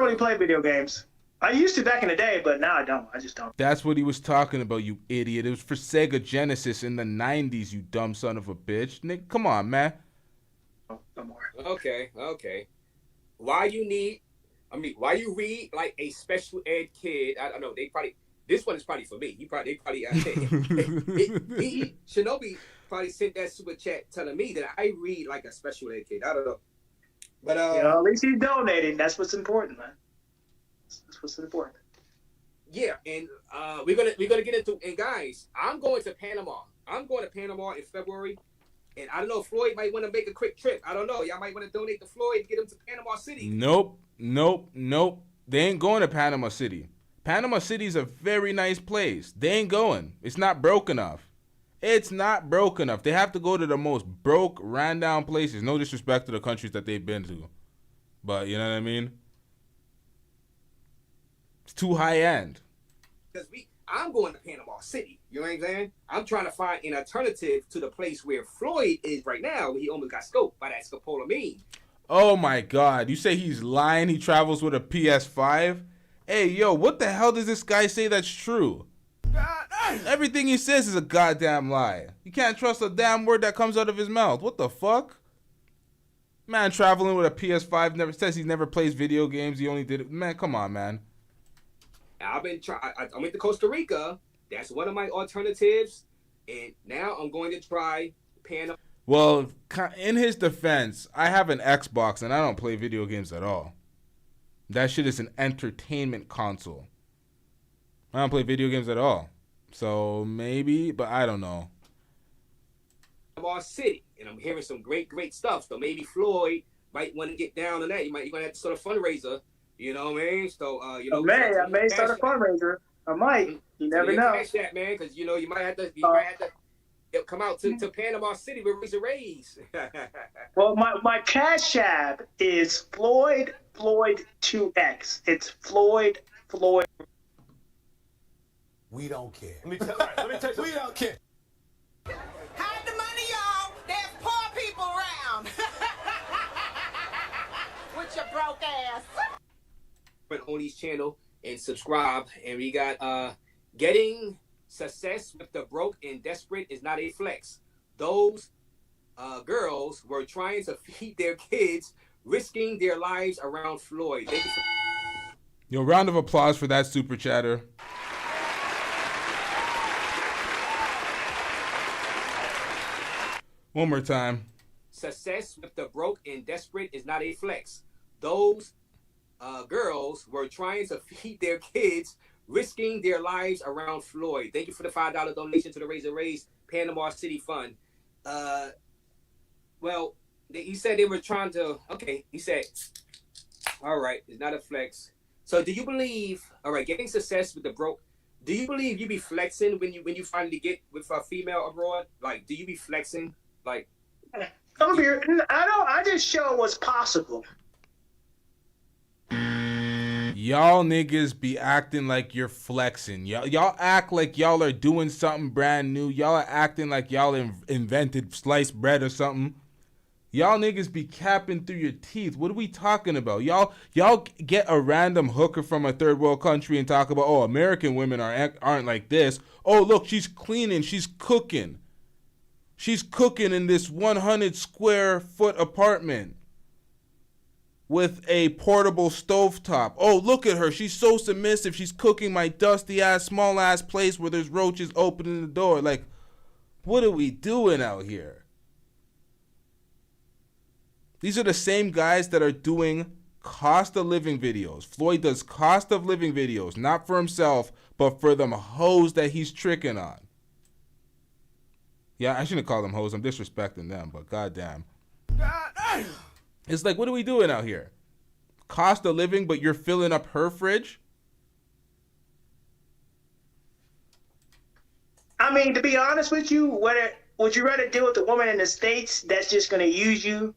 really play video games. I used to back in the day, but now I don't. I just don't. That's what he was talking about, you idiot. It was for Sega Genesis in the 90s, you dumb son of a bitch. Nick, come on, man. No more. Okay. Why you read like a special ed kid? I don't know. This one is probably for me. Shinobi probably sent that super chat telling me that I read like a special ed kid. I don't know. But at least he's donating. That's what's important, man. That's what's important. Yeah, and we're gonna get into, and guys, I'm going to Panama. I'm going to Panama in February, and I don't know, Floyd might want to make a quick trip. I don't know. Y'all might want to donate to Floyd and get him to Panama City. Nope. They ain't going to Panama City. Panama City is a very nice place. They ain't going. It's not broke enough. It's not broke enough. They have to go to the most broke, ran down places. No disrespect to the countries that they've been to, but you know what I mean? It's too high end. Because I'm going to Panama City. You know what I'm saying? I'm trying to find an alternative to the place where Floyd is right now. He almost got scoped by that Scopolamine. Oh my God. You say he's lying? He travels with a PS5? Hey, yo, what the hell does this guy say that's true? Everything he says is a goddamn lie. You can't trust a damn word that comes out of his mouth. What the fuck? Man traveling with a PS5 never says he never plays video games. He only did it. Man, come on, man. I went to Costa Rica. That's one of my alternatives. And now I'm going to try Panama. Well, in his defense, I have an Xbox and I don't play video games at all. That shit is an entertainment console. I don't play video games at all. So maybe, but I don't know. Panama City. And I'm hearing some great stuff. So maybe Floyd might want to get down on that. You're going to have to start a fundraiser. You know what I mean? So, I may start a fundraiser. I might. You never know. Cash that, man, because you might have to. Come out to Panama City with Razor Rays. Well, my Cash App is Floyd 2X. It's Floyd. We don't care. Let me tell you, we don't care. Hide the money, y'all. There's poor people around. With your broke ass. On his channel and subscribe. And we got getting success with the broke and desperate is not a flex. Those girls were trying to feed their kids, risking their lives around Floyd. Thank you for Yo, round of applause for that super chatter. One more time. Success with the broke and desperate is not a flex. Those girls were trying to feed their kids, risking their lives around Floyd. Thank you for the $5 donation to the Raise and Raise Panama City Fund. Well, he said they were trying to. Okay, he said, all right, it's not a flex. So, do you believe? All right, getting success with the broke. Do you believe you be flexing when you finally get with a female abroad? Like, do you be flexing? Like, I just show what's possible. Y'all niggas be acting like you're flexing. Y'all act like y'all are doing something brand new. Y'all are acting like y'all invented sliced bread or something. Y'all niggas be capping through your teeth. What are we talking about? Y'all get a random hooker from a third world country and talk about, oh, American women aren't like this. Oh, look, she's cleaning, she's cooking. She's cooking in this 100 square foot apartment with a portable stovetop. Oh, look at her. She's so submissive. She's cooking my dusty ass, small ass place where there's roaches opening the door. Like, what are we doing out here? These are the same guys that are doing cost of living videos. Floyd does cost of living videos, not for himself, but for them hoes that he's tricking on. Yeah, I shouldn't call them hoes. I'm disrespecting them, but goddamn. It's like, what are we doing out here? Cost of living, but you're filling up her fridge? I mean, to be honest with you, would you rather deal with a woman in the States that's just going to use you?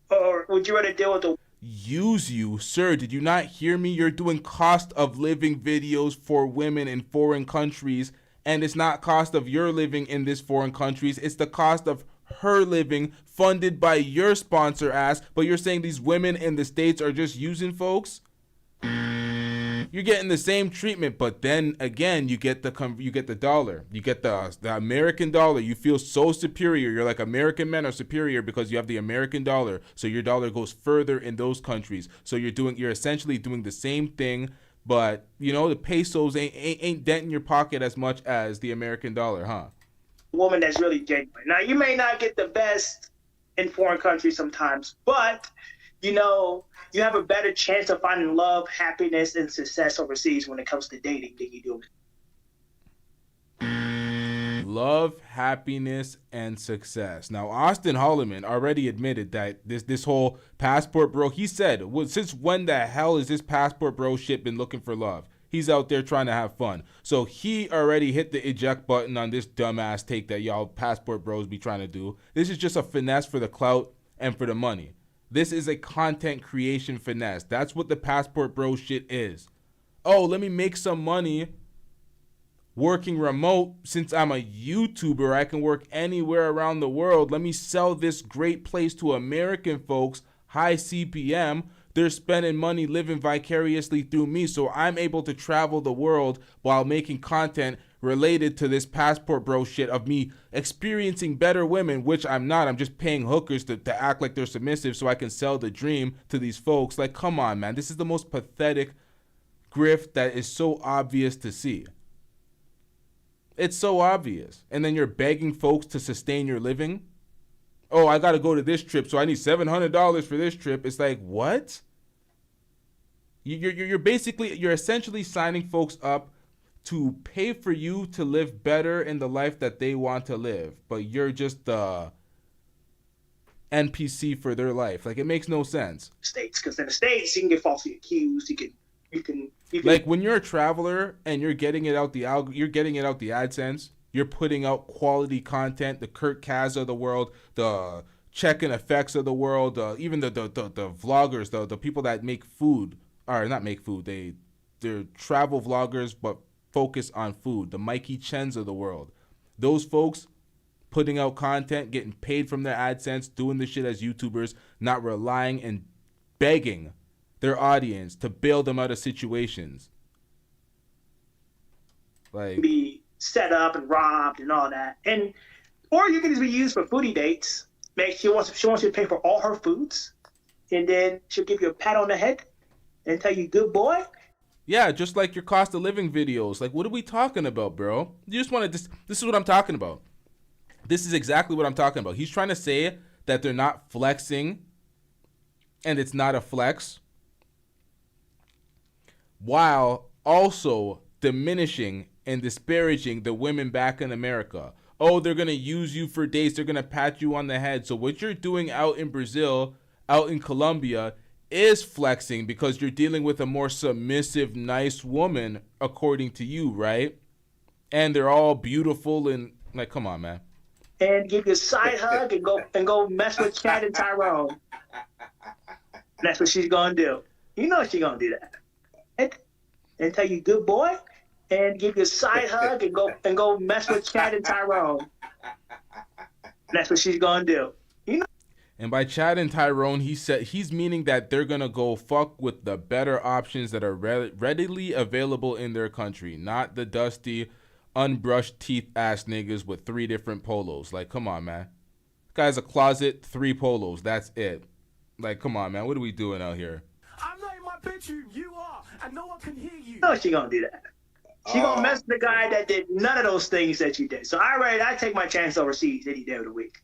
Or would you rather deal with a... Use you? Sir, did you not hear me? You're doing cost of living videos for women in foreign countries, and it's not cost of your living in this foreign countries. It's the cost of her living funded by your sponsor ass, but you're saying these women in the States are just using folks? You're getting the same treatment, but then again, you get the dollar. You get the American dollar. You feel so superior. You're like, American men are superior because you have the American dollar. So your dollar goes further in those countries. So you're essentially doing the same thing, but you know, the pesos ain't denting your pocket as much as the American dollar, huh? Woman that's really genuine. Now, you may not get the best in foreign countries sometimes, but you know, you have a better chance of finding love, happiness, and success overseas when it comes to dating than you do. Love, happiness, and success. Now, Austin Holloman already admitted that this whole passport bro, he said, well, since when the hell is this passport bro shit been looking for love? He's out there trying to have fun. So he already hit the eject button on this dumbass take that y'all passport bros be trying to do. This is just a finesse for the clout and for the money. This is a content creation finesse. That's what the passport bro shit is. Oh, let me make some money working remote. Since I'm a YouTuber, I can work anywhere around the world. Let me sell this great place to American folks, high CPM. They're spending money living vicariously through me, so I'm able to travel the world while making content related to this passport bro shit of me experiencing better women, which I'm not. I'm just paying hookers to act like they're submissive so I can sell the dream to these folks. Like, come on, man. This is the most pathetic grift that is so obvious to see. It's so obvious. And then you're begging folks to sustain your living. Oh, I got to go to this trip, so I need $700 for this trip. It's like, what? You're essentially signing folks up to pay for you to live better in the life that they want to live, but you're just the NPC for their life. Like, it makes no sense. States, because in the States you can get falsely accused. You can like when you're a traveler and you're getting it out the AdSense. You're putting out quality content, the Kurt Kaz of the world, the Check and Effects of the world, even the vloggers, the people that make food, or not make food, they're travel vloggers but focus on food, the Mikey Chens of the world. Those folks putting out content, getting paid from their AdSense, doing this shit as YouTubers, not relying and begging their audience to bail them out of situations. Like, be set up and robbed and all that. And Or you can just be used for foodie dates. She wants you to pay for all her foods, and then she'll give you a pat on the head and tell you, "Good boy." Yeah, just like your cost of living videos. Like, what are we talking about, bro? You just want to this is what I'm talking about. This is exactly what I'm talking about. He's trying to say that they're not flexing, and it's not a flex, while also diminishing and disparaging the women back in America. Oh, they're going to use you for dates. They're going to pat you on the head. So what you're doing out in Brazil, out in Colombia, is flexing because you're dealing with a more submissive, nice woman, according to you, right? And they're all beautiful and like, come on, man. And give you a side hug and go mess with Chad and Tyrone. That's what she's gonna do. You know she's gonna do that. And tell you, "Good boy," and give you a side hug and go mess with Chad and Tyrone. That's what she's gonna do. You know. And by Chad and Tyrone, he's meaning that they're gonna go fuck with the better options that are readily available in their country, not the dusty, unbrushed teeth ass niggas with 3 different polos. Like, come on, man. Guy's a closet, 3 polos. That's it. Like, come on, man. What are we doing out here? I'm not in my bedroom. You are, and no one can hear you. No, she gonna do that. She gonna mess with the guy that did none of those things that you did. So I take my chance overseas any day of the week.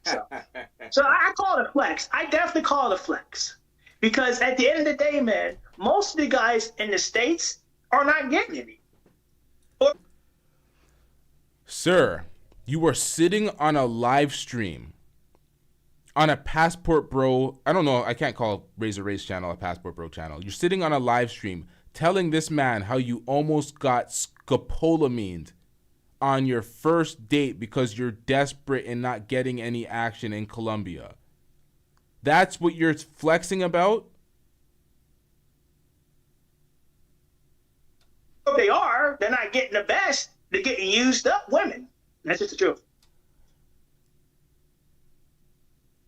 So I call it a flex. I definitely call it a flex. Because at the end of the day, man, most of the guys in the States are not getting any. Sir, you are sitting on a live stream on a Passport Bro. I don't know. I can't call Razor Race channel a Passport Bro channel. You're sitting on a live stream telling this man how you almost got Scopolamine on your first date because you're desperate and not getting any action in Colombia. That's what you're flexing about? If they are, they're not getting the best. They're getting used up women. That's just the truth.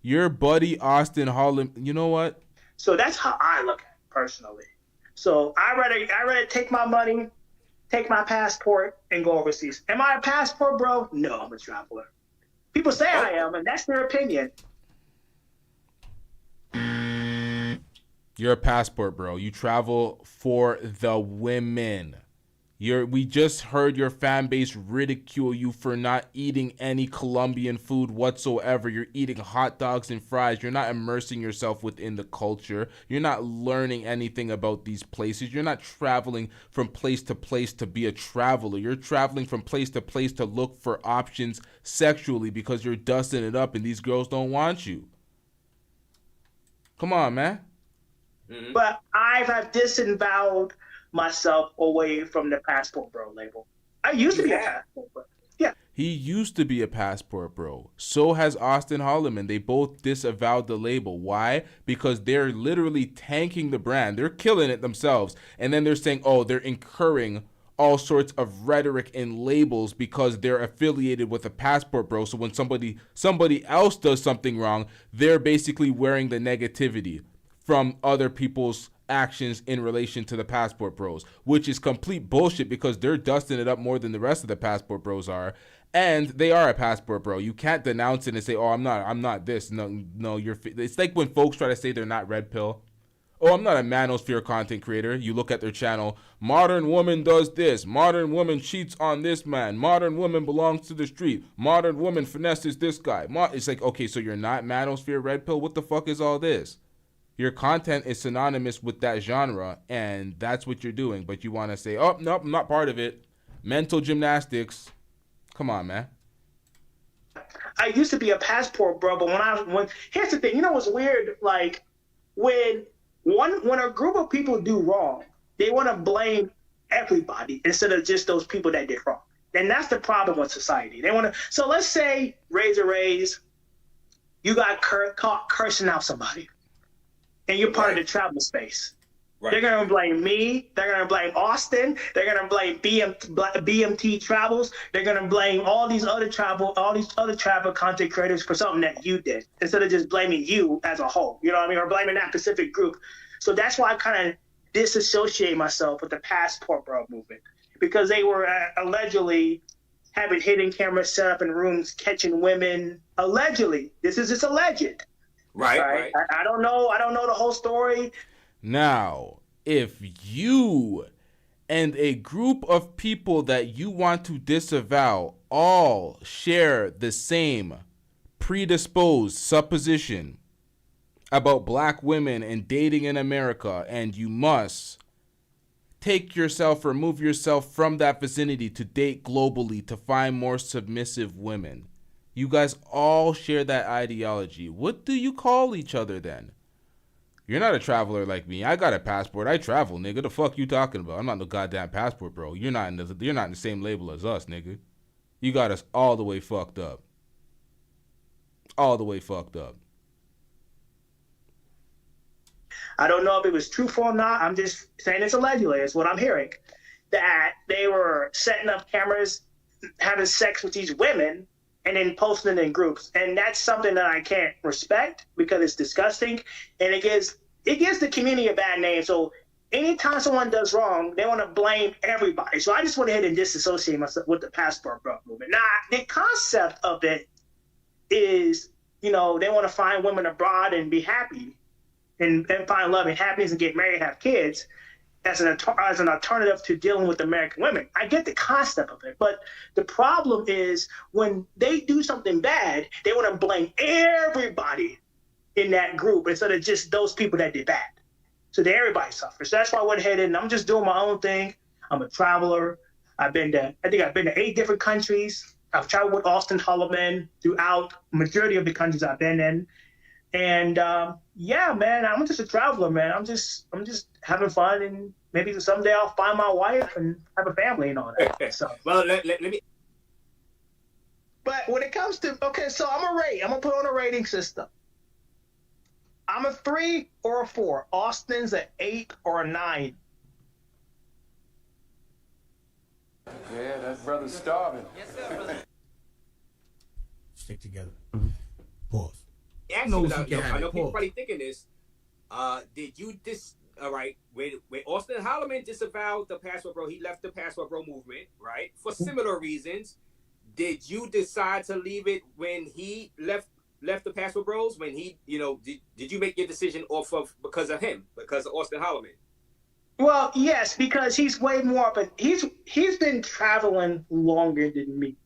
Your buddy Austin Holland, you know what? So that's how I look at it personally. So I rather take my money, take my passport, and go overseas. Am I a passport bro? No, I'm a traveler. People say I am, and that's their opinion. You're a passport bro. You travel for the women. We just heard your fan base ridicule you for not eating any Colombian food whatsoever. You're eating hot dogs and fries. You're not immersing yourself within the culture. You're not learning anything about these places. You're not traveling from place to be a traveler. You're traveling from place to look for options sexually because you're dusting it up and these girls don't want you. Come on, man. But I've disavowed myself away from the passport bro label. I used to be a passport bro. Yeah. He used to be a passport bro. So has Austin Holloman. They both disavowed the label. Why? Because they're literally tanking the brand. They're killing it themselves. And then they're saying, oh, they're incurring all sorts of rhetoric and labels because they're affiliated with a passport bro. So when somebody else does something wrong, they're basically wearing the negativity from other people's actions in relation to the passport bros, which is complete bullshit because they're dusting it up more than the rest of the passport bros are, and they are a passport bro. You can't denounce it and say, oh, I'm not this. No, it's like when folks try to say they're not red pill. Oh, I'm not a manosphere content creator. You look at their channel, modern woman does this, modern woman cheats on this man, modern woman belongs to the street, modern woman finesses this guy. It's like, okay, so you're not manosphere red pill? What the fuck is all this? Your content is synonymous with that genre, and that's what you're doing. But you want to say, oh, nope, I'm not part of it. Mental gymnastics. Come on, man. I used to be a passport bro, but when here's the thing, you know what's weird? Like when a group of people do wrong, they want to blame everybody instead of just those people that did wrong. And that's the problem with society. They want to. So let's say Razor Rays, you got caught cursing out somebody. And you're part of the travel space. Right. They're going to blame me. They're going to blame Austin. They're going to blame BMT Travels. They're going to blame all these other travel content creators for something that you did instead of just blaming you as a whole. You know what I mean? Or blaming that specific group. So that's why I kind of disassociate myself with the passport bro movement because they were allegedly having hidden cameras set up in rooms, catching women. Allegedly, this is just alleged. Right. I don't know. I don't know the whole story. Now, if you and a group of people that you want to disavow all share the same predisposed supposition about black women and dating in America, and you must remove yourself from that vicinity to date globally to find more submissive women. You guys all share that ideology. What do you call each other then? You're not a traveler like me. I got a passport. I travel, nigga. The fuck you talking about? I'm not no goddamn passport, bro. You're not in the same label as us, nigga. You got us all the way fucked up. All the way fucked up. I don't know if it was truthful or not. I'm just saying it's allegedly. It's what I'm hearing. That they were setting up cameras, having sex with these women, and then posting it in groups. And that's something that I can't respect because it's disgusting. And it gives the community a bad name. So anytime someone does wrong, they want to blame everybody. So I just went ahead and disassociate myself with the passport bro movement. Now, the concept of it is, they want to find women abroad and be happy and find love and happiness and get married and have kids as an alternative to dealing with American women. I get the concept of it, but the problem is when they do something bad, they want to blame everybody in that group instead of just those people that did bad. So that everybody suffers. So that's why I went ahead and I'm just doing my own thing. I'm a traveler. I think I've been to 8 different countries. I've traveled with Austin Holloman throughout majority of the countries I've been in. And yeah, man, I'm just a traveler, man. I'm just having fun, and maybe someday I'll find my wife and have a family and all that. So, well, let me. But when it comes to so I'm gonna put on a rating system. I'm a 3 or a 4. Austin's an 8 or a 9. Yeah, that brother's starving. Yes, sir, brother. Stick together. Pause. Actually, I know people probably thinking this. Did you all right, when Austin Holloman disavowed the passport bro, he left the passport bro movement, right? For similar reasons. Did you decide to leave it when he left the passport bros? When he, did you make your decision because of him, because of Austin Holloman? Well, yes, because he's way more of he's been traveling longer than me,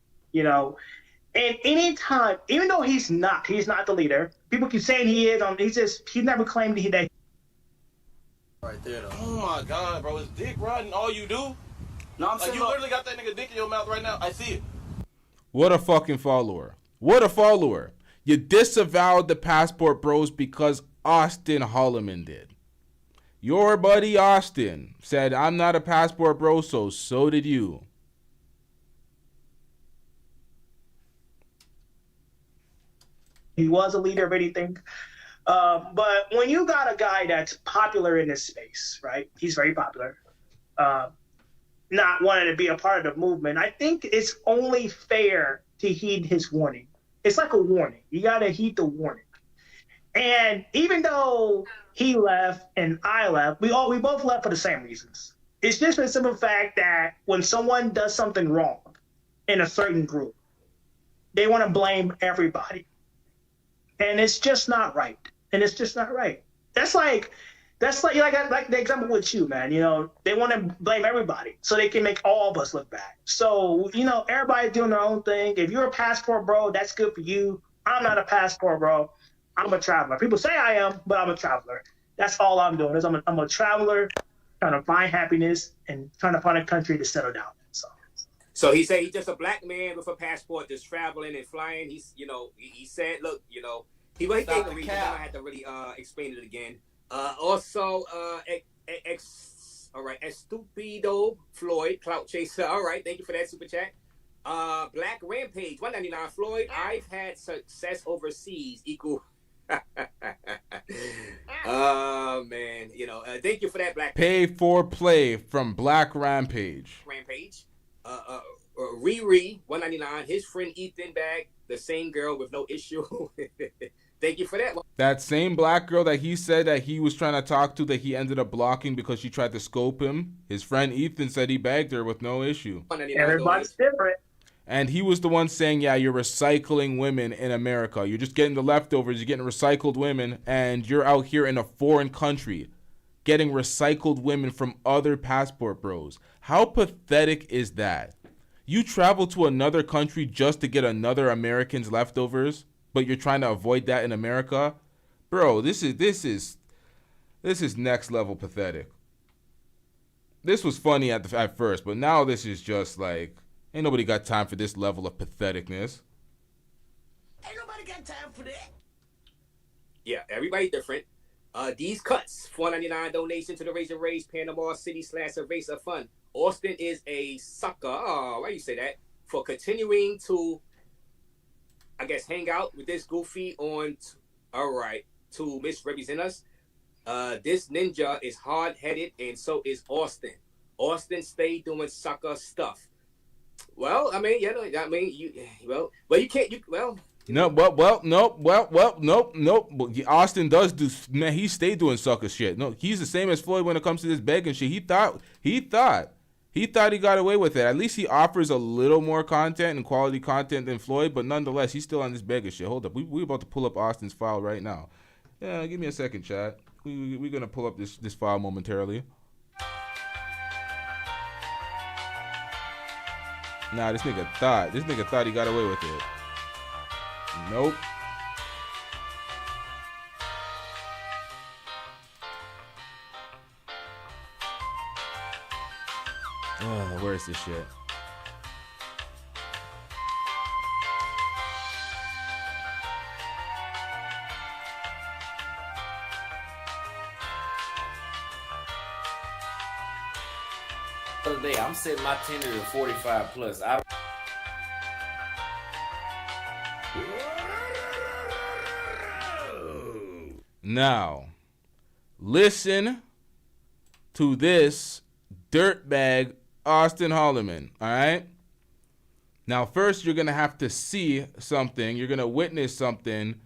And anytime, even though he's not the leader. People keep saying he is. He's never claimed that. Right there, though. Oh my God, bro, is dick riding all you do? No, I'm saying you literally got that nigga dick in your mouth right now. I see it. What a fucking follower! What a follower! You disavowed the passport bros because Austin Holloman did. Your buddy Austin said, "I'm not a passport bro," so did you. He was a leader of anything. But when you got a guy that's popular in this space, right? He's very popular. Not wanting to be a part of the movement. I think it's only fair to heed his warning. It's like a warning. You got to heed the warning. And even though he left and I left, we both left for the same reasons. It's just the simple fact that when someone does something wrong in a certain group, they want to blame everybody. And it's just not right. That's like the example with you, man. They want to blame everybody so they can make all of us look bad. So, everybody's doing their own thing. If you're a passport bro, that's good for you. I'm not a passport bro. I'm a traveler. People say I am, but I'm a traveler. That's all I'm doing. I'm a traveler trying to find happiness and trying to find a country to settle down in. So he said he's just a black man with a passport just traveling and flying. He said, look, he gave the reason. I had to really explain it again. Also, all right, Estupido Floyd, Clout Chaser. All right, thank you for that super chat. Black Rampage, $1.99. Floyd, I've had success overseas equal. Oh man, thank you for that, Black. Pay for play from Black Rampage. Riri, $1.99. His friend Ethan back, the same girl with no issue. Thank you for that. That same black girl that he said that he was trying to talk to that he ended up blocking because she tried to scope him. His friend Ethan said he bagged her with no issue. Everybody's different. And he was the one saying, yeah, you're recycling women in America. You're just getting the leftovers. You're getting recycled women. And you're out here in a foreign country getting recycled women from other passport bros. How pathetic is that? You travel to another country just to get another American's leftovers, but you're trying to avoid that in America? Bro, this is next level pathetic. This was funny at first, but now this is just like, ain't nobody got time for this level of patheticness. Ain't nobody got time for that. Yeah, everybody different. These cuts, $4.99 donation to the Raise and Rage Panama City / Racer Fund. Austin is a sucker. Oh, why you say that? For continuing to, I guess, hang out with this goofy on. All right, to misrepresent us. This ninja is hard-headed, and so is Austin. Austin stay doing sucker stuff. Well, I mean, you can't. Nope. Austin does do, man. He stayed doing sucker shit. No, he's the same as Floyd when it comes to this begging shit. He thought he got away with it. At least he offers a little more content and quality content than Floyd, but nonetheless, he's still on this begging shit. Hold up, we about to pull up Austin's file right now. Yeah, give me a second, chat. We're gonna pull up this file momentarily. Nah, this nigga thought he got away with it. Nope. Where's this shit? The other day, I'm setting my Tinder to 45 plus. Now, listen to this dirtbag Austin Holloman, all right? Now, first, you're going to have to see something. You're going to witness something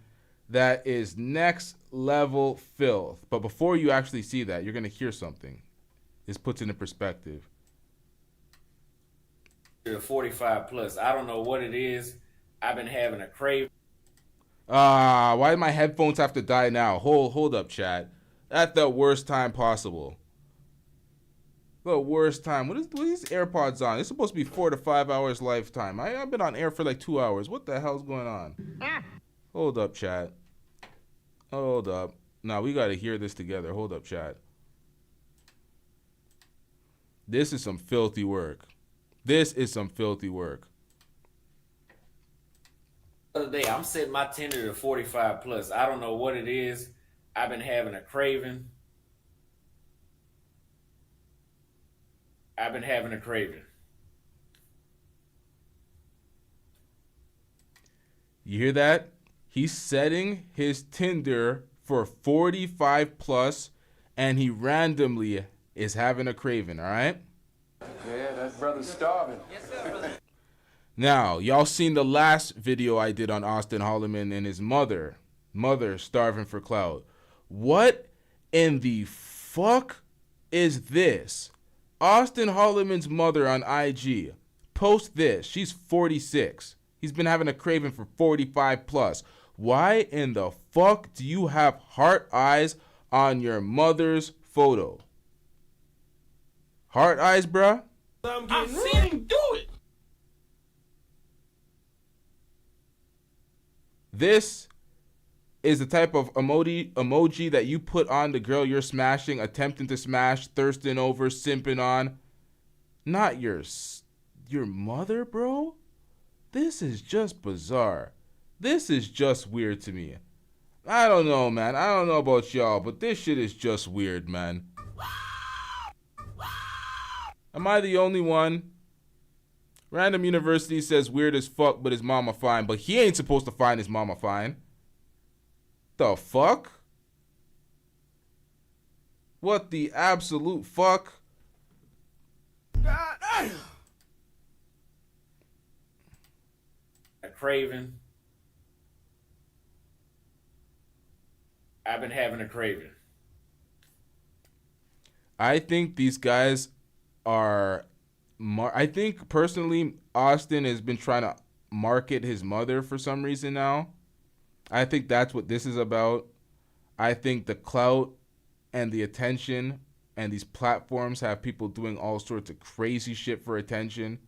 that is next level filth. But before you actually see that, you're going to hear something. This puts it in perspective. 45 plus. I don't know what it is. I've been having a crave. Why did my headphones have to die now? Hold up, chat. At the worst time possible. The worst time. What is these AirPods on? It's supposed to be 4 to 5 hours lifetime. I've been on air for like 2 hours. What the hell's going on? Hold up, chat. Hold up. Now we gotta hear this together. Hold up, chat. This is some filthy work. This is some filthy work. The other day, I'm setting my Tinder to 45 plus. I don't know what it is. I've been having a craving. You hear that? He's setting his Tinder for 45 plus, and he randomly is having a craving, all right? Yeah, that brother's starving. Now, y'all seen the last video I did on Austin Holloman and his mother starving for clout. What in the fuck is this? Austin Holloman's mother on IG. Post this. She's 46. He's been having a craving for 45 plus. Why in the fuck do you have heart eyes on your mother's photo? Heart eyes, bruh? I've seen him do it. This is the type of emoji that you put on the girl you're smashing, attempting to smash, thirsting over, simping on. Not your mother, bro. This is just bizarre. This is just weird to me. I don't know, man. I don't know about y'all, but this shit is just weird, man. Am I the only one? Random University says weird as fuck, but his mama fine. But he ain't supposed to find his mama fine. The fuck? What the absolute fuck? A craving. I've been having a craving. I think these guys are I think personally, Austin has been trying to market his mother for some reason now. I think that's what this is about. I think the clout and the attention and these platforms have people doing all sorts of crazy shit for attention.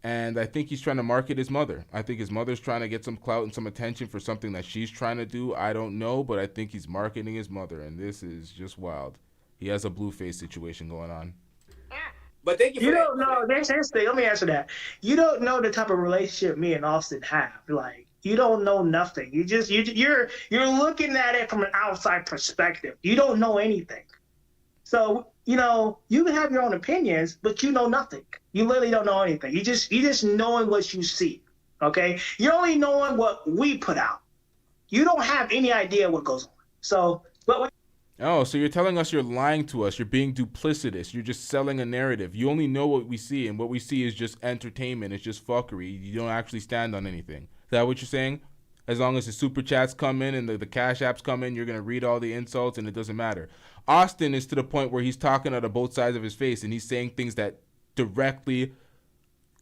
And I think he's trying to market his mother. I think his mother's trying to get some clout and some attention for something that she's trying to do. I don't know, but I think he's marketing his mother, and this is just wild. He has a Blueface situation going on. But thank you for You that. don't know. That's the thing. Let me answer that. You don't know the type of relationship me and Austin have. Like, you don't know nothing. You're looking at it from an outside perspective. You don't know anything. So, you know, you can have your own opinions, but you know nothing. You literally don't know anything. You just knowing what you see. Okay? You're only knowing what we put out. You don't have any idea what goes on. So, but Oh, so you're telling us you're lying to us. You're being duplicitous. You're just selling a narrative. You only know what we see, and what we see is just entertainment. It's just fuckery. You don't actually stand on anything. Is that what you're saying? As long as the super chats come in and the cash apps come in, you're going to read all the insults and it doesn't matter. Austin is to the point where he's talking out of both sides of his face and he's saying things that directly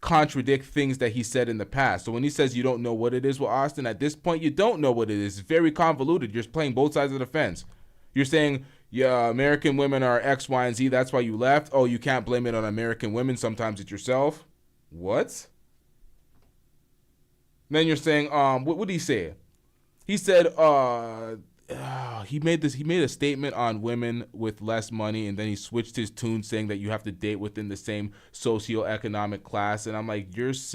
contradict things that he said in the past. So when he says you don't know what it is with Austin, at this point, you don't know what it is. It's very convoluted. You're playing both sides of the fence. You're saying, yeah, American women are X, Y, and Z. That's why you left. Oh, you can't blame it on American women. Sometimes it's yourself. What? Then you're saying, what did he say? He said, he made a statement on women with less money, and then he switched his tune saying that you have to date within the same socioeconomic class. And I'm like, he's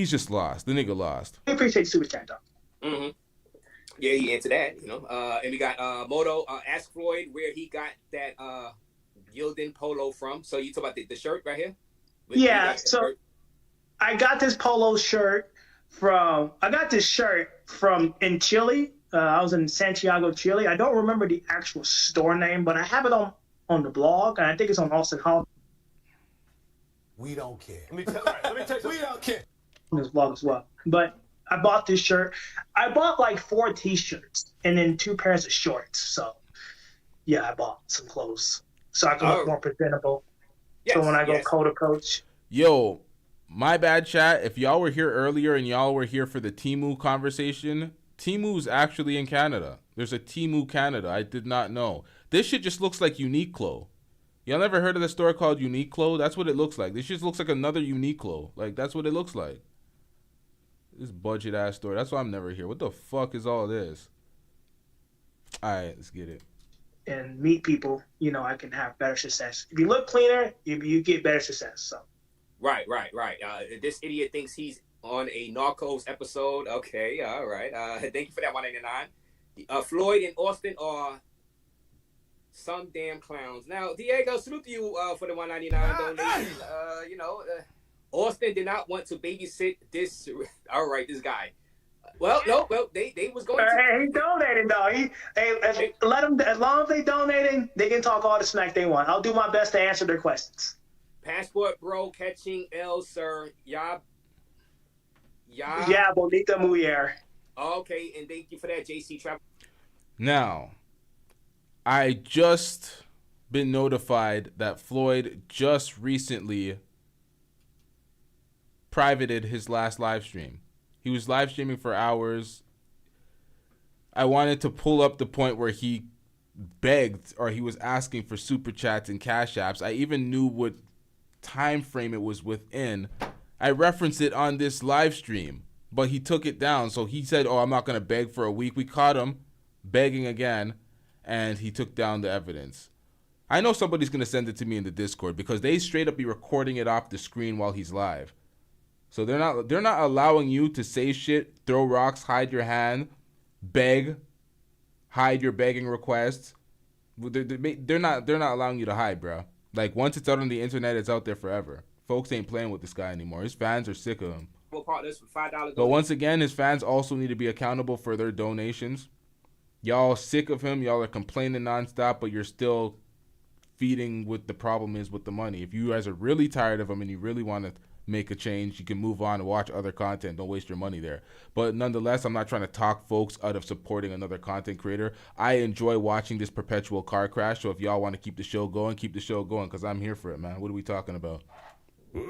just lost. The nigga lost. I appreciate Super Chat, though. Mm-hmm. Yeah, he answered that, you know. And we got Moto, ask Floyd where he got that Gildan polo from. So you talk about the shirt right here? Yeah, so shirt? I got this polo shirt in Chile. I was in Santiago, Chile. I don't remember the actual store name, but I have it on the blog, and I think it's on Austin Hall. We don't care. Let me tell you, we don't care. On this blog as well. But I bought this shirt. I bought like 4 T-shirts and then 2 pairs of shorts. So, yeah, I bought some clothes so I can look more presentable. Yes, so when I go coat approach. Yo, my bad, chat. If y'all were here earlier and y'all were here for the Temu conversation, Temu's actually in Canada. There's a Temu Canada. I did not know. This shit just looks like Uniqlo. Y'all never heard of the store called Uniqlo? That's what it looks like. This just looks like another Uniqlo. Like, that's what it looks like. This budget ass store. That's why I'm never here. What the fuck is all this? All right, let's get it. And meet people, you know, I can have better success. If you look cleaner, you get better success. So. Right. This idiot thinks he's on a Narcos episode. Okay, all right. Thank you for that 199. Floyd and Austin are some damn clowns. Now, Diego, salute to you for the 199 donation. You know. Austin did not want to babysit this. All right, this guy. Well, they was going to. Hey, he donated though. Let them. As long as they donating, they can talk all the smack they want. I'll do my best to answer their questions. Passport bro, catching L, sir. Yeah, bonita mujer. Okay, and thank you for that, JC Trap. Now, I just been notified that Floyd just recently privated his last live stream. He was live streaming for hours. I wanted to pull up the point where he begged or he was asking for super chats and cash apps. I even knew what time frame it was within. I referenced it on this live stream, but he took it down. So he said, I'm not going to beg for a week. We caught him begging again, and he took down the evidence. I know somebody's going to send it to me in the Discord because they straight up be recording it off the screen while he's live. So they're not allowing you to say shit, throw rocks, hide your hand, beg, hide your begging requests. They're not allowing you to hide, bro. Like, once it's out on the internet, it's out there forever. Folks ain't playing with this guy anymore. His fans are sick of him. Partners for $5. But once again, his fans also need to be accountable for their donations. Y'all sick of him. Y'all are complaining nonstop, but you're still feeding what the problem is with the money. If you guys are really tired of him and you really want to make a change, you can move on and watch other content. Don't waste your money there. But nonetheless, I'm not trying to talk folks out of supporting another content creator. I enjoy watching this perpetual car crash. So if y'all want to keep the show going, because I'm here for it, man. What are we talking about? To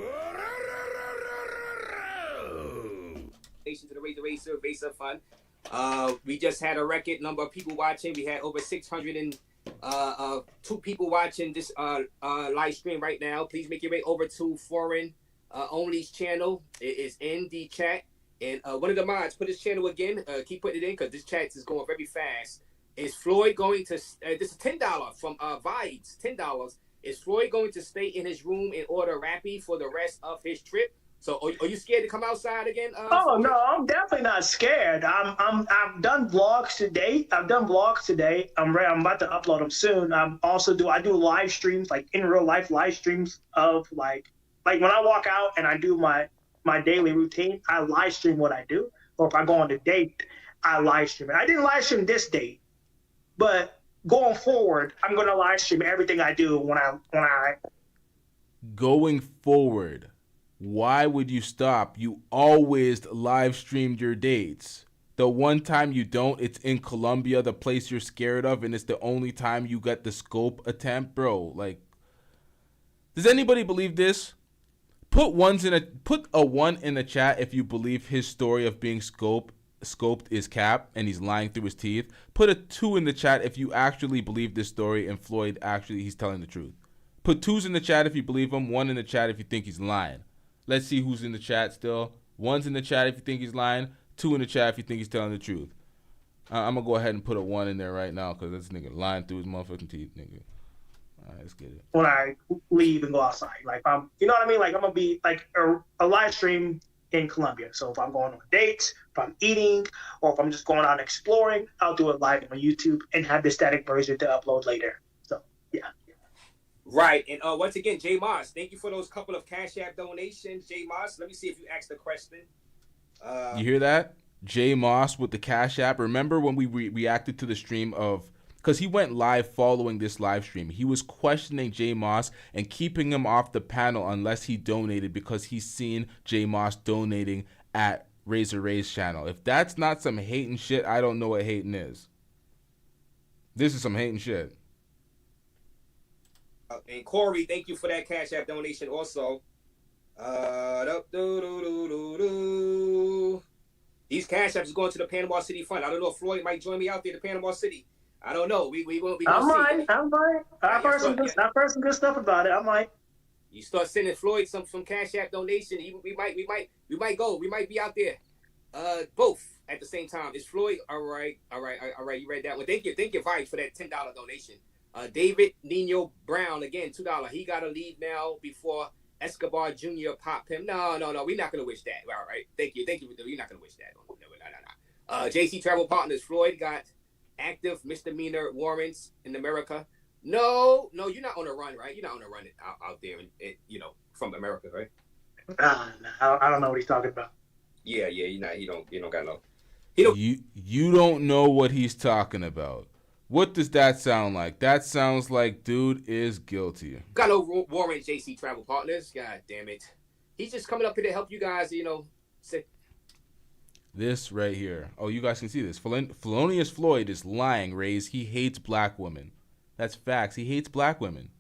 the Racer Fund. We just had a record number of people watching. We had over 602 people watching this live stream right now. Please make your way over to Foreign Only's channel. It is in the chat. And one of the mods, put his channel again. Keep putting it in because this chat is going very fast. Is Floyd going to, this is $10 from Vibes, $10. Is Floyd going to stay in his room and order Rappy for the rest of his trip? So are you scared to come outside again? Oh no, I'm definitely not scared. I've done vlogs today. I'm about to upload them soon. I do live streams, like in real life live streams of like when I walk out and I do my daily routine, I live stream what I do. Or if I go on a date, I live stream it. I didn't live stream this date, but going forward, I'm gonna live stream everything I do when I Going forward, why would you stop? You always live streamed your dates. The one time you don't, it's in Colombia, the place you're scared of, and it's the only time you get the scope attempt, bro. Like, does anybody believe this? Put a 1 in the chat if you believe his story of being scoped is cap and he's lying through his teeth. Put a 2 in the chat if you actually believe this story and Floyd he's telling the truth. Put 2s in the chat if you believe him, 1 in the chat if you think he's lying. Let's see who's in the chat still. 1's in the chat if you think he's lying. 2 in the chat if you think he's telling the truth. I'm going to go ahead and put a 1 in there right now because this nigga lying through his motherfucking teeth, nigga. All right, let's get it. when I leave and go outside. Like, you know what I mean? Like, I'm going to be like a live stream in Colombia. So if I'm going on dates, if I'm eating, or if I'm just going out exploring, I'll do it live on YouTube and have the static version to upload later. So, yeah. Right. And once again, J Moss, thank you for those couple of Cash App donations. J Moss, let me see if you asked the question. You hear that? J Moss with the Cash App. Remember when we reacted to the stream of, because he went live following this live stream. He was questioning J Moss and keeping him off the panel unless he donated because he's seen J Moss donating at Razor Ray's channel. If that's not some hating shit, I don't know what hating is. This is some hating shit. And Corey, thank you for that Cash App donation also. These Cash Apps is going to the Panama City Fund. I don't know if Floyd might join me out there to Panama City. I don't know. We won't be. I might. I've heard some good stuff about it. I might. You start sending Floyd some Cash App donation. We might go. We might be out there. Both at the same time. Is Floyd all right? You read that one. Thank you, Vibes, for that $10 donation. David Nino Brown, again, $2. He got to leave now before Escobar Jr. pop him. No. We're not going to wish that. All right. Thank you. We're not going to wish that. No. JC Travel Partners, Floyd got active misdemeanor warrants in America. No, you're not on a run, right? You're not on a run out there, from America, right? I don't know what he's talking about. Yeah, you're not. You don't got no. You don't know what he's talking about. What does that sound like? That sounds like dude is guilty. Got no warrant, JC Travel Partners. God damn it. He's just coming up here to help you guys, say. This right here. Oh, you guys can see this. Felonious Floyd is lying, Rays. He hates black women. That's facts. He hates black women.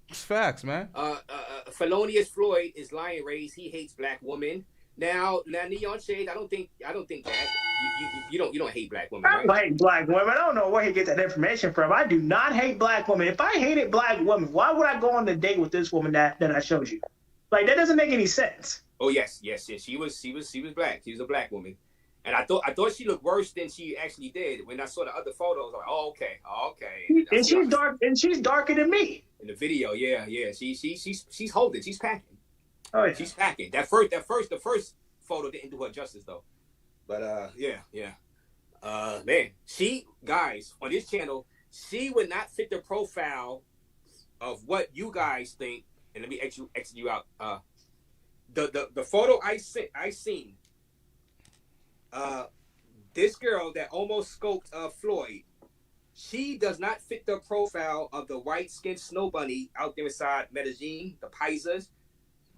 It's facts, man. Felonious Floyd is lying, Rays. He hates black women. Now, Neon Shade, I don't think that. You don't hate black women, right? I don't hate black women. I don't know where he gets that information from. I do not hate black women. If I hated black women, why would I go on the date with this woman that I showed you? Like, that doesn't make any sense. Oh yes. She was black. She was a black woman, and I thought she looked worse than she actually did. When I saw the other photos, I was like, oh okay. And she's dark. And she's darker than me. In the video, yeah. She's holding. She's packing. Oh yeah. She's packing. The first photo didn't do her justice though. But yeah. Man, she, guys, on this channel, she would not fit the profile of what you guys think. And let me exit you out. The photo I seen. This girl that almost scoped Floyd. She does not fit the profile of the white-skinned snow bunny out there inside Medellin, the paisas,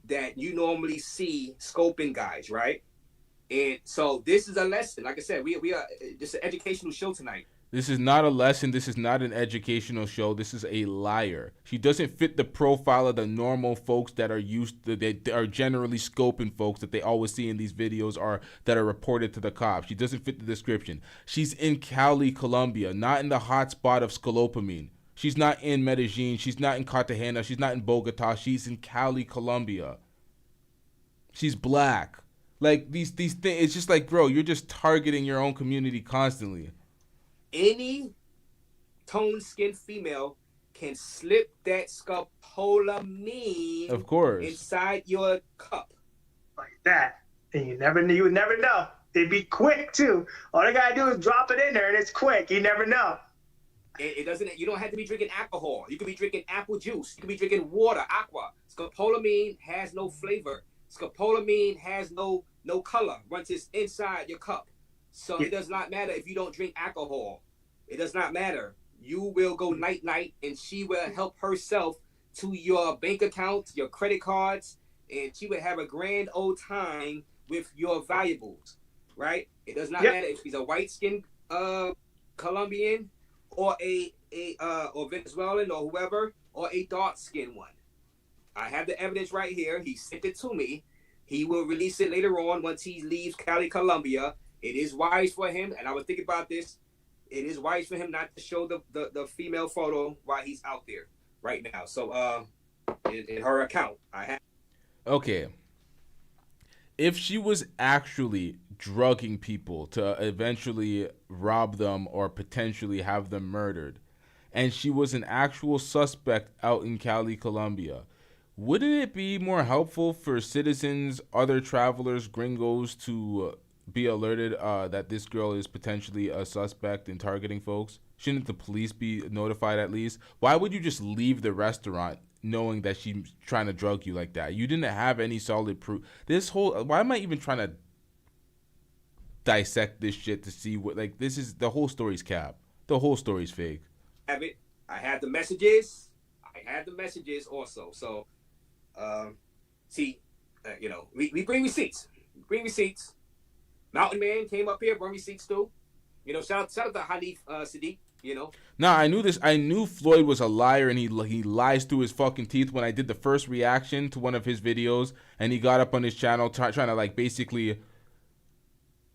that you normally see scoping guys, right? And so this is a lesson. Like I said, we are just an educational show tonight. This is not a lesson. This is not an educational show. This is a liar. She doesn't fit the profile of the normal folks that are used to, that are generally scoping folks that they always see in these videos or that are reported to the cops. She doesn't fit the description. She's in Cali, Colombia, not in the hot spot of Scopolamine. She's not in Medellin. She's not in Cartagena. She's not in Bogota. She's in Cali, Colombia. She's black. Like these things, it's just like, bro, you're just targeting your own community constantly. Any tone-skinned female can slip that scopolamine, of course, inside your cup like that, and you would never know. It'd be quick too. All they gotta do is drop it in there, and it's quick. You never know. It doesn't. You don't have to be drinking alcohol. You could be drinking apple juice. You could be drinking water, aqua. Scopolamine has no flavor. Scopolamine has no color once it's inside your cup. So it does not matter if you don't drink alcohol. It does not matter. You will go night-night, and she will help herself to your bank account, your credit cards, and she would have a grand old time with your valuables, right? It does not matter if she's a white-skinned Colombian or or Venezuelan or whoever, or a dark-skinned one. I have the evidence right here. He sent it to me. He will release it later on once he leaves Cali, Colombia. It is wise for him, and I was thinking about this. It is wise for him not to show the female photo while he's out there right now. So, in her account, I have. Okay. If she was actually drugging people to eventually rob them or potentially have them murdered, and she was an actual suspect out in Cali, Colombia, wouldn't it be more helpful for citizens, other travelers, gringos to be alerted that this girl is potentially a suspect in targeting folks? Shouldn't the police be notified at least? Why would you just leave the restaurant knowing that she's trying to drug you like that? You didn't have any solid proof. Why am I even trying to dissect this shit to see what, like, this is, the whole story's cap. The whole story's fake. Have it. I have the messages. I have the messages also. So, see, we bring receipts. We bring receipts. Mountain Man came up here, brought receipts too. Shout out to Hanif Sadiq. Nah, I knew this. I knew Floyd was a liar, and he lies through his fucking teeth. When I did the first reaction to one of his videos, and he got up on his channel trying to like basically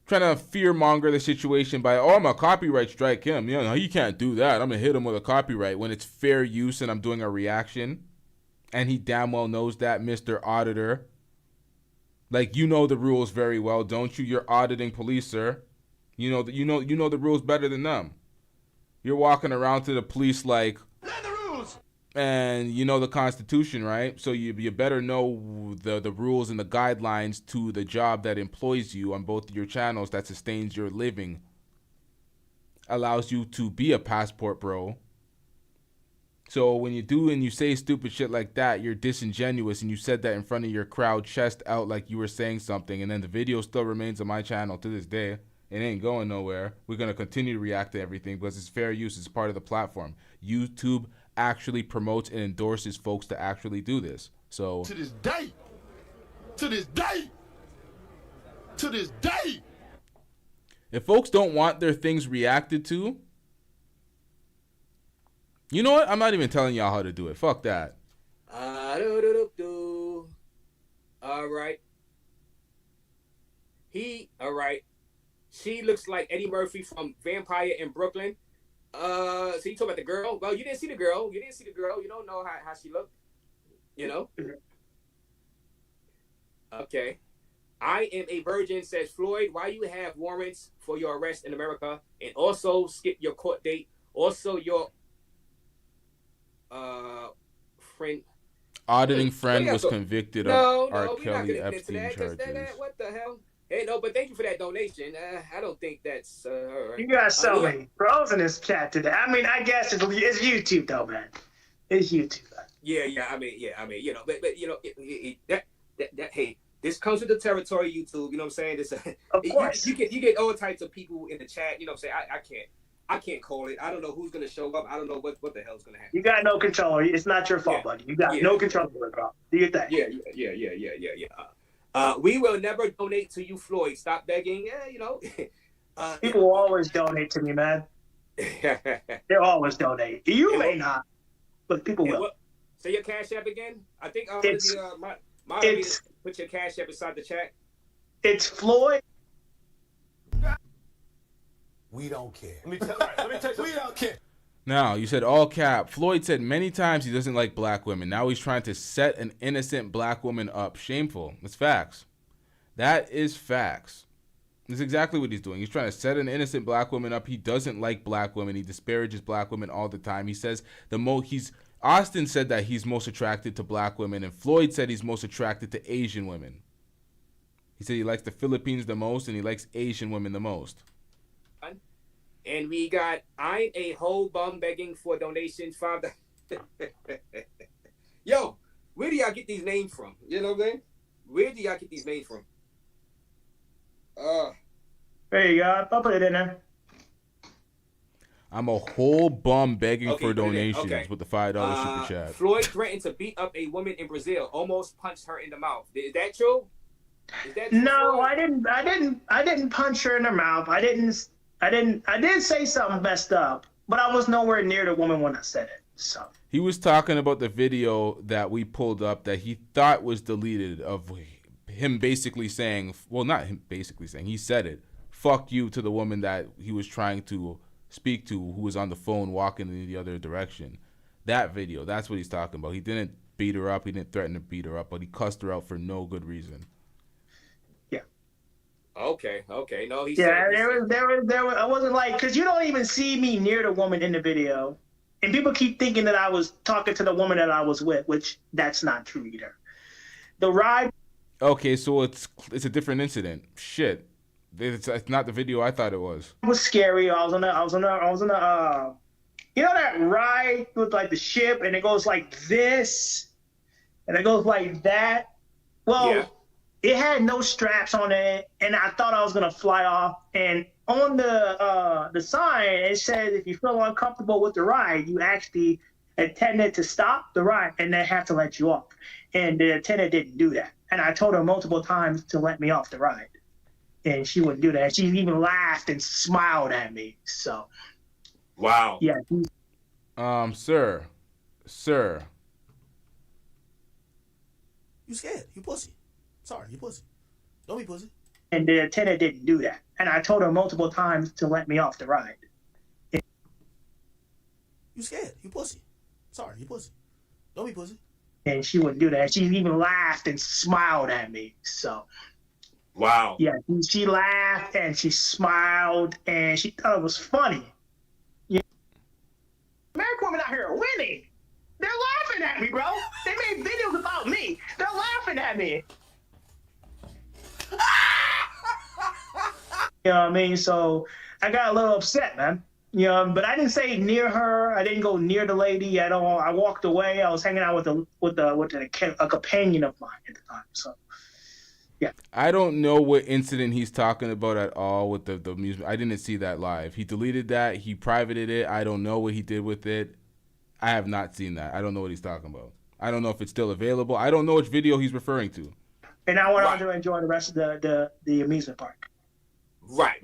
trying to fear monger the situation by, oh, I'm a copyright strike him. He can't do that. I'm gonna hit him with a copyright when it's fair use and I'm doing a reaction, and he damn well knows that, Mr. Auditor. Like, you know the rules very well, don't you? You're auditing police, sir. You know the rules better than them. You're walking around to the police like, learn the rules, and you know the Constitution, right? So you better know the rules and the guidelines to the job that employs you on both your channels, that sustains your living, allows you to be a passport bro. So when you do and you say stupid shit like that, you're disingenuous, and you said that in front of your crowd, chest out like you were saying something, and then the video still remains on my channel to this day. It ain't going nowhere. We're going to continue to react to everything because it's fair use. It's part of the platform. YouTube actually promotes and endorses folks to actually do this. So to this day, if folks don't want their things reacted to, you know what? I'm not even telling y'all how to do it. Fuck that. All right. All right. She looks like Eddie Murphy from Vampire in Brooklyn. So you talking about the girl? Well, you didn't see the girl. You don't know how she looked. Okay. I am a virgin, says Floyd. Why you have warrants for your arrest in America and also skip your court date? Also your friend. Auditing friend was convicted of R. Kelly Epstein charges. What the hell? Hey, no, but thank you for that donation. I don't think that's all right. You got so many pros in this chat today. I mean, I guess it's YouTube though, man. It's YouTube. Yeah. I mean, but hey, this comes with the territory, YouTube. You know what I'm saying? This, of course. You get all types of people in the chat. You know what I'm saying? I can't. I can't call it. I don't know who's gonna show up. I don't know what the hell's gonna happen. You got no control. It's not your fault, buddy. You got no control over it, bro. Do your thing. Yeah. We will never donate to you, Floyd. Stop begging. Yeah, you know. People will always donate to me, man. They'll always donate. You may not, but people will. Say your Cash App again. I think put your Cash App inside the chat. It's Floyd. We don't care. Let me tell you, we don't care. Now, you said all cap. Floyd said many times he doesn't like black women. Now he's trying to set an innocent black woman up. Shameful. It's facts. That is facts. That's exactly what he's doing. He's trying to set an innocent black woman up. He doesn't like black women. He disparages black women all the time. He says Austin said that he's most attracted to black women, and Floyd said he's most attracted to Asian women. He said he likes the Philippines the most, and he likes Asian women the most. And we got I'm a whole bum begging for donations from the Yo, where do y'all get these names from? You know what I'm saying? Where do y'all get these names from? There you go. I'll put it in there. I'm a whole bum begging for donations with the $5 super chat. Floyd threatened to beat up a woman in Brazil, almost punched her in the mouth. Is that true? No, Floyd? I didn't punch her in the mouth. I did say something messed up, but I was nowhere near the woman when I said it. So he was talking about the video that we pulled up that he thought was deleted of him basically saying, well, not him basically saying, he said it, fuck you to the woman that he was trying to speak to who was on the phone walking in the other direction. That video, that's what he's talking about. He didn't beat her up. He didn't threaten to beat her up, but he cussed her out for no good reason. Okay. No, he said. There was. I wasn't like, because you don't even see me near the woman in the video, and people keep thinking that I was talking to the woman that I was with, which that's not true either. The ride. Okay, so it's a different incident. Shit, it's not the video I thought it was. It was scary. I was on a. You know that ride with like the ship, and it goes like this, and it goes like that. Well. Yeah. It had no straps on it, and I thought I was gonna fly off. And on the sign, it says if you feel uncomfortable with the ride, you actually intended to stop the ride, and they have to let you off. And the attendant didn't do that. And I told her multiple times to let me off the ride, and she wouldn't do that. She even laughed and smiled at me. So, wow. Yeah. Sir. You scared? You pussy. Sorry, you pussy. Don't be pussy. And the attendant didn't do that. And I told her multiple times to let me off the ride. You scared? You pussy. Sorry, you pussy. Don't be pussy. And she wouldn't do that. She even laughed and smiled at me. So, wow. Yeah, she laughed and she smiled and she thought it was funny. Yeah. American women out here are winning. They're laughing at me, bro. They made videos about me. They're laughing at me. You know what I mean? So I got a little upset, man. You know, but I didn't say near her. I didn't go near the lady at all. I walked away. I was hanging out with a companion of mine at the time. So, yeah. I don't know what incident he's talking about at all with the amusement. I didn't see that live. He deleted that. He privated it. I don't know what he did with it. I have not seen that. I don't know what he's talking about. I don't know if it's still available. I don't know which video he's referring to. And I went on to enjoy the rest of the amusement park. Right.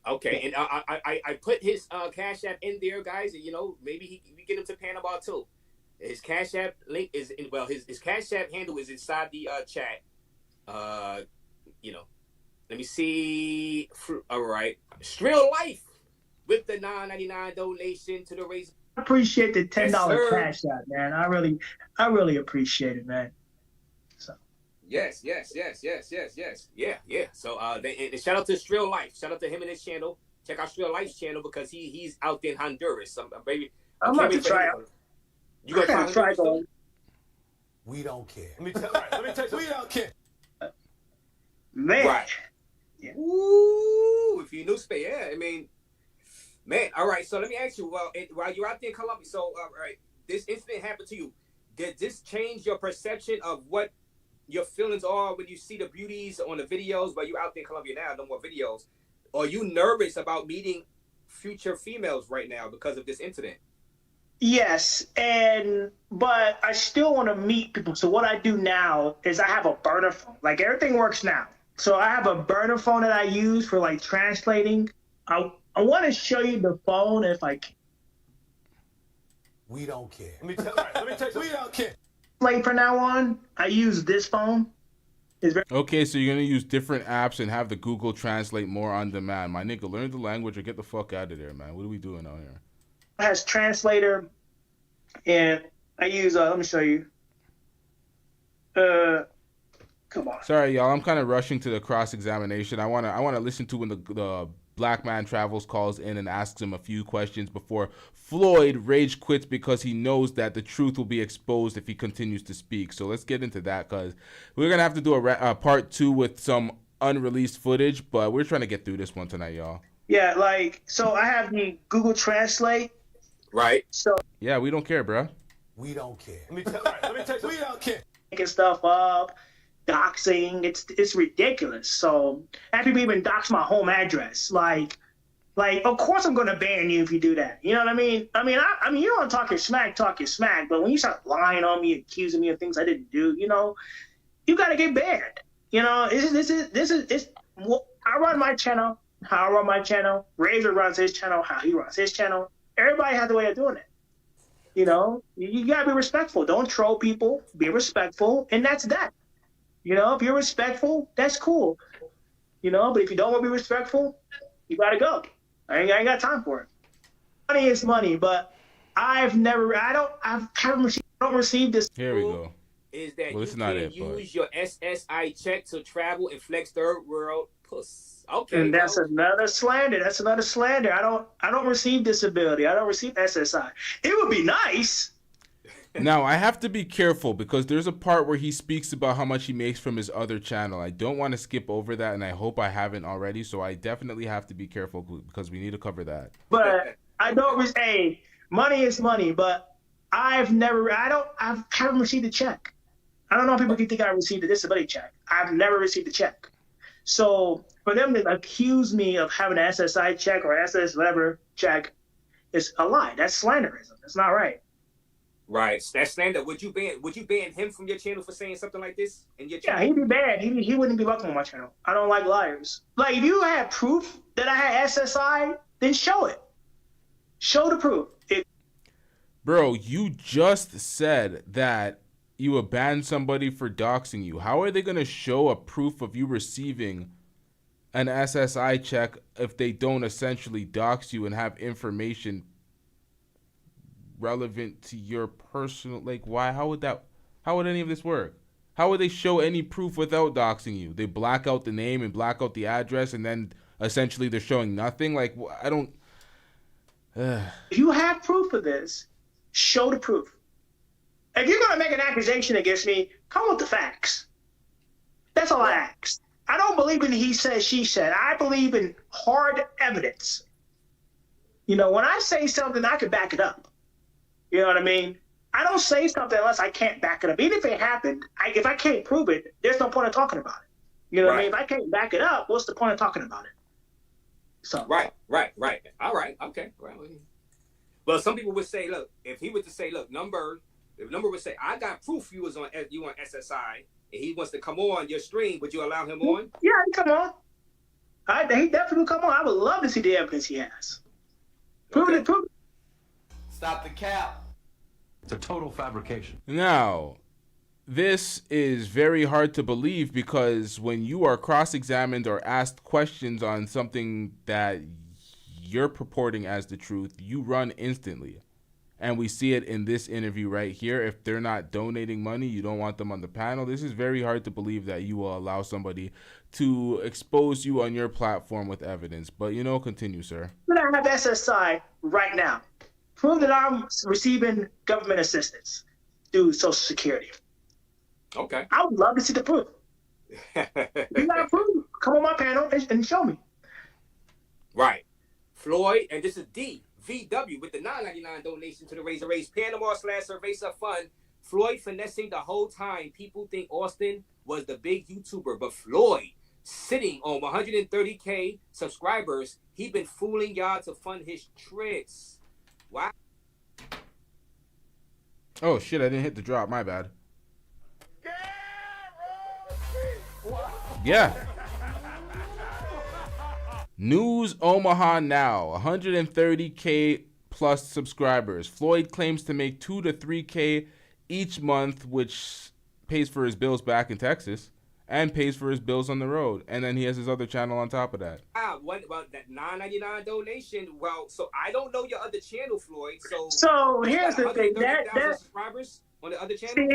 Okay, and I put his Cash App in there, guys. You know, maybe we get him to Panama too. His Cash App link is his Cash App handle is inside the chat. You know, let me see. All right, Strill Life with the $9.99 donation to the raise. I appreciate the $10 Yes, Cash App, man. I really appreciate it, man. Yes. Yeah. So and shout out to Strill Life. Shout out to him and his channel. Check out Strill Life's channel because he's out there in Honduras. I'm about to try out. You gonna try going? We don't care. Let me tell you, we don't care. Man. Right. Yeah. Ooh, if you knew space, yeah. I mean, man. All right. So let me ask you. Well, while you're out there in Colombia, so all right, this incident happened to you. Did this change your perception of what your feelings are when you see the beauties on the videos? While you're out there in Colombia now, no more videos. Are you nervous about meeting future females right now because of this incident. Yes, but I still want to meet people. So what I do now is I have a burner phone. Like everything works now. So I have a burner phone that I use for like translating. I want to show you the phone if I can. We don't care. Let me tell you. We don't care. Like from now on, I use this phone. Okay, so you're gonna use different apps and have the Google Translate more on demand. My nigga, learn the language or get the fuck out of there, man. What are we doing out here? It has translator, and I use. Let me show you. Come on. Sorry, y'all. I'm kind of rushing to the cross-examination. I wanna listen to when the black man travels calls in and asks him a few questions before Floyd rage quits because he knows that the truth will be exposed if he continues to speak. So let's get into that because we're gonna have to do a part 2 with some unreleased footage, but we're trying to get through this one tonight, y'all. Yeah, like so I have the Google Translate. Right. So yeah, we don't care, bro. We don't care. Let me tell you. We don't care. Making stuff up, doxing, it's ridiculous. So I have people even dox my home address. Like of course I'm gonna ban you if you do that. You know what I mean? I mean you don't want to talk your smack, but when you start lying on me, accusing me of things I didn't do, you know, you gotta get banned. You know, this is I run my channel, how I run my channel, Razor runs his channel, how he runs his channel. Everybody has a way of doing it. You know, you gotta be respectful. Don't troll people. Be respectful, and that's that. You know, if you're respectful, that's cool. You know, but if you don't want to be respectful, you gotta go. I ain't got time for it. Money is money, but I don't receive this. Here we go. Is that well, you can use your SSI check to travel and flex third world puss. Okay. And that's another slander. That's another slander. I don't receive disability. I don't receive SSI. It would be nice. Now, I have to be careful because there's a part where he speaks about how much he makes from his other channel. I don't want to skip over that, and I hope I haven't already, so I definitely have to be careful because we need to cover that. But I don't hey, money is money, but I haven't received a check. I don't know if people can think I received a disability check. I've never received a check. So for them to accuse me of having an SSI check or SS whatever check is a lie. That's slanderism. That's not right. Right. That's slander. Would you ban him from your channel for saying something like this in your channel? Yeah, he'd be banned. He wouldn't be welcome on my channel. I don't like liars. Like, if you have proof that I had SSI, then show it. Show the proof. Bro, you just said that you would ban somebody for doxing you. How are they going to show a proof of you receiving an SSI check if they don't essentially dox you and have information relevant to your personal, like, why? How would any of this work? How would they show any proof without doxing you? They black out the name and black out the address, and then essentially they're showing nothing. Like, I don't. If you have proof of this, show the proof. If you're gonna make an accusation against me, come with the facts. That's all I ask. I don't believe in he said, she said. I believe in hard evidence. You know, when I say something, I can back it up. You know what I mean? I don't say something unless I can't back it up. Even if it happened, if I can't prove it, there's no point of talking about it. You know what I mean? If I can't back it up, what's the point of talking about it? So Right. All right. Okay. Well, some people would say, look, if he was to say, look, if Number would say, I got proof you on SSI, and he wants to come on your stream, would you allow him on? Yeah, he come on. He definitely will come on. I would love to see the evidence he has. Prove it. Stop the cap. It's a total fabrication. Now, this is very hard to believe because when you are cross-examined or asked questions on something that you're purporting as the truth, you run instantly. And we see it in this interview right here. If they're not donating money, you don't want them on the panel. This is very hard to believe that you will allow somebody to expose you on your platform with evidence. But, continue, sir. I have SSI right now. Prove that I'm receiving government assistance through Social Security. Okay. I would love to see the proof. You got proof. Come on my panel and show me. Right. Floyd, and this is VW with the $9.99 donation to the Razor Race Panama/Cerveza Fund. Floyd finessing the whole time. People think Austin was the big YouTuber, but Floyd sitting on 130K subscribers, he been fooling y'all to fund his tricks. Wow. Oh shit! I didn't hit the drop. My bad. Yeah. News Omaha now. 130K plus subscribers. Floyd claims to make 2 to 3K each month, which pays for his bills back in Texas and pays for his bills on the road. And then he has his other channel on top of that. What about that $9.99 donation? Well, so I don't know your other channel, Floyd. So here's the thing. That subscribers on the other channel. See,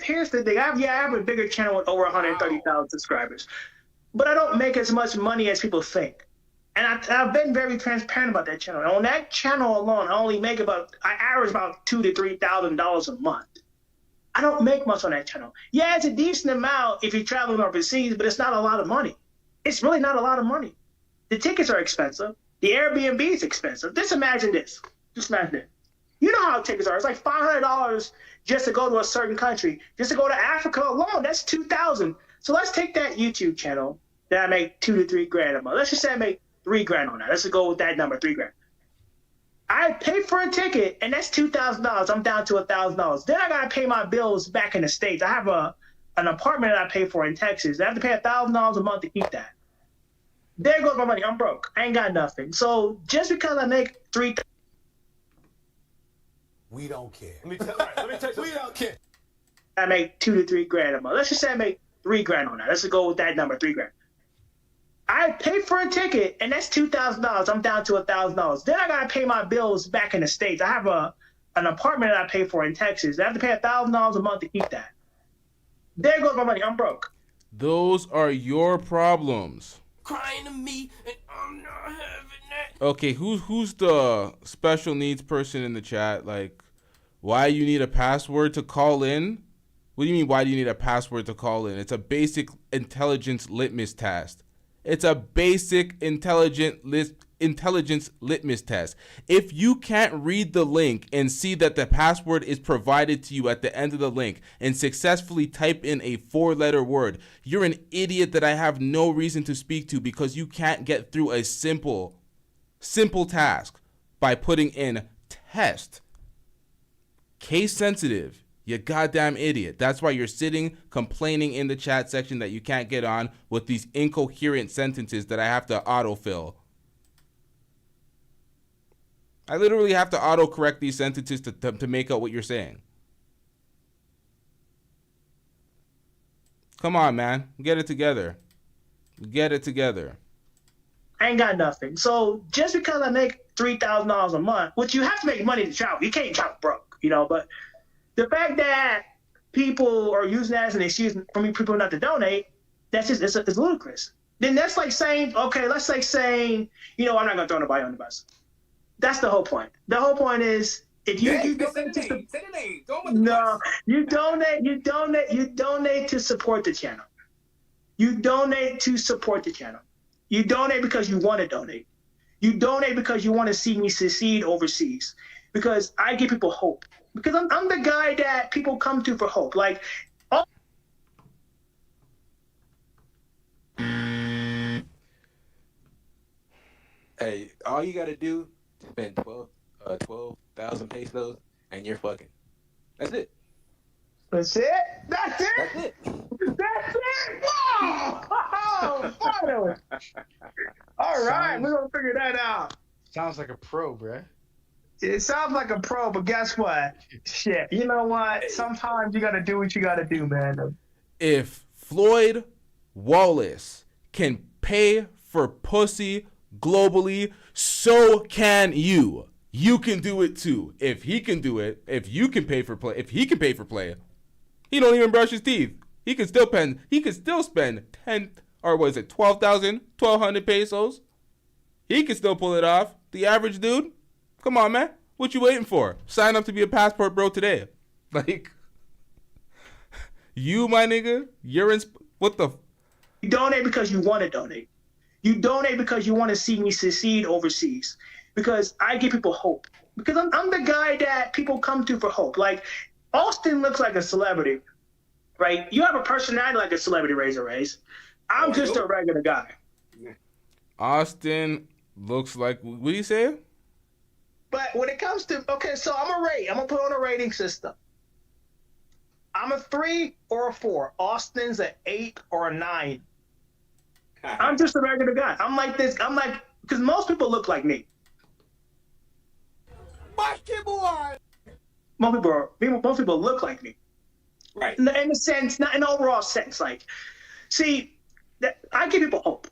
here's the thing. I have a bigger channel with over 130,000 subscribers, but I don't make as much money as people think. And I've been very transparent about that channel. And on that channel alone, I average about $2,000 to $3,000 a month. I don't make much on that channel. Yeah, it's a decent amount if you're traveling overseas, but it's not a lot of money. It's really not a lot of money. The tickets are expensive. The Airbnb is expensive. Just imagine this. You know how tickets are. It's like $500 just to go to a certain country. Just to go to Africa alone, that's $2,000. So let's take that YouTube channel that I make $2,000 to $3,000 a month. Let's just say I make $3,000 on that. Let's go with that number, $3,000. I pay for a ticket, and that's $2,000. I'm down to $1,000. Then I gotta pay my bills back in the States. I have an apartment that I pay for in Texas. I have to pay $1,000 a month to keep that. There goes my money. I'm broke. I ain't got nothing. So just because I make $3,000, we don't care. Let me tell you, we don't care. I make $2,000 to $3,000 a month. Let's just say I make $3,000 on that. Let's go with that number, $3,000. I pay for a ticket, and that's $2,000. I'm down to $1,000. Then I gotta pay my bills back in the States. I have an apartment that I pay for in Texas. I have to pay $1,000 a month to keep that. There goes my money. I'm broke. Those are your problems. Crying to me, and I'm not having that. Okay, who's the special needs person in the chat? Like, why you need a password to call in? What do you mean, why do you need a password to call in? It's a basic intelligence litmus test. It's a basic intelligence litmus test. If you can't read the link and see that the password is provided to you at the end of the link and successfully type in a 4-letter word, you're an idiot that I have no reason to speak to, because you can't get through a simple task by putting in test. Case sensitive. You goddamn idiot. That's why you're sitting complaining in the chat section that you can't get on with these incoherent sentences that I have to autofill. I literally have to autocorrect these sentences to make out what you're saying. Come on, man. Get it together. Get it together. I ain't got nothing. So just because I make $3,000 a month, which you have to make money to travel. You can't travel broke, but the fact that people are using that as an excuse for me, people not to donate, that's just, it's ludicrous. Then that's like saying, okay, let's like saying, I'm not going to throw nobody on the bus. That's the whole point. The whole point is, if you donate to support the channel. You donate to support the channel. You donate because you want to donate. You donate because you want to see me succeed overseas. Because I give people hope. Because I'm the guy that people come to for hope. Like, hey, all you gotta do is spend 12,000 pesos and you're fucking. That's it. That's it? That's it? That's it. That's it? Whoa! Oh, finally. All right, we're going to figure that out. Sounds like a pro, bruh. It sounds like a pro, but guess what? Shit, you know what? Sometimes you got to do what you got to do, man. If Floyd Wallace can pay for pussy globally, so can you. You can do it too. If he can do it, if you can pay for play, if he can pay for play, he don't even brush his teeth. He can still spend 10 or what is it, 1,200 pesos. He can still pull it off. The average dude, come on, man. What you waiting for? Sign up to be a passport bro today. Like, you, my nigga, what the? You donate because you want to donate. You donate because you want to see me succeed overseas. Because I give people hope. Because I'm the guy that people come to for hope. Like, Austin looks like a celebrity, right? You have a personality like a celebrity, Razor Rays. I'm just a regular guy. Austin looks like, what do you say? But when it comes to, okay, so I'm gonna put on a rating system. I'm a 3 or a 4. Austin's an 8 or a 9. I'm just a regular guy. I'm like this. I'm like, because most people look like me. Basketball. Most people look like me. Right. In a sense, not in an overall sense. Like, see, I give people hope.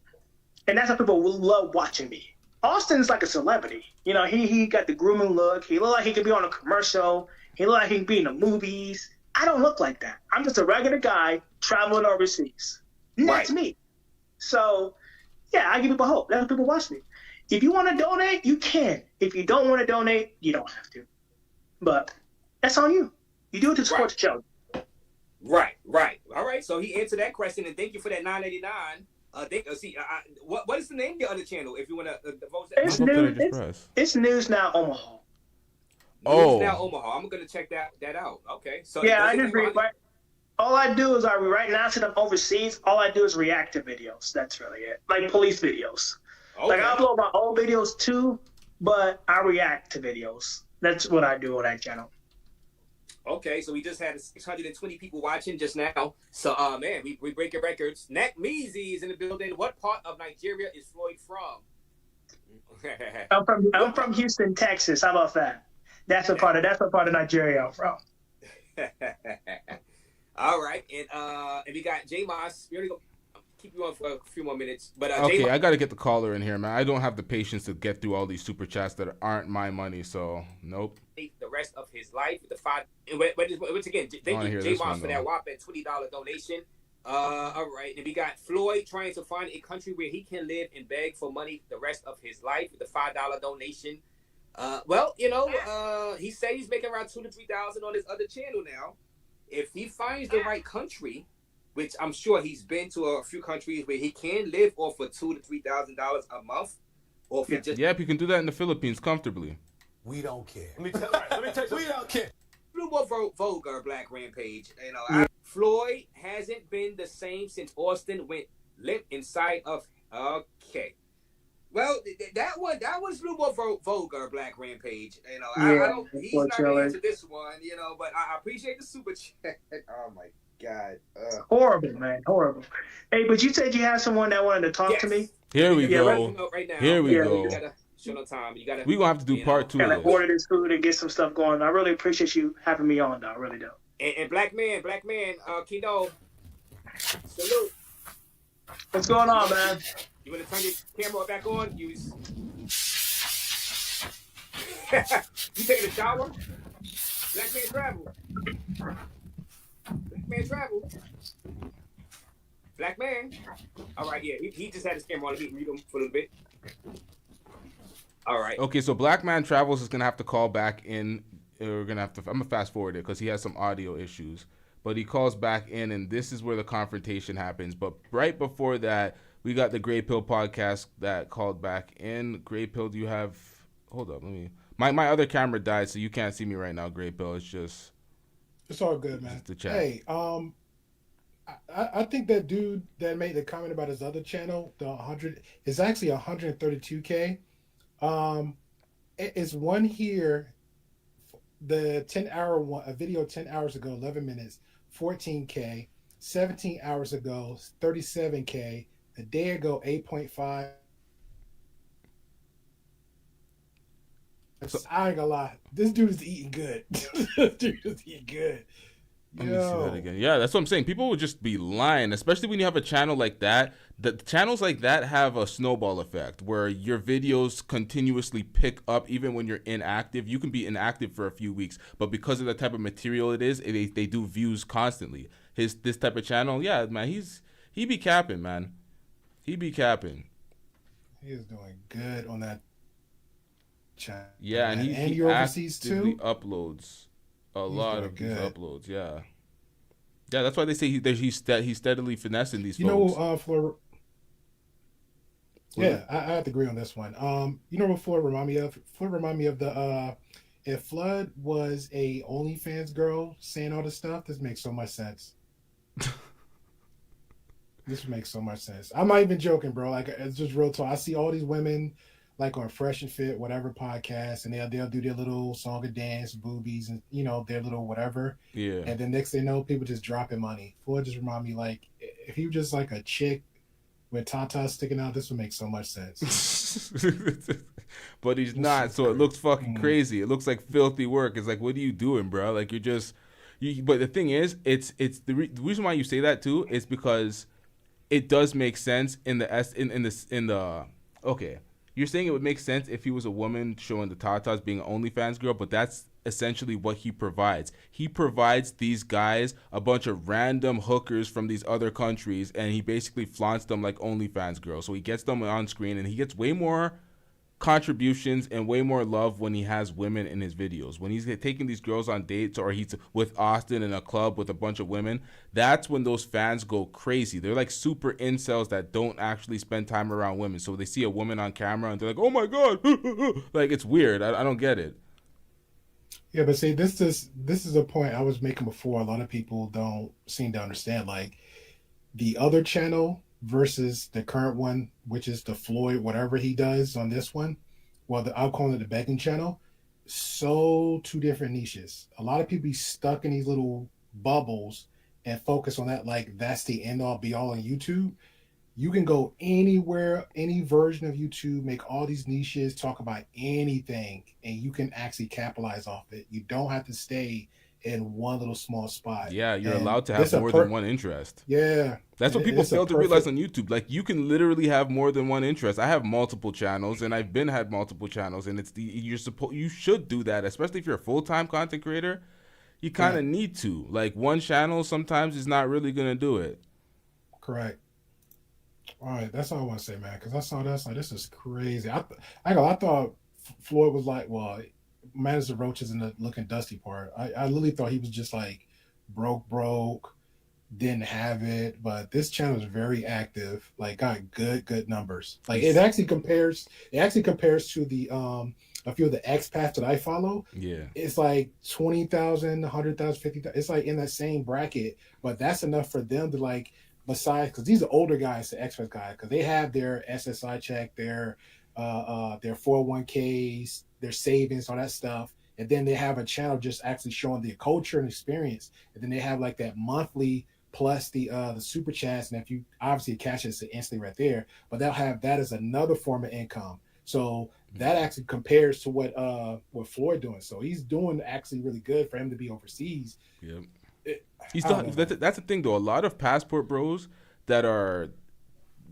And that's how people will love watching me. Austin's like a celebrity. You know, he got the grooming look. He look like he could be on a commercial. He look like he could be in the movies. I don't look like that. I'm just a regular guy traveling overseas. That's me. So, yeah, I give people hope. That's how people watch me. If you want to donate, you can. If you don't want to donate, you don't have to. But that's on you. You do it to support the show. Right. All right. So he answered that question, and thank you for that $9.99. What is the name of your other channel? If you want to vote that. It's News Now Omaha. News Now Omaha. I'm gonna check that out. Okay. So yeah, I just read. All I do is right now since I'm overseas. All I do is react to videos. That's really it. Like police videos. Okay. Like I upload my own videos too, but I react to videos. That's what I do on that channel. Okay, so we just had 620 people watching just now. So, man, we breaking records. Nak Meezy is in the building. What part of Nigeria is Floyd from? I'm from Houston, Texas. How about that? That's a part of Nigeria I'm from. All right, and we got J Moss. We already go keep you on for a few more minutes, but okay, I got to get the caller in here, man. I don't have the patience to get through all these super chats that aren't my money, so nope. The rest of his life with the once again, thank you, J Moss, for that whopping $20 donation. All right, and we got Floyd trying to find a country where he can live and beg for money the rest of his life with the $5 donation. Well, you know, he said he's making around $2,000 to $3,000 on his other channel now. If he finds the right country, which I'm sure he's been to a few countries where he can live off for $2,000 to $3,000 a month, or if he just you can do that in the Philippines comfortably. We don't care. Let me tell you, we don't care. A little more vulgar Black Rampage. You know, Floyd hasn't been the same since Austin went limp inside of. Okay, well, that was a little more vulgar Black Rampage. You know, he's not gonna answer this one. You know, but I appreciate the super chat. Oh my God, horrible, man, horrible. Hey, but you said you had someone that wanted to talk to me. Here we go. Right now. Here we go. You gotta show no time. We're gonna have to do part 2 of this. Order this food and get some stuff going. I really appreciate you having me on, though. I really do. And black man, Kino, salute. What's going on, man? You want to turn your camera back on? You taking a shower? Black man travel. Black man travel. Black man. All right, yeah. He just had his camera on. Let me read him for a little bit. All right. Okay, so Black Man Travels is gonna have to call back in. We're gonna have to. I'm gonna fast forward it because he has some audio issues. But he calls back in, and this is where the confrontation happens. But right before that, we got the Gray Pill podcast that called back in. Gray Pill, do you have? Hold up, let me. My other camera died, so you can't see me right now. Gray Pill, it's just. It's all good, man. The chat. Hey, I think that dude that made the comment about his other channel, the 100, is actually 132K. It's one here, the 10-hour one, a video 10 hours ago, 11 minutes, 14K, 17 hours ago, 37K, a day ago, 8.5. So, I ain't gonna lie, this dude is eating good. This dude is eating good. Let me see that again. Yeah, that's what I'm saying. People would just be lying, especially when you have a channel like that. The channels like that have a snowball effect where your videos continuously pick up even when you're inactive. You can be inactive for a few weeks, but because of the type of material it is, they do views constantly. This type of channel, yeah, man, he be capping, man. He be capping. He is doing good on that channel. Yeah, and he you're overseas too. Uploads a lot of these uploads. Yeah, that's why they say he's steadily finessing these. You folks. know, Floyd. Yeah, I have to agree on this one. You know what Floyd remind me of? Floyd remind me of the if Flood was a OnlyFans girl saying all this stuff, this makes so much sense. This makes so much sense. I'm not even joking, bro. Like, it's just real talk. I see all these women like on Fresh and Fit, whatever podcast, and they'll do their little song and dance, boobies, and their little whatever. Yeah. And then next thing you know, people just dropping money. Floyd just remind me, like, if he was just like a chick with tatas sticking out, this would make so much sense. But he's not, so it looks fucking crazy. It looks like filthy work. It's like, what are you doing, bro? Like, you're just but the thing is, it's the reason why you say that too is because it does make sense in the okay. You're saying it would make sense if he was a woman showing the tatas being an OnlyFans girl, but that's essentially what he provides. He provides these guys a bunch of random hookers from these other countries, and he basically flaunts them like OnlyFans girls. So he gets them on screen, and he gets way more contributions and way more love when he has women in his videos. When he's taking these girls on dates, or he's with Austin in a club with a bunch of women, that's when those fans go crazy. They're like super incels that don't actually spend time around women. So they see a woman on camera and they're like, oh my God. Like, it's weird. I don't get it. Yeah, but see, this is a point I was making before. A lot of people don't seem to understand. Like, the other channel versus the current one, which is the Floyd, whatever he does on this one. Well, I'll call it the begging channel. So two different niches. A lot of people be stuck in these little bubbles and focus on that like that's the end all be all on YouTube. You can go anywhere, any version of YouTube, make all these niches, talk about anything, and you can actually capitalize off it. You don't have to stay in one little small spot. Yeah, you're allowed to have more than one interest. Yeah. That's what people fail to realize on YouTube. Like, you can literally have more than one interest. I have multiple channels, and I've had multiple channels, and you should do that, especially if you're a full-time content creator. You kind of need to. Like, one channel sometimes is not really going to do it. Correct. All right, that's all I want to say, man, because I saw this, like, this is crazy. I thought Floyd was like, well, manage the roaches in the looking dusty part. I literally thought he was just like broke, didn't have it, but this channel is very active, like got good numbers. Like, it actually compares to the a few of the expats that I follow. Yeah, it's like 20,000, 100,000, 50,000. It's like in that same bracket, but that's enough for them to, like, besides, because these are older guys, the expat guys, because they have their SSI check, their 401ks, their savings, all that stuff, and then they have a channel just actually showing the culture and experience, and then they have like that monthly plus the super chats, and if you obviously cash it instantly right there, but they'll have that as another form of income. So that actually compares to what Floyd doing. So he's doing actually really good for him to be overseas. Yep. That's the thing though. A lot of passport bros that are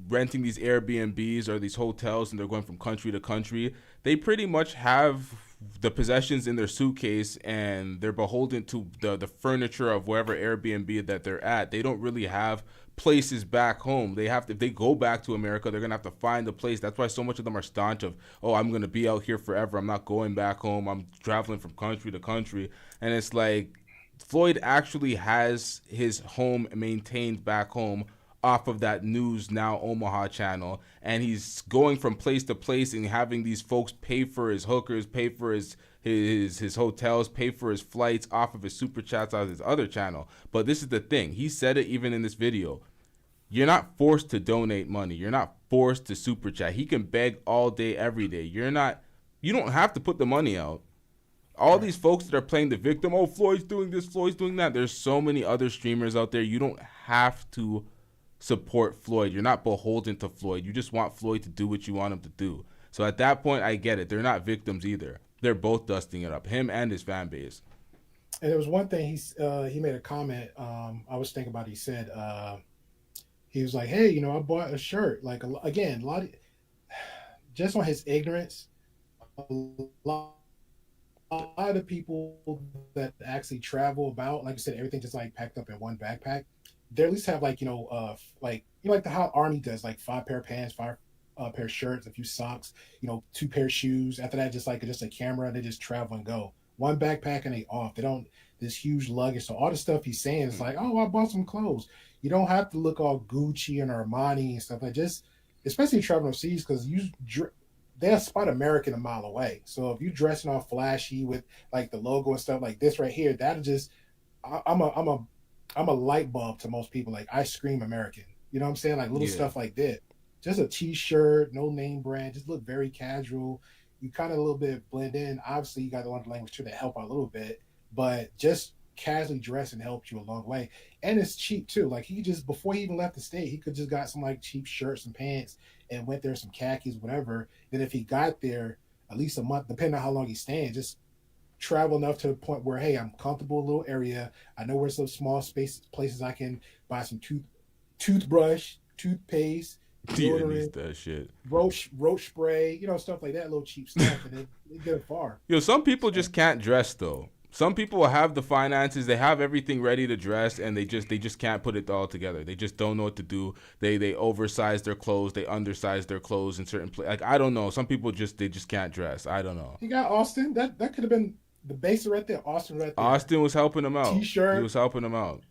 renting these Airbnbs or these hotels and they're going from country to country, they pretty much have the possessions in their suitcase and they're beholden to the furniture of wherever Airbnb that they're at. They don't really have places back home. They have to, if they go back to America, they're gonna have to find a place. That's why so much of them are staunch of, oh, I'm gonna be out here forever, I'm not going back home, I'm traveling from country to country. And it's like, Floyd actually has his home maintained back home off of that News Now Omaha channel, and he's going from place to place and having these folks pay for his hookers, pay for his hotels, pay for his flights off of his super chats on his other channel. But this is the thing, he said it even in this video, you're not forced to donate money, you're not forced to super chat. He can beg all day every day. You don't have to put the money out. All these folks that are playing the victim, oh, Floyd's doing this, Floyd's doing that, there's so many other streamers out there. You don't have to support Floyd. You're not beholden to Floyd. You just want Floyd to do what you want him to do. So at that point, I get it. They're not victims either. They're both dusting it up, him and his fan base. And there was one thing he made a comment. I was thinking about. He said he was like, "Hey, I bought a shirt." Like, again, a lot of, just on his ignorance, a lot of people that actually travel about, like I said, everything just like packed up in one backpack. They at least have like like how Army does, like 5 pair of pants, 5 pair of shirts, a few socks, 2 pair of shoes. After that, just a camera. They just travel and go. One backpack and they off. They don't this huge luggage. So all the stuff he's saying is like, oh, I bought some clothes. You don't have to look all Gucci and Armani and stuff. Like, just especially traveling overseas, because they'll spot American a mile away. So if you're dressing all flashy with like the logo and stuff like this right here, that'll just I'm a light bulb to most people. Like, I scream American. You know what I'm saying? Like little stuff like that. Just a t-shirt, no name brand, just look very casual. You kind of a little bit blend in. Obviously, you got to learn the language too to help out a little bit, but just casually dressing helps you a long way. And it's cheap too. Like he just before he even left the state, he could just got some like cheap shirts and pants and went there some khakis, whatever. Then if he got there at least a month, depending on how long he's staying, just travel enough to the point where hey, I'm comfortable in a little area. I know where some small places I can buy some toothbrush, toothpaste, deodorant, that shit. roach spray, you know, stuff like that, little cheap stuff, and it get far. Yo, some people just can't dress though. Some people have the finances, they have everything ready to dress, and they just can't put it all together. They just don't know what to do. They oversize their clothes, they undersize their clothes in certain places. Like I don't know. Some people just can't dress. I don't know. You got Austin. That could have been the base right there. Austin right there. Austin was helping him out. T-shirt. He was helping him out.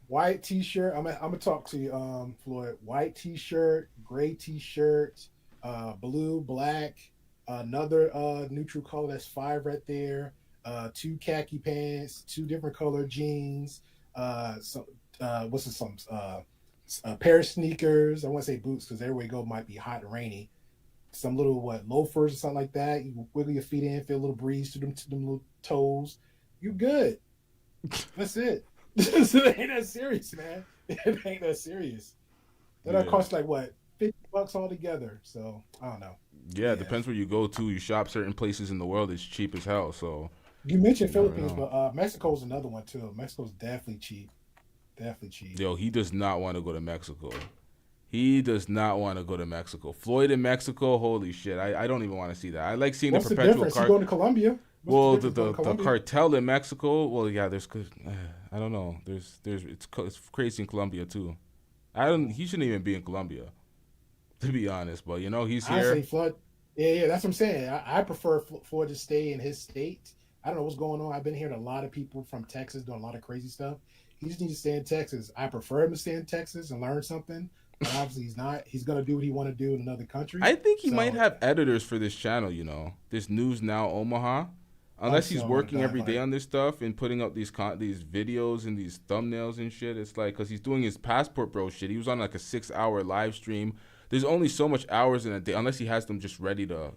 White T-shirt. I'm gonna talk to you, Floyd. White T-shirt, gray T-shirt, blue, black, another neutral color. That's 5 right there. 2 khaki pants, 2 different color jeans. A pair of sneakers. I want to say boots because everywhere you go might be hot and rainy. Some little loafers or something like that. You can wiggle your feet in, feel a little breeze to them little toes. You good. That's it. It ain't that serious, man. It ain't that serious. That costs like what, $50 altogether. So I don't know. Yeah, it depends where you go to. You shop certain places in the world. It's cheap as hell. So you mentioned Philippines, but Mexico's another one too. Mexico's definitely cheap. Definitely cheap. Yo, he does not want to go to Mexico. He does not want to go to Mexico. Floyd in Mexico, holy shit. I don't even want to see that. I like seeing What's the perpetual difference? You going to Colombia? Well, the cartel in Mexico. Well, yeah, there's. I don't know. It's crazy in Colombia too. He shouldn't even be in Colombia, to be honest. But you know, he's here. I say Floyd. Yeah, that's what I'm saying. I prefer Floyd to stay in his state. I don't know what's going on. I've been hearing a lot of people from Texas doing a lot of crazy stuff. He just needs to stay in Texas. I prefer him to stay in Texas and learn something. But obviously he's not. He's gonna do what he want to do in another country. I think he might have editors for this channel. You know, this News Now Omaha. Unless he's working every day on this stuff and putting up these videos and these thumbnails and shit. It's like, because he's doing his passport bro shit. He was on like a 6-hour live stream. There's only so much hours in a day, unless he has them just ready to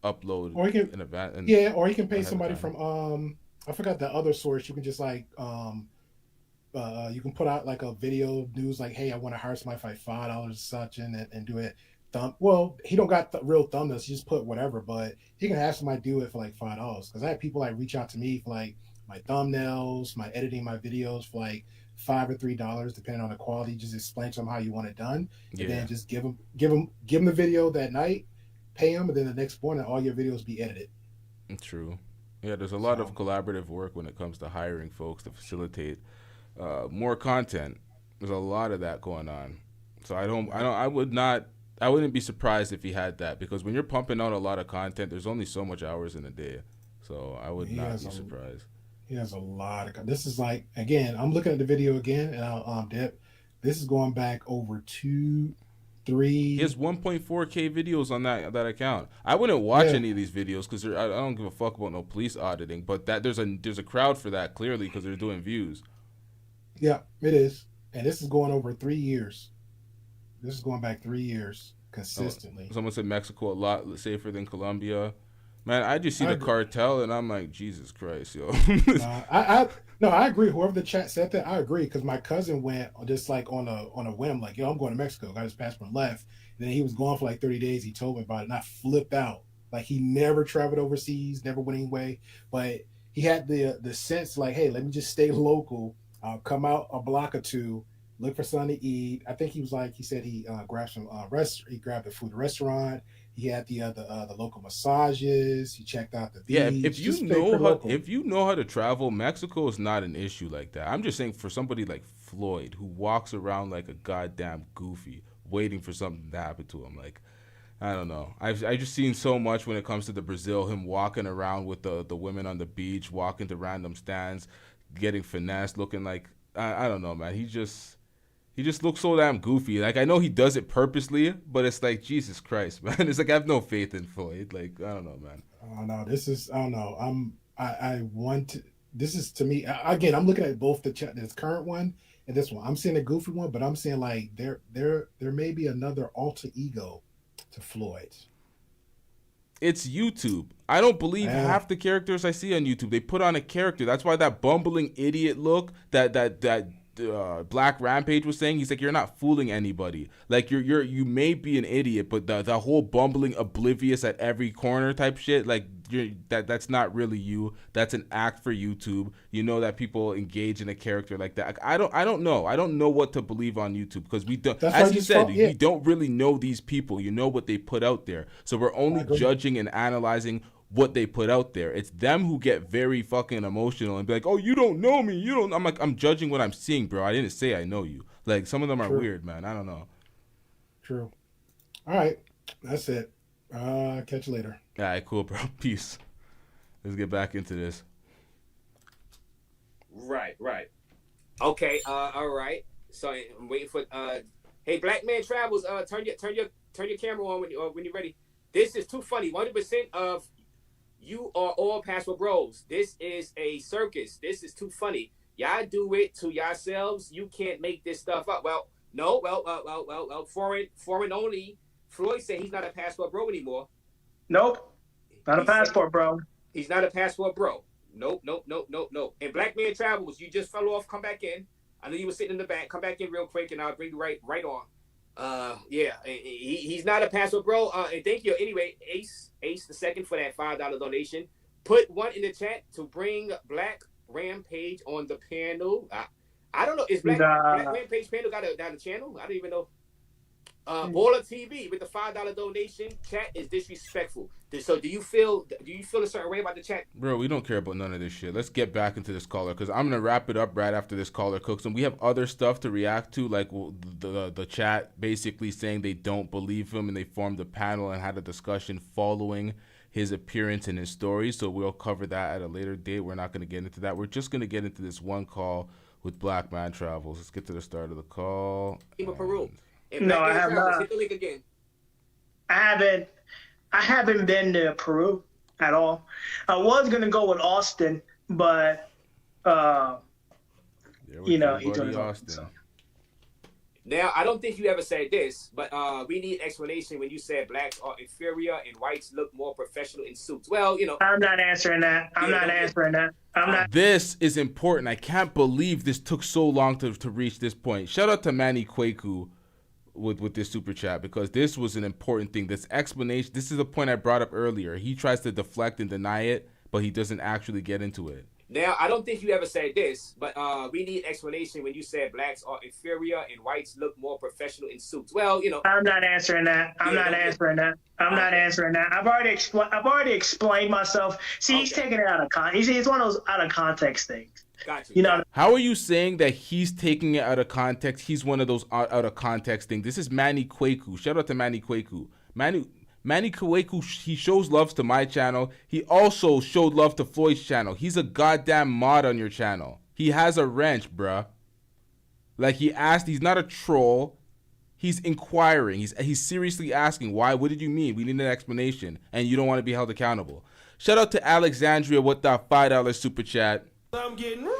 upload or he can, in advance. Or he can pay somebody from I forgot the other source. You can just like you can put out like a video news like, hey, I want to hire somebody for like $5 or such and do it. He don't got the real thumbnails. He just put whatever, but he can have somebody do it for like $5. Because I have people like reach out to me for like my thumbnails, my editing, my videos for like $5 or $3, depending on the quality. Just explain to them how you want it done, and then just give them the video that night, pay them, and then the next morning all your videos be edited. True. Yeah, there's a lot of collaborative work when it comes to hiring folks to facilitate more content. There's a lot of that going on. So I wouldn't be surprised if he had that, because when you're pumping out a lot of content, there's only so much hours in a day. So I would not be surprised. He has a lot of. This is like, again, I'm looking at the video again, and I'll dip. This is going back over 2, 3. He has 1.4K videos on that account. I wouldn't watch any of these videos because I don't give a fuck about no police auditing. But there's a crowd for that, clearly, because they're doing views. Yeah, it is, and this is going over 3 years. This is going back 3 years consistently. Someone said Mexico a lot safer than Colombia. Man, I just see the cartel and I'm like, Jesus Christ, yo. I agree. Whoever the chat said that, I agree, because my cousin went just like on a whim, like, yo, I'm going to Mexico. Got his passport, left, and then he was gone for like 30 days. He told me about it, and I flipped out. Like, he never traveled overseas, never went anyway, but he had the sense like, hey, let me just stay local. I'll come out a block or two, look for something to eat. I think he said he grabbed some he grabbed the food restaurant. He had the local massages. He checked out the beach. Yeah, if you know how to travel, Mexico is not an issue like that. I'm just saying, for somebody like Floyd, who walks around like a goddamn goofy, waiting for something to happen to him. Like, I don't know. I just seen so much when it comes to the Brazil, him walking around with the women on the beach, walking to random stands, getting finessed, looking like, I don't know, man. He just looks so damn goofy. Like, I know he does it purposely, but it's like, Jesus Christ, man. It's like, I have no faith in Floyd. Like, I don't know, man. Oh no, I don't know. I want this is to me again. I'm looking at both this current one and this one. I'm seeing a goofy one, but I'm saying like there may be another alter ego to Floyd. It's YouTube. I don't believe half the characters I see on YouTube. They put on a character. That's why that bumbling idiot look that Black Rampage was saying. He's like, you're not fooling anybody. Like you may be an idiot, but the whole bumbling, oblivious at every corner type shit. Like that's not really you. That's an act for YouTube. You know that people engage in a character like that. I don't know. I don't know what to believe on YouTube because we don't. As you said, we don't really know these people. You know what they put out there. So we're only judging and analyzing what they put out there. It's them who get very fucking emotional and be like, oh, you don't know me. You don't. I'm like, I'm judging what I'm seeing, bro. I didn't say I know you. Like, some of them are weird, man. I don't know. True. All right. That's it. Catch you later. All right, cool, bro. Peace. Let's get back into this. Right. Okay, all right. So I'm waiting for hey, Black Man Travels, turn your camera on when you're ready. This is too funny. 100% of you are all Passport Bros. This is a circus. This is too funny. Y'all do it to yourselves. You can't make this stuff up. Well, no. Well. Foreign only. Floyd said he's not a Passport Bro anymore. Nope. Not a Passport Bro. He's not a Passport Bro. Nope. And Black Man Travels, you just fell off. Come back in. I know you were sitting in the back. Come back in real quick, and I'll bring you right on. Yeah, he's not a Passport Bro. And thank you anyway, Ace the second for that $5 donation. Put one in the chat to bring Black Rampage on the panel. I don't know. Is Black Rampage panel got a channel? I don't even know. Baller TV with the $5 donation. Chat is disrespectful. So do you feel a certain way about the chat? Bro, we don't care about none of this shit. Let's get back into this caller because I'm gonna wrap it up right after this caller cooks, and we have other stuff to react to, like the chat basically saying they don't believe him, and they formed a panel and had a discussion following his appearance and his story. So we'll cover that at a later date. We're not gonna get into that. We're just gonna get into this one call with Black Man Travels. Let's get to the start of the call. Peru. No, I have not. Hit the link again. I haven't been to Peru at all. I was gonna go with Austin, but he's doing Austin. So. Now, I don't think you ever said this, but we need explanation when you said blacks are inferior and whites look more professional in suits. Well, I'm not answering that. I'm not answering that. I'm not. This is important. I can't believe this took so long to reach this point. Shout out to Manny Kwaku with this super chat, because this was an important thing. This explanation, this is a point I brought up earlier. He tries to deflect and deny it, but he doesn't actually get into it. Now, I don't think you ever said this, but we need explanation when you said blacks are inferior and whites look more professional in suits. Well, I'm not answering that. I'm not answering that. I've already explained myself. See, he's taking it out of context. He's one of those out of context things. Got you. How are you saying that he's taking it out of context? He's one of those out of context things. This is Manny Kwaku. Shout out to Manny Kwaku. Manny Kwaku, he shows love to my channel. He also showed love to Floyd's channel. He's a goddamn mod on your channel. He has a wrench, bruh. Like, he asked, he's not a troll. He's inquiring. He's seriously asking, why? What did you mean? We need an explanation. And you don't want to be held accountable. Shout out to Alexandria with that $5 super chat. I'm getting rich.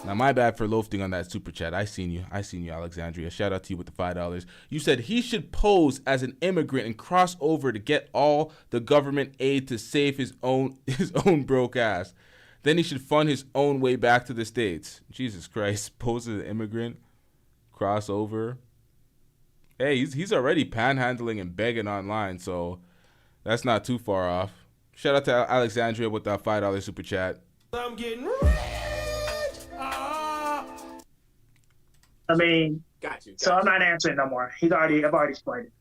Now, my bad for loafing on that super chat. I seen you, Alexandria. Shout out to you with the $5. You said he should pose as an immigrant and cross over to get all the government aid to save his own broke ass. Then he should fund his own way back to the States. Jesus Christ, pose as an immigrant, cross over. Hey, he's already panhandling and begging online, so that's not too far off. Shout out to Alexandria with that $5 super chat. I'm getting rich. Got you. I'm not answering no more. I've already explained it.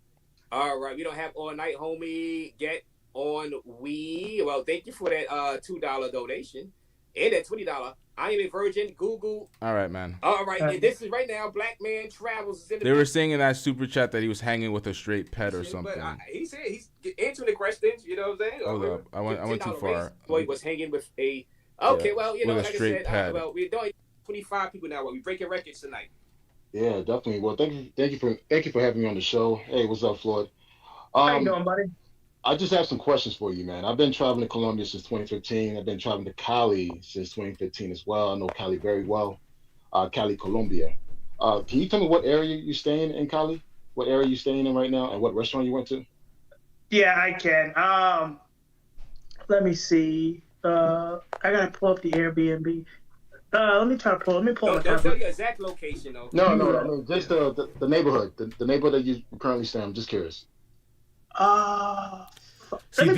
All right, we don't have all night, homie. Get on Well, thank you for that $2 donation and that $20. I am a virgin. Google. All right, man. All right, and this is right now. Black Man Travels. They were saying in that super chat that he was hanging with a straight pet or something. But he said he's answering the questions. You know what I'm saying? Hold up, I went too far. Floyd was hanging with a. Okay, well, with like a straight I said, pet. we're doing 25 people now. We breaking records tonight. Yeah, definitely. Well, thank you for having me on the show. Hey, what's up, Floyd? How you doing, buddy? I just have some questions for you, man. I've been traveling to Colombia since 2015. I've been traveling to Cali since 2015 as well. I know Cali very well. Cali, Colombia. Can you tell me what area you're staying in Cali? What area you're staying in right now, and what restaurant you went to? Yeah, I can. Let me see. I gotta pull up the Airbnb. Let me pull. Let me pull. Don't tell your exact location though. No. I mean, just the neighborhood, the neighborhood that you currently stay in. I'm just curious. See,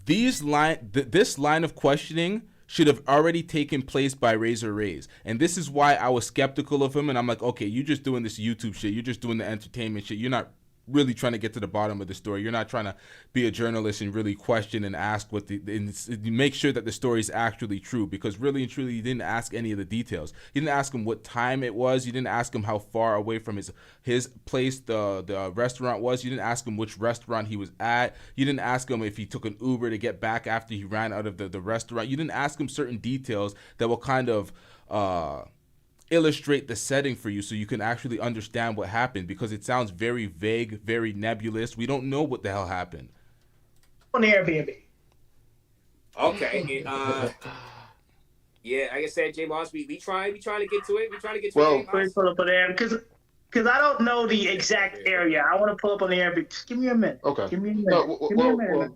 this line of questioning should have already taken place by Razor Rays. And this is why I was skeptical of him. And I'm like, okay, you're just doing this YouTube shit. You're just doing the entertainment shit. You're not really trying to get to the bottom of the story. You're not trying to be a journalist and really question and ask what and make sure that the story is actually true, because really and truly you didn't ask any of the details. You didn't ask him what time it was. You didn't ask him how far away from his place the restaurant was. You didn't ask him which restaurant he was at. You didn't ask him if he took an Uber to get back after he ran out of the restaurant. You didn't ask him certain details that will kind of illustrate the setting for you so you can actually understand what happened, because it sounds very vague, very nebulous. We don't know what the hell happened. On the Airbnb. Okay. Yeah, like I said, J. Moss, we trying to get to it. We trying to get to Well, it. pull up on there because I don't know the exact area. I want to pull up on the Airbnb. Just give me a minute. Okay. Give me a minute. Give me a minute.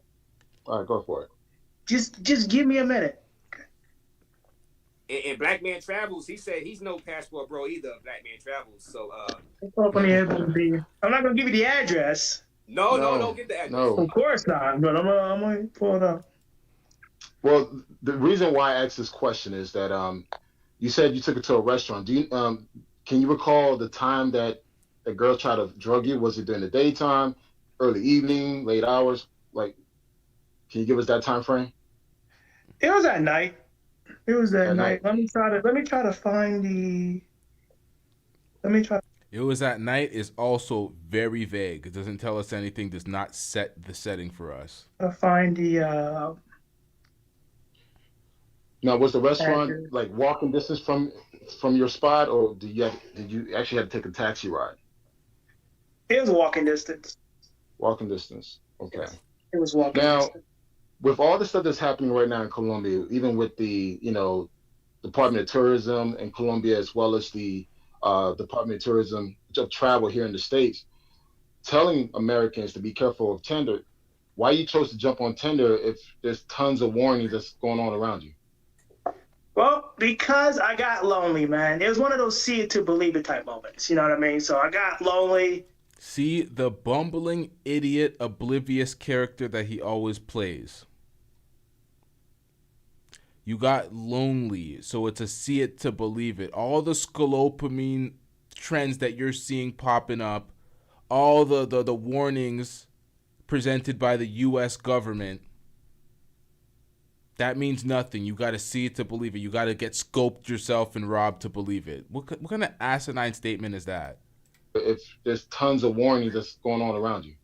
All right, go for it. Just give me a minute. And Black Man Travels, he said he's no passport bro either. Black Man Travels, so pull up on the Airbnb. I'm not gonna give you the address. No, don't give the address. No. Of course not. But I'm gonna pull it up. Well, the reason why I asked this question is that you said you took it to a restaurant. Do you can you recall the time that the girl tried to drug you? Was it during the daytime, early evening, late hours? Like, can you give us that time frame? It was at night. It was that night. Let me try to find the. It was at night is also very vague. It doesn't tell us anything. Does not set the setting for us. Find the. Now, was the restaurant like walking distance from your spot, or did you actually have to take a taxi ride? It was walking distance. Walking distance. Okay. It was walking distance. With all the stuff that's happening right now in Colombia, even with the Department of Tourism in Colombia, as well as the Department of Tourism of Travel here in the States, telling Americans to be careful of Tinder, why you chose to jump on Tinder if there's tons of warnings that's going on around you? Well, because I got lonely, man. It was one of those see it to believe it type moments. You know what I mean? So I got lonely. See, the bumbling, idiot, oblivious character that he always plays. You got lonely, so it's a see it to believe it. All the Scopolamine trends that you're seeing popping up, all the warnings presented by the U.S. government, that means nothing. You got to see it to believe it. You got to get scoped yourself and robbed to believe it. What kind of asinine statement is that? If there's tons of warnings that's going on around you.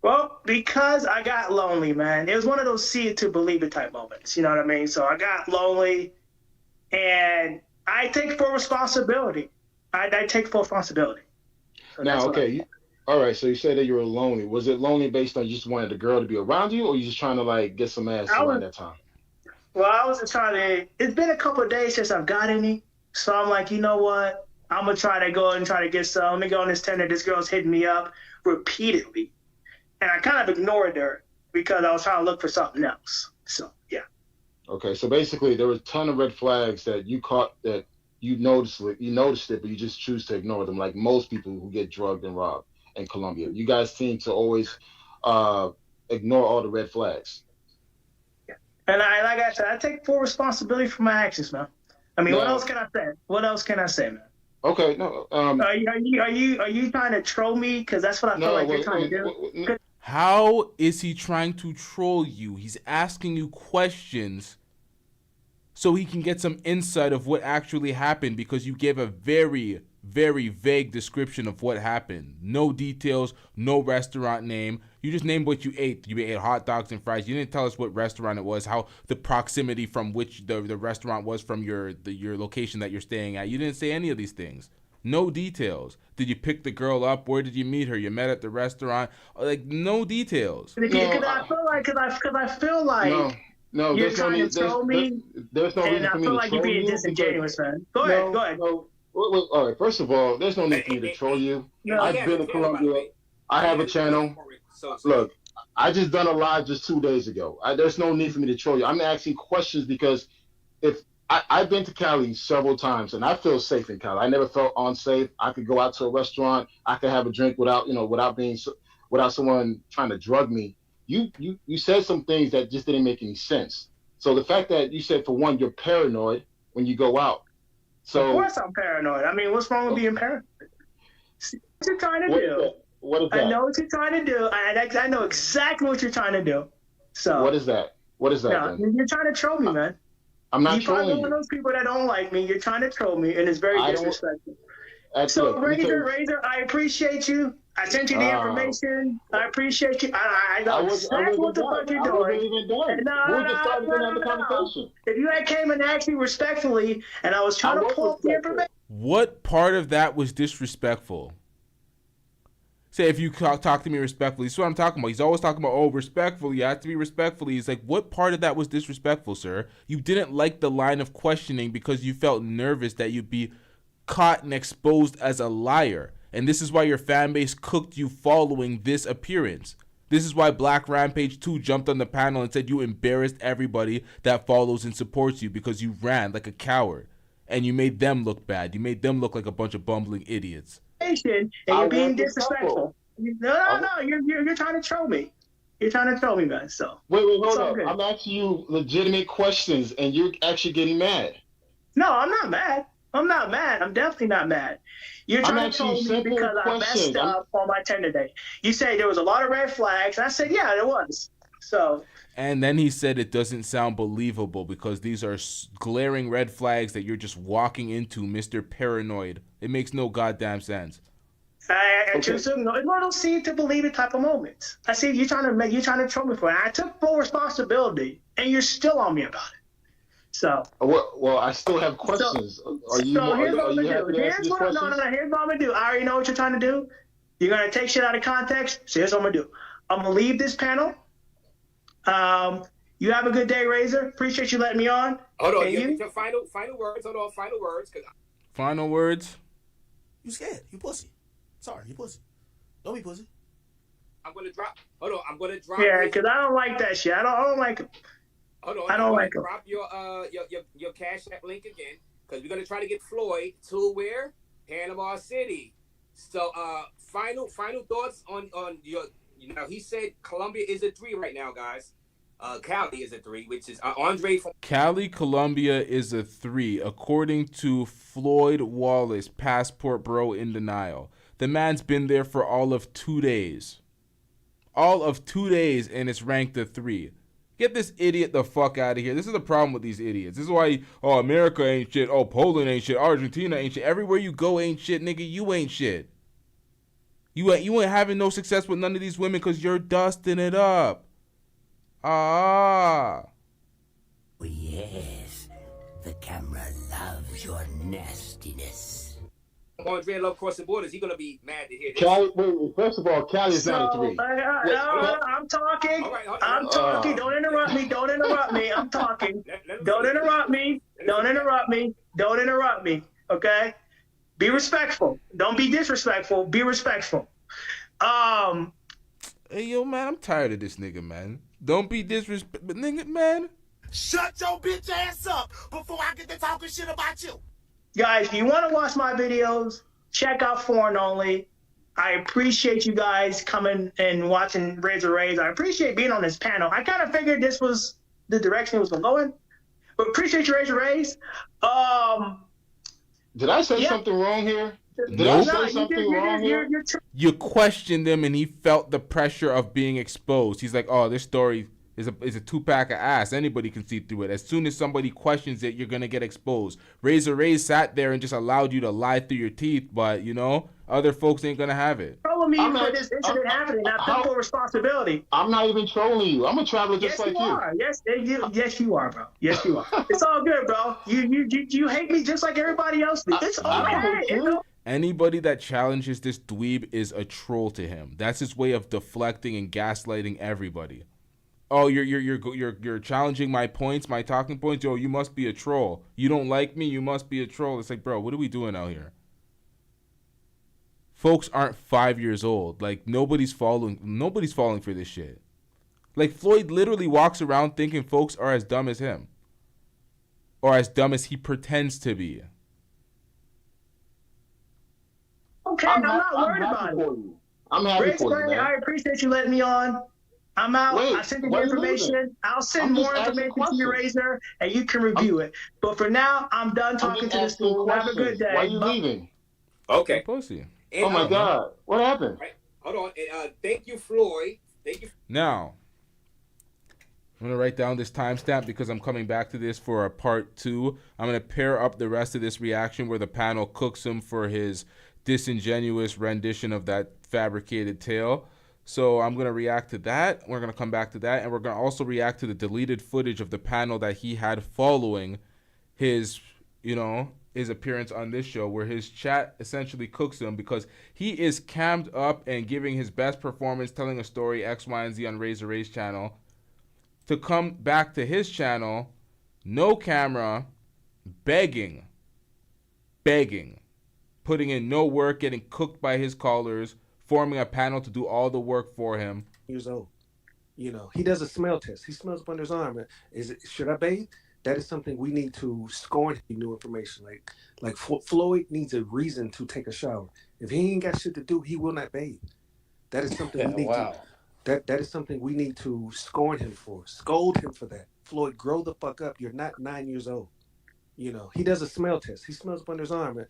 Well, because I got lonely, man. It was one of those see it to believe it type moments. You know what I mean? So I got lonely, and I take full responsibility. I take full responsibility. So now, okay. All right, so you said that you were lonely. Was it lonely based on you just wanted the girl to be around you, or you just trying to, like, get some ass around that time? Well, I was trying to... It's been a couple of days since I've got any, so I'm like, you know what? I'm going to try to go and try to get some. Let me go on this Tinder. This girl's hitting me up repeatedly. And I kind of ignored her because I was trying to look for something else. So, yeah. Okay, so basically there was a ton of red flags that you caught, that you noticed it, but you just choose to ignore them, like most people who get drugged and robbed in Colombia. You guys seem to always ignore all the red flags. Yeah. And like I said, I take full responsibility for my actions, man. I mean, what else can I say? What else can I say, man? Okay, no. Are you trying to troll me? Because that's what I feel like you're trying to do. How is he trying to troll you? He's asking you questions so he can get some insight of what actually happened, because you gave a very, very vague description of what happened. No details, no restaurant name. You just named what you ate. You ate hot dogs and fries. You didn't tell us what restaurant it was, how the proximity from which the restaurant was from your location that you're staying at. You didn't say any of these things. No details. Did you pick the girl up? Where did you meet her? You met at the restaurant? Like, no details. Because I feel like no, you're there's no trying need. to troll me, There's no and reason I for me feel to like you're troll being you. disingenuous, man. Go No, ahead, go ahead. No. Wait, all right. First of all, there's no need for me to troll you. No, I've been to Colombia. I have a channel. Look, I just done a live just 2 days ago. There's no need for me to troll you. I'm asking questions because I've been to Cali several times and I feel safe in Cali. I never felt unsafe. I could go out to a restaurant. I could have a drink without someone trying to drug me. You said some things that just didn't make any sense. So the fact that you said, for one, you're paranoid when you go out. So of course I'm paranoid. I mean, what's wrong with being paranoid? What you're trying to do? What is that? I know what you're trying to do. I know exactly what you're trying to do. So what is that? What is that? No, then? you're trying to troll me, man. I'm not You're trolling you. one of those people that don't like me. You're trying to troll me, and it's very disrespectful. So, Razor, I appreciate you. I sent you the information. I appreciate you. I know exactly what the fuck you're doing. I wasn't even done. We just started another conversation. If you had came and asked me respectfully, and I was trying to pull up the information. What part of that was disrespectful? Say, if you talk to me respectfully, this is what I'm talking about. He's always talking about, oh, respectfully, you have to be respectfully. He's like, what part of that was disrespectful, sir? You didn't like the line of questioning because you felt nervous that you'd be caught and exposed as a liar. And this is why your fan base cooked you following this appearance. This is why Black Rampage 2 jumped on the panel and said you embarrassed everybody that follows and supports you because you ran like a coward. And you made them look bad. You made them look like a bunch of bumbling idiots. And you're being disrespectful. No, you're trying to troll me. You're trying to troll me, man. So wait, hold up. Good. I'm asking you legitimate questions, and you're actually getting mad. No, I'm not mad. I'm not mad. I'm definitely not mad. You're trying to troll me because I messed up on my tender day. You say there was a lot of red flags, and I said, yeah, there was. So. And then he said it doesn't sound believable because these are glaring red flags that you're just walking into, Mr. Paranoid. It makes no goddamn sense. It's one of those see it to believe it type of moments. I see you're trying to troll me for it. I took full responsibility, and you're still on me about it. So. Well, I still have questions. Here's what I'm gonna do. I already know what you're trying to do. You're gonna take shit out of context. So here's what I'm gonna do. I'm gonna leave this panel. You have a good day, Razor. Appreciate you letting me on. Hold on, your final words. Hold on, final words. Final words. You scared? You pussy. Sorry, you pussy. Don't be pussy. I'm gonna drop. Hold on, I'm gonna drop. Yeah, because I don't like that shit. I don't like it. Hold on, I don't like it. Drop your Cash App link again, because we're gonna try to get Floyd to where? Panama City. So, final thoughts on your. You know, he said Colombia is a 3 right now, guys. Cali is a 3, which is Andre from Cali, Colombia is a 3, according to Floyd Wallace, passport bro in denial. The man's been there for all of 2 days. All of 2 days, and it's ranked a 3. Get this idiot the fuck out of here. This is the problem with these idiots. This is why, America ain't shit. Oh, Poland ain't shit. Argentina ain't shit. Everywhere you go ain't shit, nigga. You ain't shit. You ain't having no success with none of these women because you're dusting it up. Oh, yes. The camera loves your nastiness. Andre Love crossing borders. He's gonna be mad to hear this. Wait, first of all, Cali's not a 3. I'm talking. I'm talking. Don't interrupt me. Don't interrupt me. I'm talking. Don't interrupt me. Don't interrupt me. Don't interrupt me. Okay? Be respectful. Don't be disrespectful. Be respectful. Hey, yo, man, I'm tired of this nigga, man. Don't be disrespectful, but nigga, man. Shut your bitch ass up before I get to talking shit about you. Guys, if you want to watch my videos, check out Foreign Only. I appreciate you guys coming and watching Razor Rays. I appreciate being on this panel. I kind of figured this was the direction it was going, but appreciate you, Razor Rays. Did I say something wrong here? Nope. Did I say something wrong here? You questioned him, and he felt the pressure of being exposed. He's like, "Oh, this story is a 2-pack of ass. Anybody can see through it. As soon as somebody questions it, you're gonna get exposed." Razor Rays sat there and just allowed you to lie through your teeth, but other folks ain't gonna have it. Trolling me for this incident happening. I feel full responsibility. I'm not even trolling you. I'm a traveler just like you. Yes, you are, bro. Yes, you are. It's all good, bro. You hate me just like everybody else do. It's okay. Anybody that challenges this dweeb is a troll to him. That's his way of deflecting and gaslighting everybody. Oh, you're challenging my points, my talking points. Yo, you must be a troll. You don't like me, you must be a troll. It's like, bro, what are we doing out here? Folks aren't 5 years old. Like, nobody's falling for this shit. Like, Floyd literally walks around thinking folks are as dumb as him. Or as dumb as he pretends to be. Okay, I'm not worried about it. I'm happy for you, man. I appreciate you letting me on. I'm out. I sent you the information. I'll send more information to your Razor, and you can review it. But for now, I'm done talking to this fool. Have a good day. Why are you leaving? Okay. Pussy. And, Oh my God! What happened? Right. Hold on. Thank you, Floyd. Thank you. Now, I'm going to write down this timestamp because I'm coming back to this for a part 2. I'm going to pair up the rest of this reaction where the panel cooks him for his disingenuous rendition of that fabricated tale. So I'm going to react to that. We're going to come back to that. And we're going to also react to the deleted footage of the panel that he had following his, his appearance on this show, where his chat essentially cooks him because he is cammed up and giving his best performance, telling a story X, Y, and Z on Razor Ray's channel. To come back to his channel, no camera, begging, putting in no work, getting cooked by his callers, forming a panel to do all the work for him. Years old. He does a smell test. He smells up under his arm. Should I bathe? That is something we need to scorn new information. Like Floyd needs a reason to take a shower. If he ain't got shit to do, he will not bathe. That is something we need to. That is something we need to scorn him for. Scold him for that. Floyd, grow the fuck up. You're not 9 years old. He does a smell test. He smells up under his arm.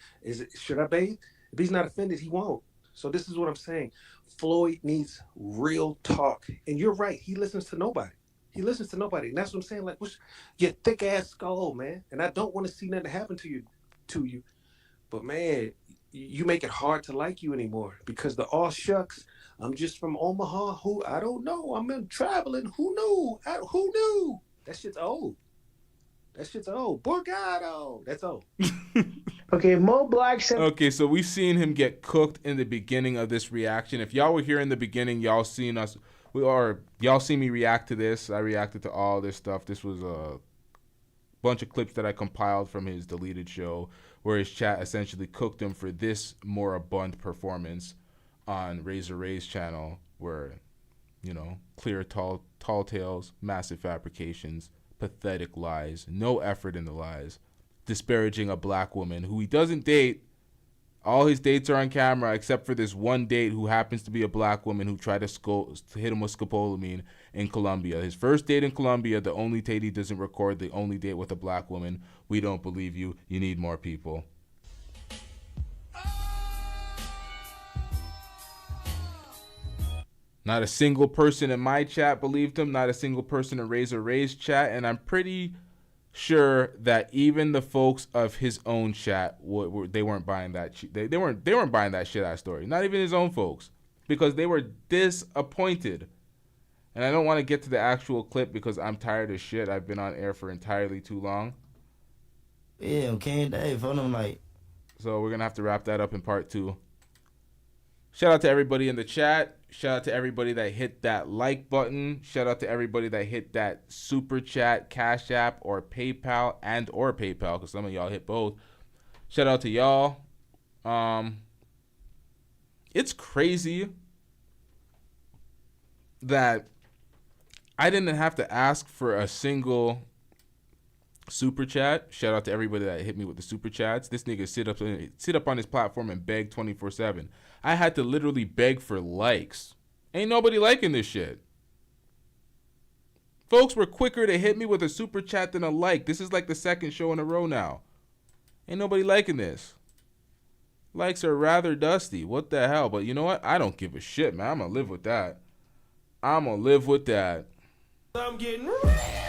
Should I bathe? If he's not offended, he won't. So this is what I'm saying. Floyd needs real talk. And you're right. He listens to nobody. And that's what I'm saying. Like, what's your thick ass skull, man? And I don't want to see nothing happen to you. But man, you make it hard to like you anymore because the all shucks. I'm just from Omaha. Who I don't know. I'm in traveling. Who knew? Who knew? That shit's old. Borgado. That's old. Okay, Mo Black said. Okay, so we've seen him get cooked in the beginning of this reaction. If y'all were here in the beginning, y'all seen me react to this. I reacted to all this stuff. This was a bunch of clips that I compiled from his deleted show where his chat essentially cooked him for this moribund performance on Razor Ray's channel where, clear tall tales, massive fabrications, pathetic lies, no effort in the lies, disparaging a black woman who he doesn't date. All his dates are on camera except for this one date who happens to be a black woman who tried to hit him with scopolamine in Colombia. His first date in Colombia, the only date he doesn't record, the only date with a black woman. We don't believe you. You need more people. Not a single person in my chat believed him. Not a single person in Razor Ray's chat. And I'm pretty sure that even the folks of his own chat, they weren't buying that. They weren't buying that shit ass story. Not even his own folks, because they were disappointed. And I don't want to get to the actual clip because I'm tired of shit. I've been on air for entirely too long. Yeah, okay, Dave. On them like. So we're gonna have to wrap that up in part 2. Shout out to everybody in the chat. Shout out to everybody that hit that like button. Shout out to everybody that hit that super chat, Cash App, or PayPal, because some of y'all hit both. Shout out to y'all. It's crazy that I didn't have to ask for a single super chat. Shout out to everybody that hit me with the super chats. This nigga sit up on his platform and beg 24/7. I had to literally beg for likes. Ain't nobody liking this shit. Folks were quicker to hit me with a super chat than a like. This is like the second show in a row now. Ain't nobody liking this. Likes are rather dusty. What the hell? But you know what? I don't give a shit, man. I'm gonna live with that. I'm getting real.